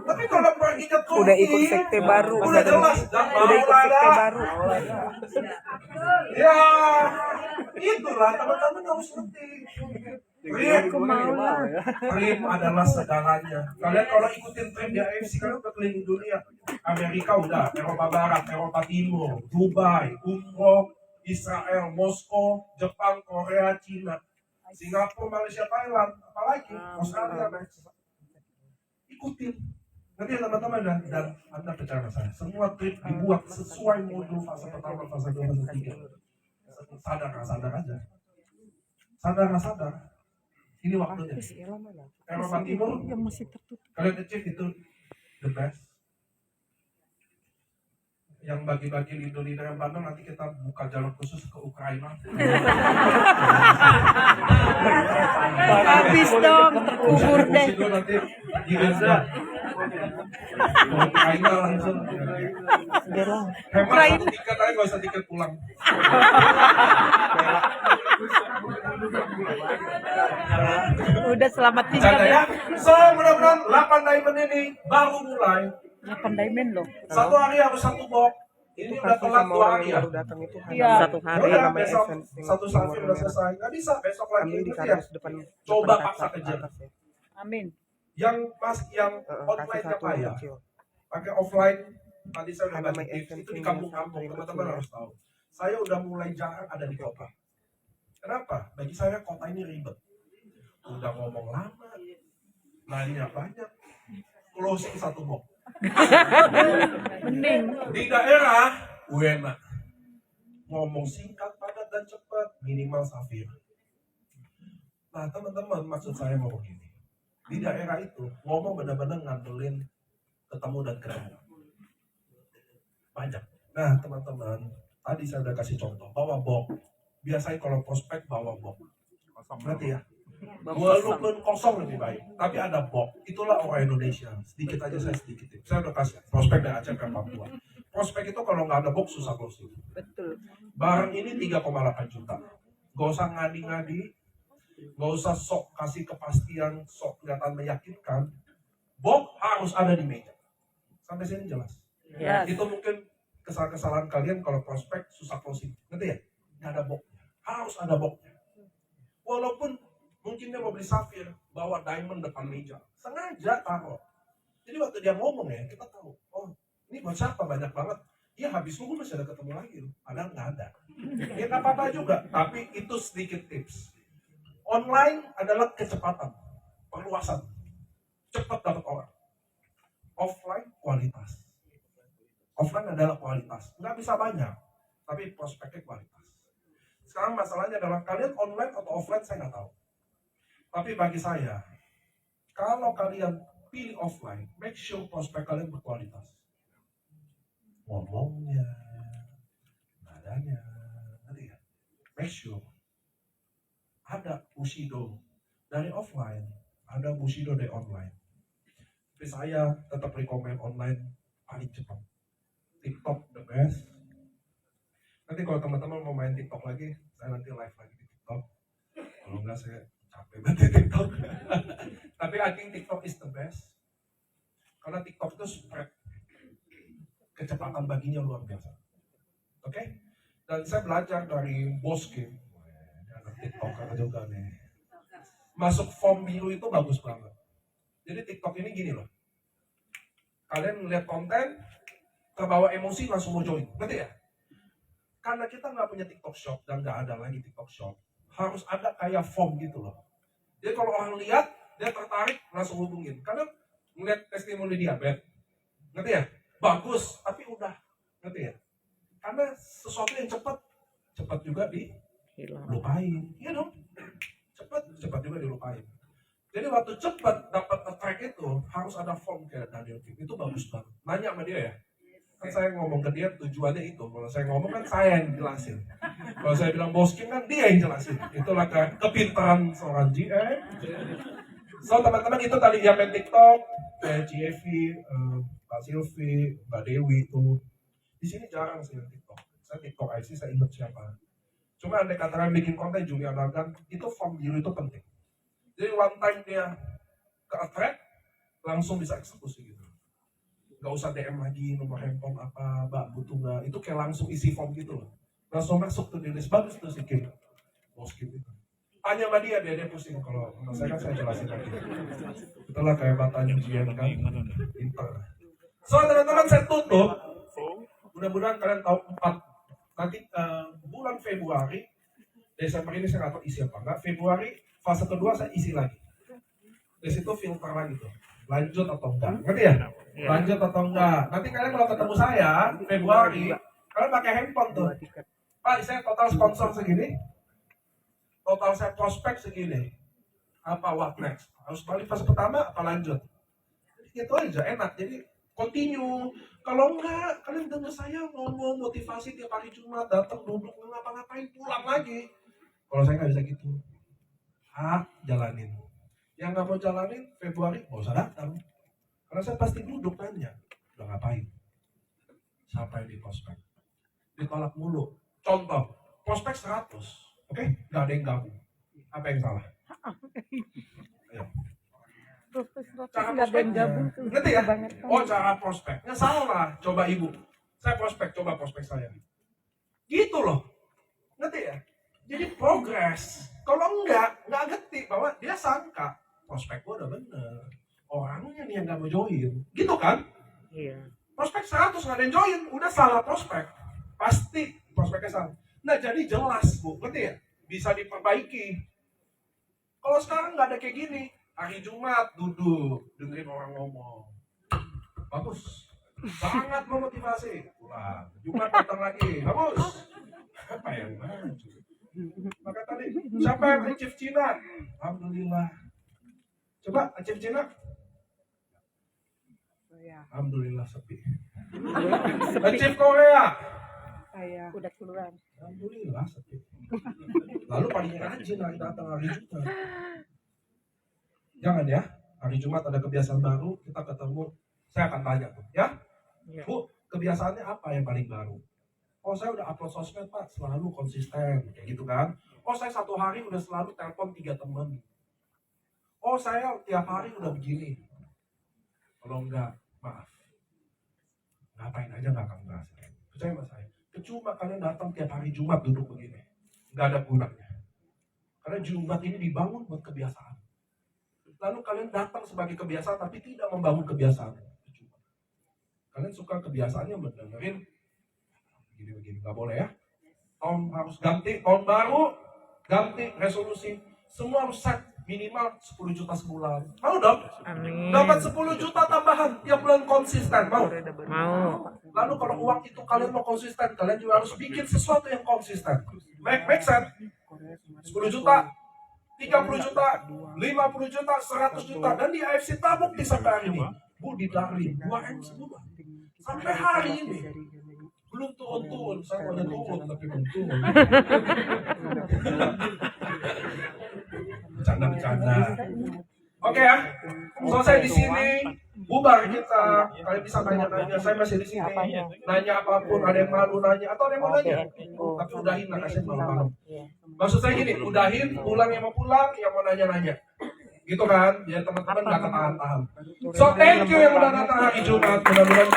Tapi kalau pergi ke Turki, Udah ikut sekte baru. udah jelas. Udah ikut sekte baru. Ya, itulah teman-teman harus ngerti. Aku mau lah. Trim adalah segalanya. Kalian kalau ikutin tren di AFC, kalian udah keliling dunia. Amerika udah, Eropa Barat, Eropa Timur, Dubai, umroh, Israel, Moskow, Jepang, Korea, Cina, Singapura, Malaysia, Thailand, apalagi Australia, ikutin. Nanti ya teman-teman dan Anda percaya saya, semua trip dibuat sesuai modul fase pertama, fase 2, fase 3. Sadar nggak sadar aja. Sadar nggak sadar. Ini waktunya. Eropa Timur, Yang masih tertutup. kalian achieve itu the best. Yang bagi-bagi leader-leader yang Bandung nanti kita buka jalur khusus ke Ukraina. Habis dong, terkubur deh. Itu nanti di Gaza. Ukraina langsung. Hemat satu tiket aja, nggak usah tiket pulang. Udah selamat tinggal Canda ya. ya. So mudah-mudahan 8 diamond ini baru mulai. 8 diamond loh. Satu hari harus satu box. Ini udah telat 2 hari ya. Iya. Satu hari. Udah besok satu saat udah selesai. Nggak bisa besok lagi itu ya. Coba paksa kejar. Amin. Yang online nya payah. Pakai offline. Tadi saya udah bagi tips. Itu di kampung-kampung. Teman-teman harus tahu. Saya udah mulai jarang ada di kota. Kenapa? Bagi saya kota ini ribet. Udah ngomong lama, nanya banyak, closing satu box. Mending. Di daerah, enak. Ngomong singkat, padat, dan cepat, minimal Safir. Nah teman-teman, maksud saya mau begini. Di daerah itu, ngomong benar-benar ngandelin ketemu dan ketemu. Banyak. Nah teman-teman, tadi saya udah kasih contoh, bawa box. Biasanya kalau prospek bawa box. Berarti ya? Walaupun kosong lebih baik, tapi ada box. Itulah orang Indonesia. Sedikit aja saya sedikit. Saya udah kasih prospek dari Aceh ke Papua. Prospek itu kalau nggak ada box susah closing. Betul. Barang ini 3,8 juta. Gak usah ngadi-ngadi, gak usah sok kasih kepastian, sok kelihatan meyakinkan. Box harus ada di meja. Sampai sini jelas. Yes. Itu mungkin kesalahan kalian kalau prospek susah closing. Ngerti ya? Nggak ada box. Harus ada boxnya. Walaupun mungkin dia mau beli safir, bawa diamond depan meja. Sengaja taruh. Jadi waktu dia ngomong ya, kita tahu. Oh, ini buat siapa? Banyak banget. Ya habis nunggu masih ada ketemu lagi loh. Padahal nggak ada. Ya nggak apa-apa juga. Tapi itu sedikit tips. Online adalah kecepatan. Perluasan. Cepat dapat orang. Offline kualitas. Offline adalah kualitas. Nggak bisa banyak. Tapi prospeknya kualitas. Sekarang masalahnya adalah kalian online atau offline saya nggak tahu. Tapi bagi saya, kalau kalian pilih offline, make sure prospek kalian berkualitas. Ngomongnya, nadanya, nanti ya. Make sure. Ada Bushido dari offline, ada Bushido dari online. Tapi saya tetap rekomen online paling cepat. TikTok the best. Nanti kalau teman-teman mau main TikTok lagi, saya nanti live lagi di TikTok. Kalau enggak saya capek banget di TikTok. Karena TikTok itu spread. Kecepatan baginya luar biasa. Oke? Dan saya belajar dari Boskin. Anak TikToker juga nih. Masuk form biru itu bagus banget. Jadi TikTok ini gini loh. Kalian melihat konten, terbawa emosi langsung mau join. Ngerti ya? Karena kita nggak punya TikTok Shop dan nggak ada lagi TikTok Shop, harus ada kayak form gitu loh. Jadi kalau orang lihat, dia tertarik langsung hubungin. Karena ngeliat testimoni diabetes, ngerti ya? Bagus, tapi udah, ngerti ya? Karena sesuatu yang cepat juga dilupain. Iya dong, cepat juga dilupain. Jadi waktu cepat dapat attract itu harus ada form kayak Daniel Kim. Itu bagus banget. Nanya sama dia ya. Kan saya ngomong ke dia tujuannya itu. Kalau saya ngomong kan saya yang jelasin. Kalau saya bilang Boskin kan dia yang jelasin. Itulah kepintaran seorang GM. So teman-teman itu tadi yang main TikTok, kayak Cievi, Mbak Silvi, Mbak Dewi itu. Di sini jarang sih TikTok. Saya TikTok IC saya ingat siapa. Cuma andai kata bikin konten Julian Lagan, itu form biru itu penting. Jadi one time dia ke attract, langsung bisa eksekusi gitu. Gak usah DM lagi nomor handphone apa, Mbak butuh nggak, itu kayak langsung isi form gitu loh. Langsung masuk tuh di list, bagus tuh si Kim. Boskin itu. Tanya sama dia pusing, kalau menurut saya kan saya jelasin lagi. Itulah kayak batanya ujian kan, pintar. So teman-teman saya tutup, mudah-mudahan kalian tahu 4, nanti bulan Februari, Desember ini saya nggak tahu isi apa enggak, Februari fase kedua saya isi lagi. Di situ filter lagi tuh, lanjut atau enggak, ngerti ya? Lanjut atau enggak. Nanti kalian kalau ketemu saya Februari, kalian pakai handphone tuh. Pak, saya total sponsor segini, total saya prospek segini. Apa what next? Harus balik fase pertama apa lanjut? Itu aja enak. Jadi continue. Kalau enggak, kalian dengar saya ngomong motivasi tiap hari Jumat, datang duduk ngapa-ngapain, pulang lagi. Kalau saya nggak bisa gitu. Jalanin. Yang nggak mau jalanin Februari nggak usah datang. Karena saya pasti duduk nanya, udah ngapain? Siapa yang di prospek? Ditolak mulu. Contoh, prospek 100, oke? Nggak ada yang gabung. Apa yang salah? Ayo. Cara prospeknya, ngerti ya? Oh, cara prospeknya salah. Coba ibu, saya prospek, coba prospek saya. Gitu loh, ngerti ya? Jadi progres. Kalau nggak ngerti bahwa dia sangka prospek gua udah bener. Orangnya nih yang gak mau join, gitu kan? Iya. Prospek 100 gak ada yang join, udah salah prospek. Pasti prospeknya salah. Nah jadi jelas Bu, ngerti ya? Bisa diperbaiki. Kalau sekarang gak ada kayak gini, hari Jumat duduk, dengerin orang ngomong. Bagus, sangat memotivasi. Pulang, Jumat datang lagi, bagus. Apa yang maju? Maka tadi, siapa yang achieve Cina? Alhamdulillah. Coba achieve Cina. Alhamdulillah sepi. Achieve Korea. Udah keluar. Alhamdulillah sepi. Lalu paling rajin lagi datang hari Jumat. Jangan ya, hari Jumat ada kebiasaan baru, kita ketemu, saya akan tanya tuh, ya. Bu, kebiasaannya apa yang paling baru? Oh, saya udah upload sosmed Pak, selalu konsisten, kayak gitu kan. Oh, saya satu hari udah selalu telepon 3 teman. Oh, saya tiap hari udah begini. Kalau enggak, maaf. Ngapain aja nggak akan berhasil. Percaya sama saya. Cuma kalian datang tiap hari Jumat duduk begini. Nggak ada gunanya. Karena Jumat ini dibangun buat kebiasaan. Lalu kalian datang sebagai kebiasaan tapi tidak membangun kebiasaan. Kalian suka kebiasaannya mendengarin begini-begini. Nggak boleh ya. Tahun harus ganti. Tahun baru ganti resolusi. Semua harus set. Minimal 10 juta sebulan. Mau dong? Amin. Dapat 10 juta tambahan tiap bulan konsisten. Mau? Mau. Lalu kalau uang itu kalian mau konsisten, kalian juga harus bikin sesuatu yang konsisten. Make sense? 10 juta, 30 juta, 50 juta, 100 juta. Dan di AFC terbukti sampai hari ini. Budi dari 2M sebulan. Sampai hari ini. Belum turun-turun. Saya udah turun tapi belum turun. Bercanda-bercanda. Oke ya, selesai di sini. Bubar kita. Kalian bisa nanya-nanya. Saya masih di sini. Nanya apapun. Ada yang malu nanya atau ada yang mau nanya. Tapi udahin lah, kasih malam-malam. Maksud saya gini, udahin. Pulang yang mau pulang, yang mau nanya-nanya. gitu kan, biar teman-teman nggak ketahan-tahan. So thank you yang udah datang hari Jumat, mudah-mudahan